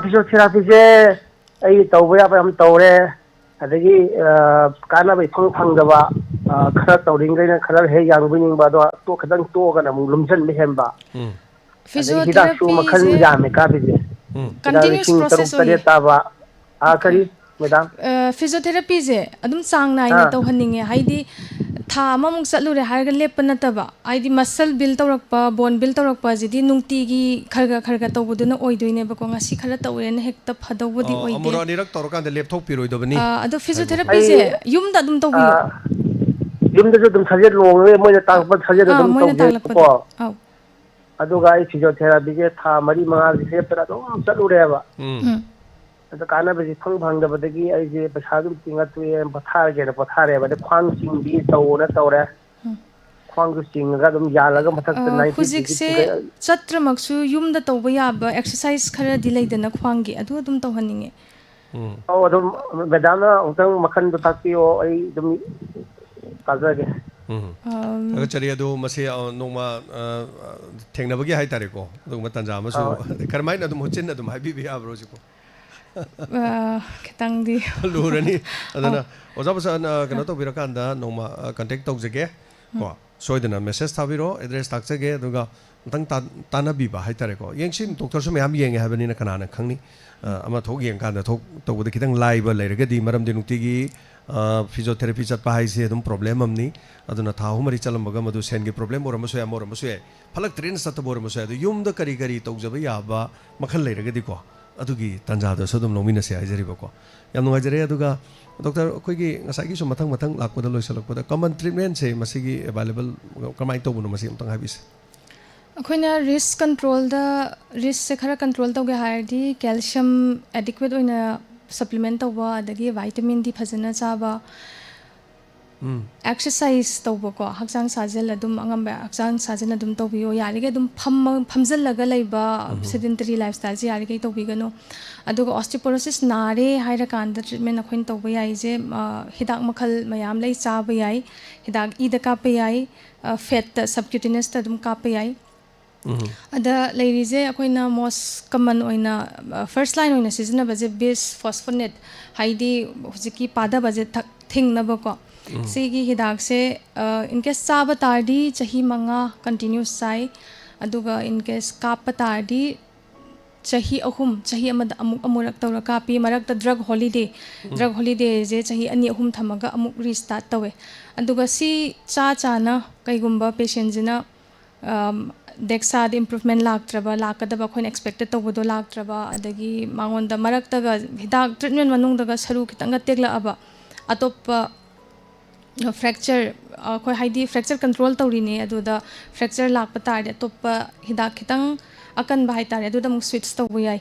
physiotherapy je ai tawba ya am tawre adagi kana bai phang da ba khara tawring gaina khara he yang bining ba do to khadang to ga na mu lumjan me hemba
physiotherapy
makhan ya me ka bi je
continuous process
oi ta ba kari madam
physiotherapy je adum sang nai na to haninge haidi tha mamung chatlure harga lepana taba aidi muscle build tawrakpa bone build tawrakpa jidi nungti gi kharga tawbuduna oidoine ba ko ngasi khara tawren hekta phadawdi oide
amura nirak tawrakan de laptop piroi dobani
ado physiotherapy je yumda dum tawbi
yumda jo dum saje longwe moina takpa saje dum tawbi ko aduga ai physiotherapy je tha mari mangal se pera do chatlure ba ado kana be phang da badagi ai je pasagum tinga tu em pathar ge na pathare ba de khwang sing bi tawna tawre khwang gu sing ga dum ya laga mathak ta 90
hujik se chatra maksu yum da tawba ya ba exercise khara dilai da na khwang ge adu dum tawhaninge
adum bedana utang makhan du takpi o ai dum kaza ge
aga chari adu mase noma thengna bagi hai tare ko adu matanja masu karmai na dum hochin na dum habi bi abro ji ko
खितंगदी
लूरनी अदना ओजा बसन कनो तो बिरकांदा नोमा contact तौजगे को सोइदना message थाबिरो address ताकजगे दुगा तंग तानाबिबा हाइतारेको यंगसिन doctor सु मयाम येंगे हाबनिना कनाना खंगनी अमा थोक येंकांदा थोक तौबद खितंग लाइबा लेरगदी मरम दिनुक्तिगी फिजियोथेरेपी चटपा हाइसे अदुम प्रॉब्लम हमनी अदुना था हुमरी चलमबगा मदु सेनगे प्रॉब्लम ओरमसु या मोरमसु या फलक ट्रेन सत बोरमसु या युमदा करी करी तौजबा याबा मखल लेरगदी को अदुगी तंजादो सदुम नोमिनसे हाइजरिबको याम नुगाजरे अदुगा डॉक्टर अखोगी ngसागी सु मथंग मथंग लाकपदा लोइसलकपदा कॉमन ट्रीटमेंट से मसिगी अवेलेबल कमाइ तौबुनो मसि अमतंग हाबिस
अखोइना रिस्क कंट्रोल द रिस्क से खरा कंट्रोल तौगे हायरदी कैल्शियम एडिक्वेट ओइना सप्लीमेंट तौबा अदगी विटामिन डी फजना चाबा एक्सरसाइज तौबको हक्चांग साजेल अदुम अंगम हक्चांग साजेन अदुम तौबियो यारिगे अदुम फमजल लगा लैबा सेडेंटरी लाइफस्टाइल से यारिगे तौबिगनो अदुगा ऑस्टियोपोरोसिस नारे हाइरा कांद ट्रीटमेंट अखोइन तौबा याइजे हिदाक मखल मयाम लै चाबा याइ हिदाक ईदा कापे याइ फेट सबक्यूटेनियस त अदुम कापे याइ अदा लेरिजे अखोइना मोस्ट कॉमन ओइना फर्स्ट लाइन ओइना सिजना बजे बिस फॉस्फोनेट हाइदी हुजिकी पादा बजे थिंगनबको सिगी हिदाक से इनकेस चाबा तारदी चाही मंगा कंटिन्यूस चाइ अदुगा इनकेस काप तारदी चाही अहुम चाही अमद अमुक अमुरक तौरा कापी मरक ड्रग हॉलिडे जे चाही अनि अहुम थमगा अमुक रिस्टार्ट तवे अदुगा सी चाना कईगुंबा पेशेंट जिना डेक्साद इम्प्रूवमेंट लाक्ट्रबा लाकदबा खोइन एक्सपेक्टेड तौबदो लाक्ट्रबा अदगी मांगोंदा मरक्तगा हिदाक ट्रीटमेंट मनुंगदगा सरू खितंगा तेगलाबा अतोप्पा फ्रैक्चर अखोइ हाइदी फ्रैक्चर कंट्रोल तौरीने अदुदा फ्रैक्चर लाक्पा तारदे अतोप्पा हिदाक खितंग अकनबा हाइतारे अदुदा मुक स्विच तौबा याइ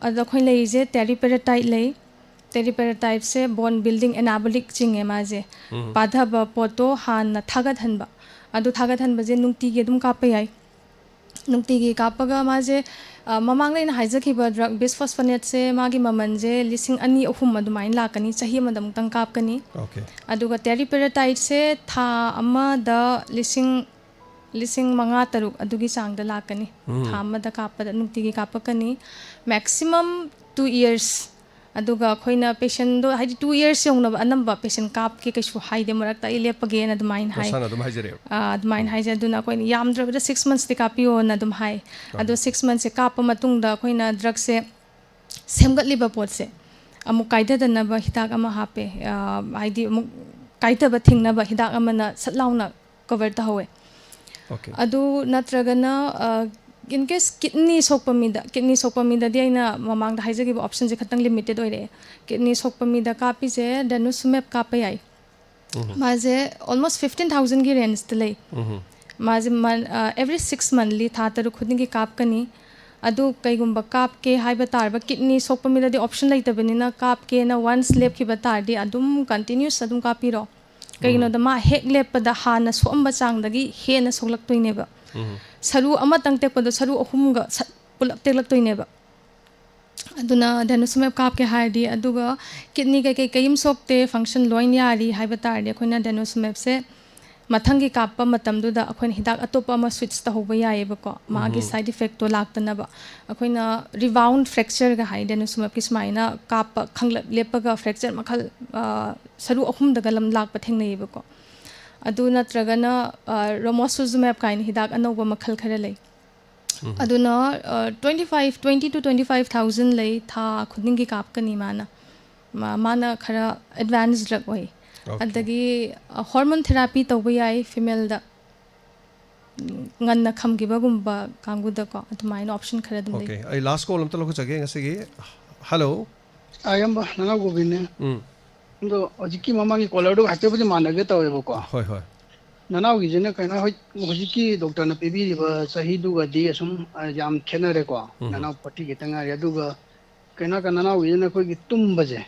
अदा खोइन लेइजे टेरिपेराटाइट ले टेरिपेराटाइट से बोन बिल्डिंग एनाबोलिक चिंगे माजे पाधबा पोतो हान थागत हनबा अदु थागत हनबजे नुक्तिगे अदुम कापा याइ नुक्तिगे कापगा माजे ममांग लेना हाइजखिबा ड्रग बिसफॉस्फोनेट से मागी ममनजे लिसिंग अनि अहुम अदुमाइन लाकनी चाही अमदम तंग कापकनी अदुगा टेरिपेराटाइट से था अमदा लिसिंग मंगा तरुक अदुगी चांग द लाकनी था अमदा कापदा नुक्तिगे कापकनी मैक्सिमम 2 years अदुगा खोइना पेशेंट दो हाइदी 2 years योंगनबा अनंबा पेशेंट काप के कैसु हाइदे मरकता इलेपगे न अदुमाइन हाइ अदुमाइन हाइजे अदुना खोइना यामद्रबदा 6 months ते कापियो न अदुम हाइ अदु 6 months से काप मतुंगदा खोइना ड्रग से सेमगतलिबा पोट से अमु काइददनबा हिदाक अमा हापे हाइदी अमु काइदबा थिंगनबा हिदाक अमना सतलाउना कवर तहवे अदु नत्रगना इनकेस किडनी सोकपमीदा दिना ममांग हाइजगी ऑप्शन से खतंग लिमिटेड ओइरे किडनी सोकपमीदा कापीजे डेनुसुमेब कापे याइ माजे ऑलमोस्ट 15,000 की रेंज तले माजे एवरी 6 monthly था तरु खुदिंगी कापकनी अदु कईगुंबा काप के हाइबा तारबा किडनी सोकपमीदा दि ऑप्शन लैतबनिना काप के ना वंस लेप खिबा तारदी अदुम कंटिन्यूस अदुम कापीरो कईनो दमा हेक लेपदा हाना सोमबा चांगदगी हेना सोलक्तोइनेबा सरू अमतंग तेकपदो सरू अहुमगा पुलप तेलक्तोइनेबा अदुना डेनुसुमेब काप के हाइदी अदुगा किडनी के कईम सोकते फंक्शन लोइन यारी हाइबा तारदी अखोइना डेनुसुमेब से मथंगी कापा मतमदुदा अखोइना हिदाक अतोपा अमा स्विच तहौबा यायेबको मागी साइड इफेक्ट तो लाक्तनबा अखोइना रिबाउंड फ्रैक्चर गा हाइ डेनुसुमेब की स्माइना काप खंगलप लेपगा फ्रैक्चर मखल सरू अहुमदगा लम लाक्पा थेंगनेयेबको अदु नत्रगना रोमोसुजुमेब काइन हिदाक अनौबा मखल खरे लै अदुना 20 to 25,000 लै था खुदिंगी कापकनी माना खरा एडवांस ड्रग ओइ अदगी हार्मोन थेरापी तौबा याइ फीमेल दा ngana khamgiba gumba kanguda ko adumaina option khara dum
okay ai last call amta loko chage ngasigi hello
ayamba nana gobine ndo ojiki mamangi colordo hate buje manage tawebo ko
hoi hoi
nana gi jene kaina hoi ojiki doctor na pebi riba sahi du ga di asum jam khenare ko nana patti gi tanga ya du ga kaina ka nana gi jene koi gi tum baje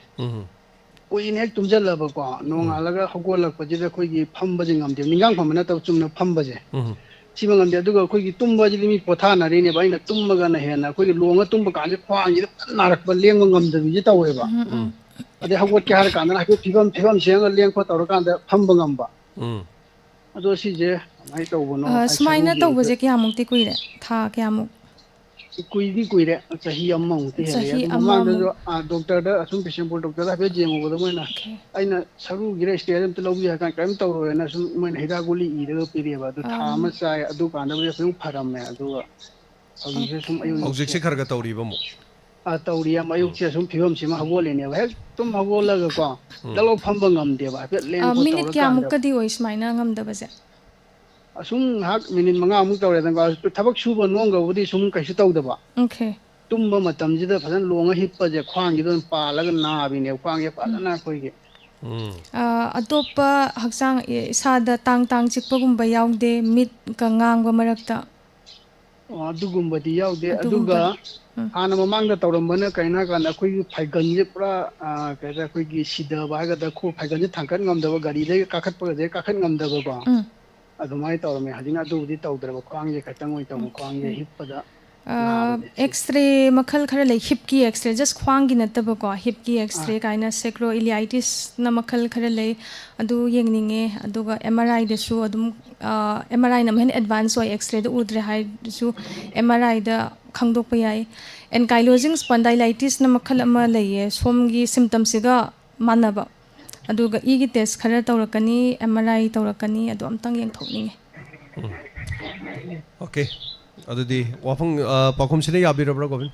koi ne tum jalla ba ko nong alaga hogol lak baje da koi gi pham baje ngam de ningang pham na taw chumna pham baje सिमंग अंदे दुगा कोई की तुम्बा जिली मी पोथा ना रे ने by ना तुम्बा ना है ना कोई लोंगा तुम्बा काले ख्वांग जिले नारक बल लेंग ngam दबि जे तावेबा अदे हगोट के हार कांदा ना फिबम सेंग लेंग खो तौर कांदा फंब ngamba अदो सी जे नाइ तौबनो
स्माइना तौबजे के आमुक्ति कुइरे था के आमुक
कुईदी कुईरे चाही अम्मा मुते है ममांग डॉक्टर दा असुम बिशनपुर डॉक्टर दा भेजे मो बदा मोइना आइना सरू गिरे स्टेज त लौबी हा काम तौरो ना सुम मोइन हिदा गोली इरे पिरिबा दु थामा चाय अदु कांदा बे सुम फरम है अदु हौजिसे सुम आयु
हौजिसे खरगा तौरीबा मो
तौरिया मयुक्से सुम फिबम सिमा हगोलेने बा तुम हगोलगा को दलो फंबा ngam दे बा लेन को
मिनिट क्या मुकदी ओइ स्माइना ngam दबसे
असुम हाक मिनिट मंगा अमुक तौरे दंगा थबक सुबा नोंगबुदी सुम कैसु तौदबा
ओके
तुम्बा मतमजिदा फजन लोंगा हिप्पा जे ख्वांगी दोन पालगा नाबिने ख्वांगे पालना कोइगे
अतोप्पा हक्सांग इसादा तांग तांग चिक्पगुम्बा याउदे मिट का ngang मरक्ता
अदुगुम्बदी याउदे अदुगा हाना ममांगदा तौरमबना काइना कान अखोई फाइगनजे पुरा कैसा अखोई सिदा बागदा खो फाइगनजे थांकन ngam गाड़ी दे काखतपा जे काखत ngam बा अदुमाय तौरमे हजिना अदुबुदी तौदरबा ख्वांगे खतंग ओइ तौ ख्वांगे हिप्पदा
एक्सरे मखल खरा ले हिप की एक्सरे जस्ट ख्वांग की नतब को हिप की एक्सरे काइना सेक्रो इलियाइटिस न मखल खरा ले अदु येंगनिंगे अदुगा एमआरआई दसु अदुम एमआरआई नम हेन एडवांस वाई एक्सरे द उद्रे हाय दसु एमआरआई द खंगदोक याय एनकाइलोजिंग स्पॉन्डाइलाइटिस न मखल अमा लैये सोमगी सिम्पटम सिगा मानबा अदुगा इगी टेस्ट खरा तौरकनी एमआरआई तौरकनी अदु अमतंग येंथोकनिंगे
ओके अदुदी वाफंग पाखुम सिने याबिरब्रा गोविन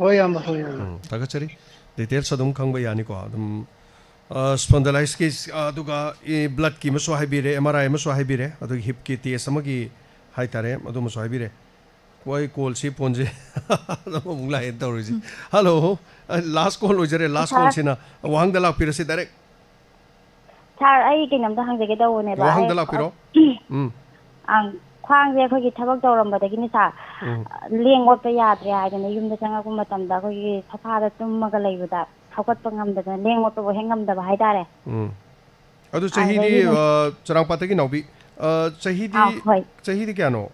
होय आम होय
तागचरी डिटेल्स अदुम खंगबा यानिको अदुम स्पॉन्डाइलाइटिस की अदुगा ए ब्लड की मसो हाइबिरे एमआरआई मसो हाइबिरे अदु हिप की टेस्ट अमगी हाइतारे अदु मसो हाइबिरे कोई कॉल सी पोंजे मुंगला हेड तौरिजी हेलो लास्ट कॉल होजरे लास्ट कॉल सिना वहांग दला पिरसे डायरेक्ट
सर आई के नमदा हंगजे दवने बा
वहांग दला पिरो
आं ख्वांजे अखोगी थबक तौरमबदगिनी सा लेंग ओटपा याद्रे हाइदने युमदा चंगाकु मतमदा अखोगी सफादा तुममगा लैबदा हौकटपा ngam लेंग ओटपा हेंग ngam हाइदारे
अदु चहीदी चरांगपातगी नौबी चहीदी क्या नो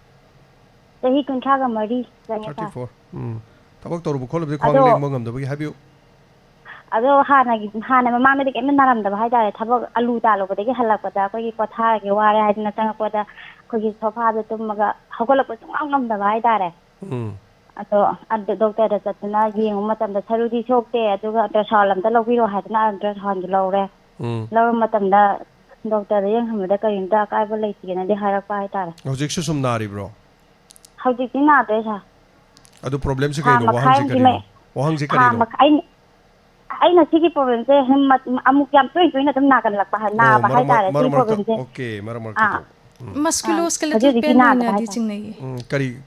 चही कुंथागा मरी
34 थबक तौरबु खोलबदि ख्वांग लेंग ngam हाबियो
अदो हाना ममांगदि केम नारमदबा हाइदारे थबक आलू तालोबदगी हलकपदा अखोगी पथागे वारे हाइदना चंगाकपदा अखोगी सोफादा तुममगा हौगलपा ngam हाइदारे अदो डॉक्टर दा चतना येंगु मतमदा सरुदी सोक्ते अदुगा अल्ट्रासाउंड लमदा लौबिरो हाइदना अल्ट्रासाउंड लौरे लौर मतमदा डॉक्टर येंग हमदा करिंदा काइबा लैतिगेना दि हारकपा हाइदारे
हौजिकसु सुम नारिब्रो
हौजिकति नादे सा
अदु प्रॉब्लम से कइनो वहांग से करिनो
अइना सिगी प्रॉब्लम से हम अमुक याम तोइ तम नागन लकपा नाबा हाइदारे सि प्रॉब्लम से
ओके मरमर
मस्कुलोस्केलेटल पेन होइना दिचिंग नै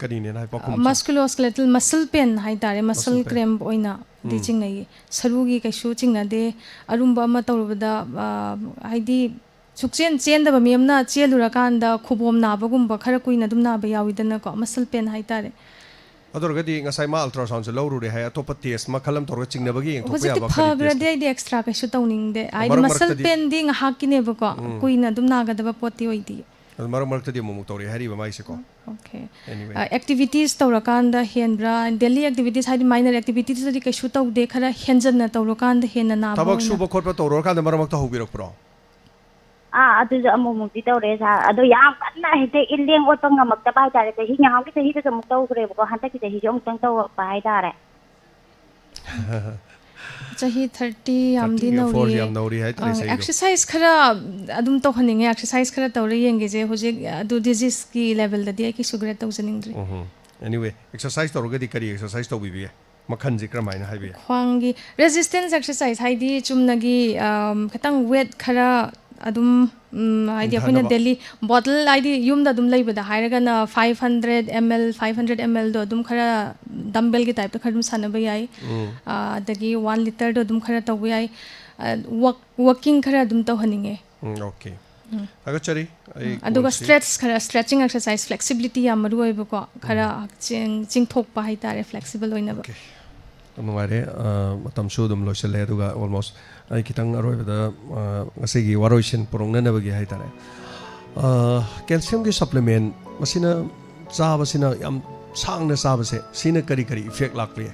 करी ने नाइ पकुम
मस्कुलोस्केलेटल मसल पेन हाइदारे मसल क्रैम्प होइना दिचिंग नै सरुगी कैसु चिंगना दे अरुम्बा म तौरबदा हाइदी सुक्चेन चेंदबा मियमना चेलुरकांदा खुबोम नाबगुम्बा खरा कुइना दुम नाबा याविदना को मसल पेन हाइदारे
अदरगदी ngasai ma ultrasound se lawru hai atopa test ma khalam tor chingnabagi yeng thokpa ya ba
khari test de extra ka shu tawning de ai muscle pain ding hakine ba ko kuina dum naga da poti oidi
mar mar tadi mu tori hari ba mai se ko
okay activities tawrakanda henbra daily activities hai minor activities di ka shu taw de khara henjan na tawrakanda hen na
tabak shu ba khotpa tawrakanda mar mak ta hubirak pro
अदु अमुमुक्ति तौरे सा अदु याम कन्ना हेते इलेंग ओटपा ngam bai tare te hi ngam ki te hi te muk tau kre ko hanta ki te hi jong tang tau pa hai tare
chahi 30 yam di nori
hai tare sai
exercise khara adum to haninge exercise khara tawre yenge je hoje adu disease ki level da di ki sugar tau janing dre
anyway exercise tawrogadi kari exercise tau bi makhan ji kramaina hai bi
khwangi resistance exercise hai di chumnagi khatang weight khara adum idea khona daily bottle id yum da dum leibada hairagana 500 ml 500 ml do dum khara dumbbell ki type ta kharum sanaba yai dagi 1 liter do dum khara taw yai walking khara dum taw haninge
okay aga chari
aduga stretching exercise flexibility ya maru oiba ko khara ching thok pa hai tare flexible oina ba
nungare matam su dum loisale aduga almost ai kitang aroibada ngasigi waroisin purongnanabagi haitare calcium ki supplement masina chabasina yam sangna chabase sina kari effect lakpe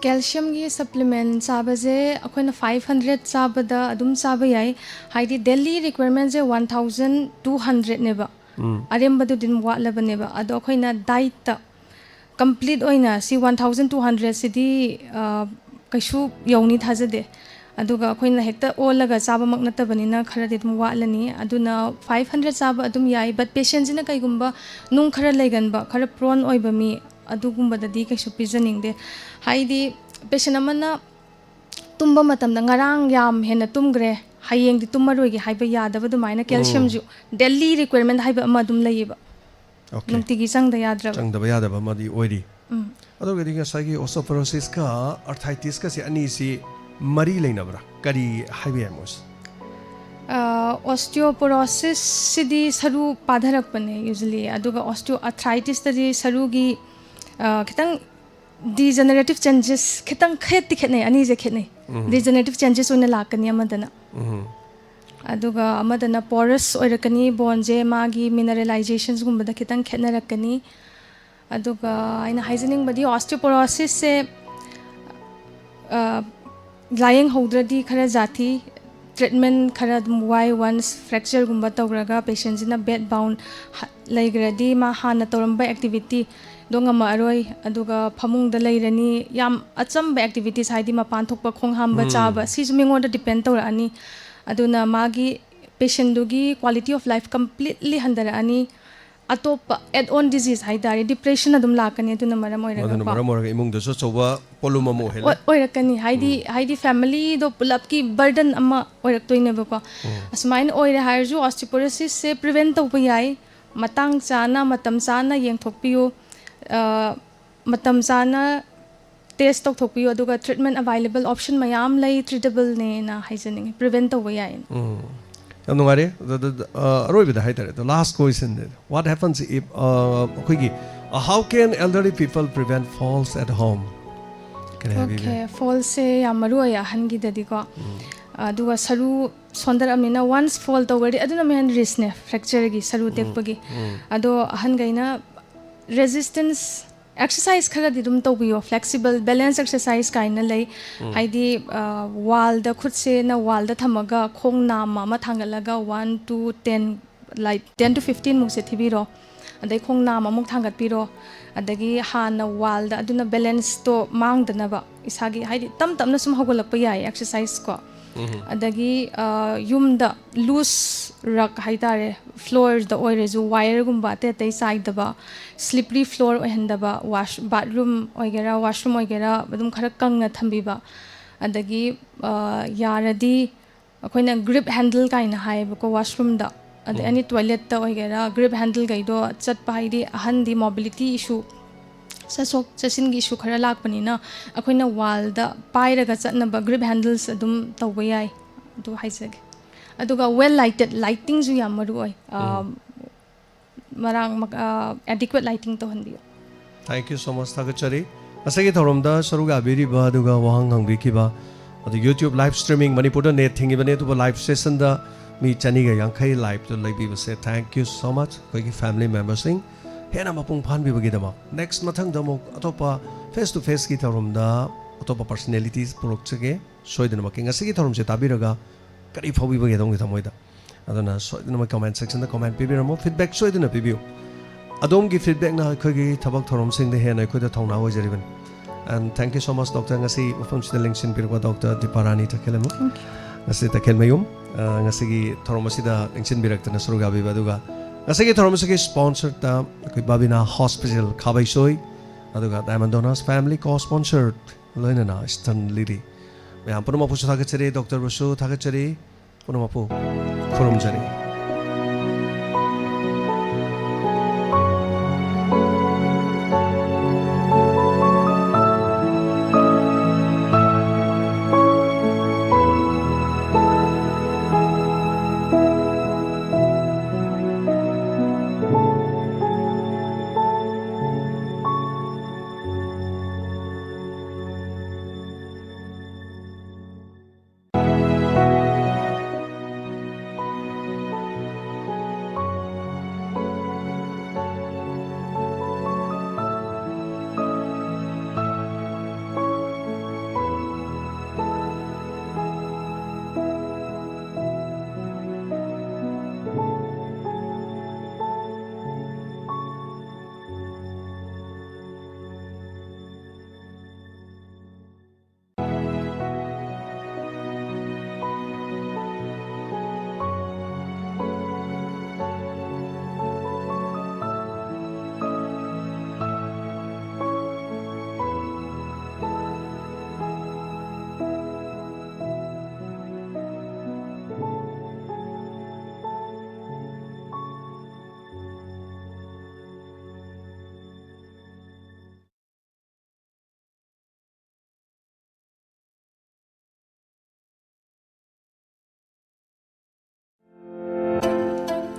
calcium ki supplement chabaje akoina 500 chabada adum chaba yai haidi daily requirement je 1200 neba arembadu din watlaba neba ado akoina diet ta complete oina si 1200 sidi kaishu yawni thajade aduga akoina hekta olaga chaba mak natabanina kharadi dum walani aduna 500 chaba adum yai but patient jina kaigumba nung khara laiganba khara prone oiba mi adugumba dadi kaishu pijaningde haidi patient amana tumba matamda ngarang yam hena tumgre hayeng di tummaroigi haiba yadaba dumaina calcium ju daily requirement haiba ama dum laiba nungtigi changda yadra
changda yadaba madi oiri adogadi ngasagi osteoporosis ka arthritis ka si ani si mari leinabra kari haibe amos
osteoporosis sidi saru padharak pane usually aduga osteoarthritis tadi saru gi kitang degenerative changes kitang kheti khetnai ani je khetnai degenerative changes oina lakani amadana aduga amadana porous oirakani bone je magi mineralizations gumbada kitang khetnarakani aduga aina hygienic body osteoporosis se lying hodradi khara jati treatment khara dum why once fracture gumba tawraga patient jina bed bound laigradi ma hana toramba activity donga ma aroi aduga phamung da lairani yam achamba activities haidi ma pan thokpa khong hamba chaba si jumingo da depend tawra ani aduna magi patient dugi quality of life completely handara ani atop add on disease haidari depression adum lakani aduna maram
oiraga imung da so choba poluma mo hela
oirakani haidi family do pulap ki burden ama oirak toine bako asmain oira harju osteoporosis se prevent tawpa yai matang chana matam chana yengthokpiu matam chana test tokthokpiu aduga treatment available option mayam lai treatable ne na hygienic prevent tawpa yai
yam nungare aroibida haitare the last question what happens if how can elderly people prevent falls at home
okay falls se yamaru ya hangi dadi ko aduga saru sondar amina once fall tawari aduna men risk ne fracture gi saru tekpagi ado ahan gaina resistance exercise khara di dum tawbiyo flexible balance exercise kaina lei haidi wall da khut se na wall da thamaga khong nama ma thangalaga 1 to 10 like 10 to 15 muk se thibiro adai khong nama muk thangat piro adagi hana wall da aduna balance to mangdana ba isagi haidi tam tamna sum hogolakpa yai exercise ko adagi yumda loose rak haitare floor da oire ju wire gumba te te side da ba slippery floor ohenda ba wash bathroom oigera washroom oigera badum khara kangna thambi ba adagi yaradi akoina grip handle kaina hai ba ko washroom da adi any toilet ta oigera grip handle gaido chat pa haidi ahandi mobility issue sasok chasin gi issue khara lakpanina akoina wall da pairaga chatna ba grip handles adum tawba yai du haisage aduga well lighted lighting ju yamaru oi marang adequate lighting to handiyo
thank you so much thagachari asagi thoromda saruga abiri ba aduga wahang hangbi kiba adu youtube live streaming manipur da net thingi bane to live session da mi chani ga yankhai live to live bi say thank you so much koi ki family members sing hena mapung phan bi bagi dama next mathang damo atopa face to face ki thoromda atopa personalities purok chege soidena making asigi thorom se tabiraga kari phobi bagi dong thamoida adana soidena ma comment section da comment pibiramo feedback soidena pibiu adom gi feedback na khogi thabak thorom sing de hena khoida thongna hojariban and thank you so much doctor ngasi ufam sida lingsin pirwa dr diparani takelemu ngasi takelmayum ngasi gi thorom sida lingsin biraktana suruga bi baduga ngasi gi thorom sigi sponsor ta koi babina hospital khabai soi aduga diamond donors family co sponsored loinana stan lidi me ampun ma pusu thagachari doctor busu thagachari punumapu khurumjani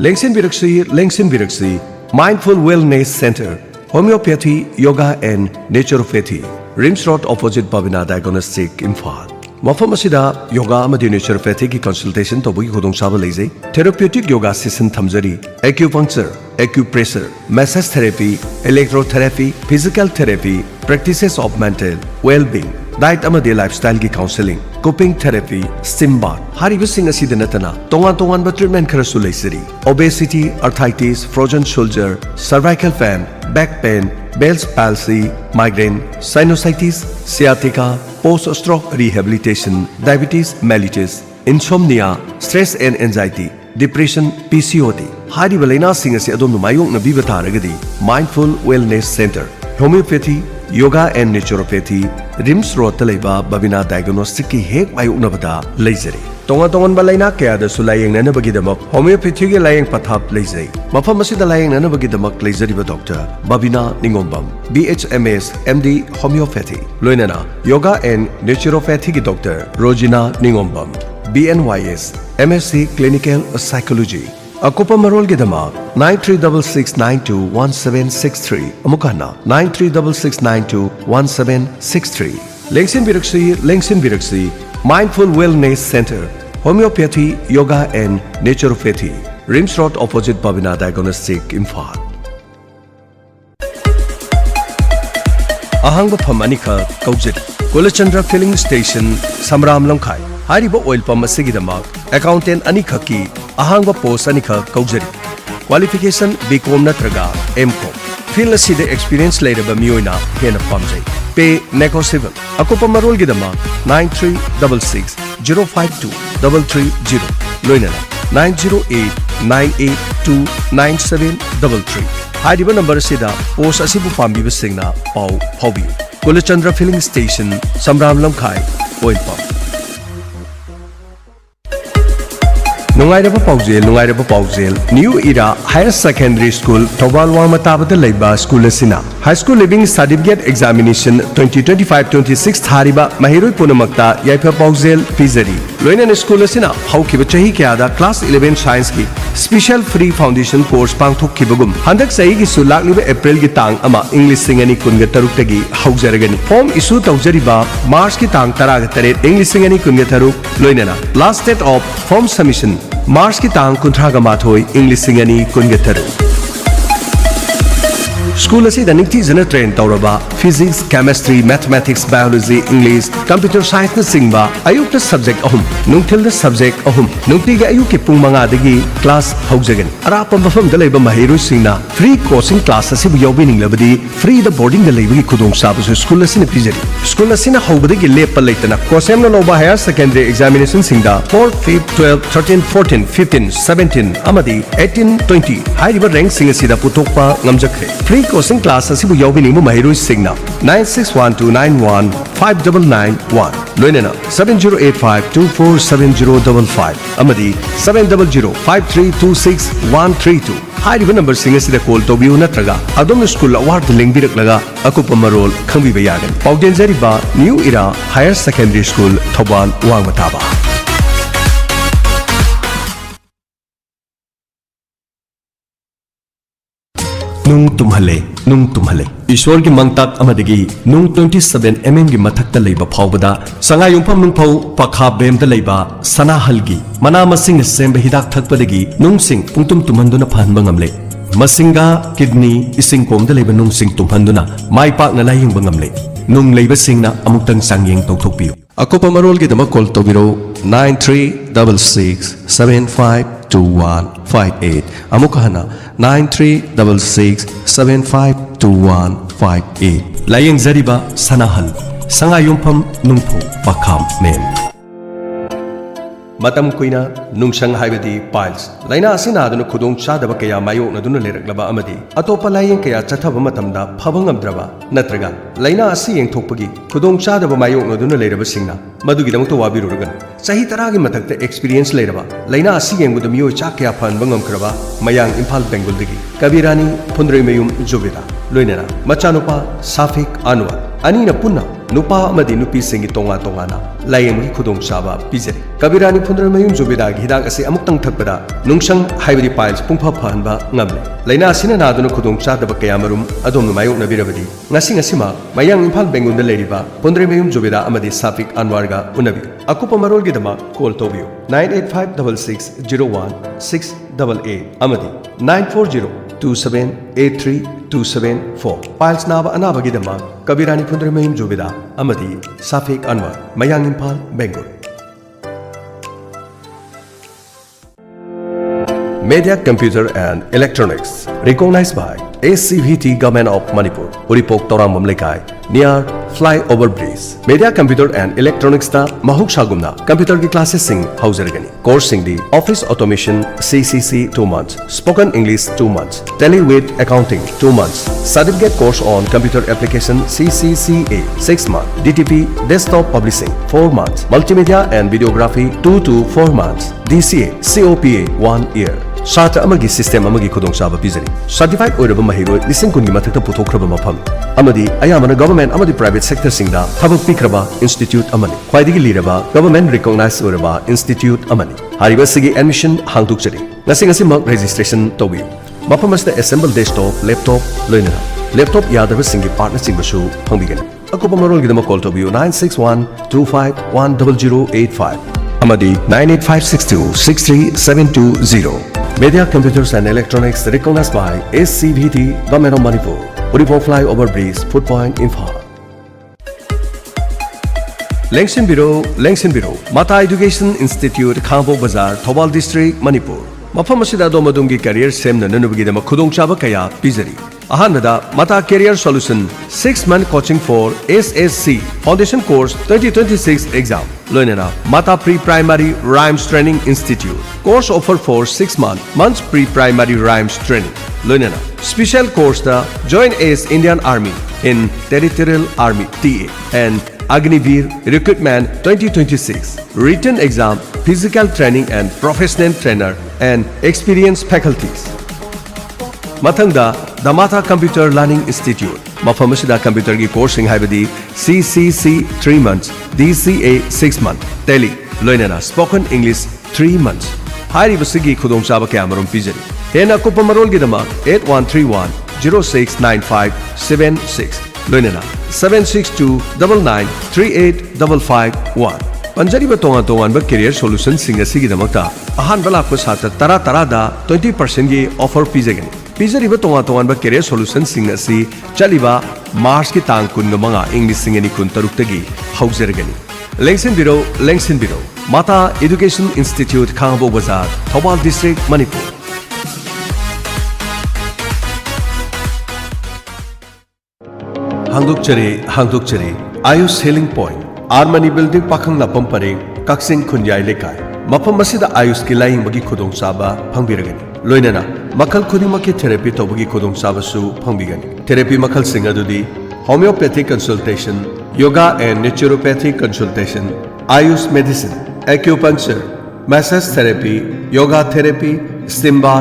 Lengsin Biraksi, Mindful Wellness Center, Homeopathy, Yoga and Naturopathy, Rims Road opposite Babina Diagnostic Imphal. Mafam asida yoga amadi naturopathy ki consultation tobugi khudong saba leizai. Therapeutic yoga session thamjari, acupuncture, acupressure, massage therapy, electrotherapy, physical therapy, practices of mental well-being, diet amadi lifestyle ki counseling, coping therapy, steam bath. Hariba sing asida natana tongan ba treatment kharasu leizari. Obesity, arthritis, frozen shoulder, cervical pain, back pain, Bell's palsy, migraine, sinusitis, sciatica, post-stroke rehabilitation, diabetes mellitus, insomnia, stress and anxiety, depression, PCOD. Hariba laina sing asi adom mayong na bibata ragadi. Mindful Wellness Center, Homeopathy, Yoga and Naturopathy, Rims Road Talaiba, Babina Diagnostic ki hek mayong na bata leizari. Tongan balay na kaya da sulayang na nabagidamak homeopathy ki layang pathap leizay. Mafam asida layang na nabagidamak leizari ba Dr. Babina Ningombam, BHMS, MD Homeopathy. Loinana, Yoga and Naturopathy ki Dr. Rojina Ningombam, BNYS, MSc Clinical Psychology. Akupa Marol Gidamak 9366921763 Amukana 9366921763 Lengsin Biraksi Mindful Wellness Center, Homeopathy, Yoga and Naturopathy, Rims Road opposite Babina Diagnostic Imphal. Ahangba Pamanika Kaujit, Kulachandra Filling Station, Samram Longkai, Haribo Oil Pump Sigidamak, Accountant Anikaki, Ahangba Post Anika Kaujari. Qualification BCom Natraga, MCom. Field aside experience later ba Mioina, Hena Pamjay. Pay negotiable. Akupa Marol Gidama 9366 052 330 Loinana 908-982-9733. Hariba number sida post asibu pambi basingna pau hobby. Kulachandra Filling Station, Samram Lamkai, Oil Pump. Nungairaba Pauzel, New Era Higher Secondary School, Tobal Wamatabata Laiba School Asina. High School Living Certificate Examination 2025-26 Hariba Mahirui Punamakta Yaipa Pauzel Pizari. Loinan School Asina, How Kibachahi Kiada, Class 11 Science Ki, Special Free Foundation Course Pangthok Kibagum. Handak Saigi Sulak Liba April Gitang Ama English Singani Kungatarutagi, Hauseragani. Form Isu Taujariba, Mars Kitang Taragatare, English Singani Kungataruk, Loinana. Last date of form submission. Mars ki tang kuntraga mathoi English singani kungetaru. School asi da nikti jana train tauraba physics, chemistry, mathematics, biology, English, computer science na singba ayuk na subject ahum, nungtil na subject ahum, nungti ga ayuk ki pung mga dagi class haujagan. Arapa mafam da laiba mahiru singna free coaching class asi bu yawbining labadi free the boarding da laiba ki khudong sabu so school asi na pijari. School asi na haubadi ki lepa laitana kosem na loba higher secondary examination singda 4th, 5th, 12th, 13th, 14th, 15th, 17th, amadi 18th, 20th. Hariba rank sing asi da putokpa ngamjakre. Free coaching class asibu yawbining mo mahiru singna 9612915991 loinena 7085247055 amadi 70053263132 hariba number sing asida call tobiu natraga adom school award link biraklaga akupa marol khangbiba yagan pauden jariba New Era Higher Secondary School Thobal Wangmataba. Nung tumhale Ishwar ki mangtak amadagi nung 27 mm ki mathakta leiba phawbada sangayumpham nungphau pakha bemda leiba sanahalgi mana masing semba hidak thakpadagi nungsing pungtum tumhanduna phanba ngamle masinga kidney ising komda leiba nungsing tumhanduna maipak na laying bangamle nung leiba singna amuktang sangyeng tawthokpiu akopa marol gi dama call tobiro 9366752158 amukahana 9366752158 layeng zariba sanahal sangayumpham nungpho pakham men matam kuina nungsang haibadi piles laina asina aduna khudong chadaba kaya mayok naduna leraklaba amadi atopa layeng kaya chathaba matamda phabangamdraba natraga laina asi yengthokpagi khudong chadaba mayok naduna leraba singna madugi damukto wabirurugan sahi taragi mathakta experience leraba laina asi yengbuda miyo chakya phan bangam kraba mayang Imphal Bengal digi kabirani phundrei mayum jobida loinena machanupa Safik Anwar anina punna नुपा अमदी नुपी सिंगी तोंगा तोंगाना लायेंगी खुदोंग चाबा पिजरी कबीरानी फुंद्रमयुम जुबिदागी हिदाक असे अमुक्तंग थकपदा नुंगसंग हाइबदी piles पुंफा फहनबा ngamle laina asina naduna khudong chadaba kayamarum adom mayok nabirabadi ngasi ngasima mayang imphal bengun da leriba pondremeyum jobida amadi safik anwar ga unabi akupa marol gi dama call tobiyo 9856601688 amadi 9402783274 piles naba anaba gi dama kabirani pondremeyum jobida amadi safik anwar mayang imphal bengun Media Computer and Electronics, recognized by ACVT Government of Manipur, Uripok Torang Mamlekai, near Flyover Bridge. Media Computer and Electronics ta Mahuk Shagumna, computer ki classes sing Hausergani. Course sing the Office Automation CCC 2 months, Spoken English 2 months, Tele with Accounting 2 months, Certificate course on Computer Application CCCA 6 months, DTP Desktop Publishing 4 months, Multimedia and Videography 2 to 4 months, DCA COPA 1 year. Satra amagi system amagi khudong chaba pizari certified oiraba mahiroi lising kun gi mathakta puthokraba mafam amadi ayamana government amadi private sector singda thabak pikraba institute amani khwaidigi liraba government recognized oiraba institute amani hariba sigi admission hangdukchari ngasi mak registration tobi mafam asda assemble desktop laptop loina laptop yadaba singi partner singbasu phangbigen akupa marol gi dama call tobi 9612510085 amadi 98562637220 Media Computers and Electronics recognized by SCVT Government of Manipur, Uripok Flyover Bridge, Food Point, Imphal. Lengsin Bureau, Mata Education Institute, Khambok Bazar, Thobal District, Manipur. Mafam asida domadungi career semna nanubagi dama khudong chaba kaya pizari. Ahanada Mata Career Solution 6-month coaching for SSC Foundation Course 2026 exam. Loinena Mata Pre-Primary Rhymes Training Institute. Course offer for 6 months pre-primary rhymes training. Loinena special course the Join as Indian Army in Territorial Army TA and Agniveer Recruitment 2026. Written exam, physical training and professional trainer and experienced faculties. Mathangda the Mata Computer Learning Institute. Mafamashida computer ki coursing haibadi CCC 3 months, DCA 6 months, Tele, Loinena Spoken English 3 months. Hari basigi khudong chaba kaya marum pizari. Hena kupa marol gi dama 8131069576. Loinena 7629938551. Panjari ba tongan ba career solution singa sigi damakta ahan bala ko sata tara da 20% gi offer pizagani. Pizari ba tongan ba career solution singa si chaliba Mars ki tang kun manga English singani kun taruk tagi hausergani. Lengsin Bureau, Mata Education Institute, Khambok Bazar, Thobal District, Manipur. Hangdukchari, Ayush Healing Point, Armani Building Pakhang Lapam Pareng, Kaksing Kunjai Lekai. Mafam masida Ayush ki laing bagi khudong chaba phangbiragani. Loinana makal khudimaki therapy tobagi khudong chaba su phangbigani. Therapy makal singa dudi homeopathic consultation, yoga and naturopathic consultation, Ayush medicine, acupuncture, massage therapy, yoga therapy, steam bath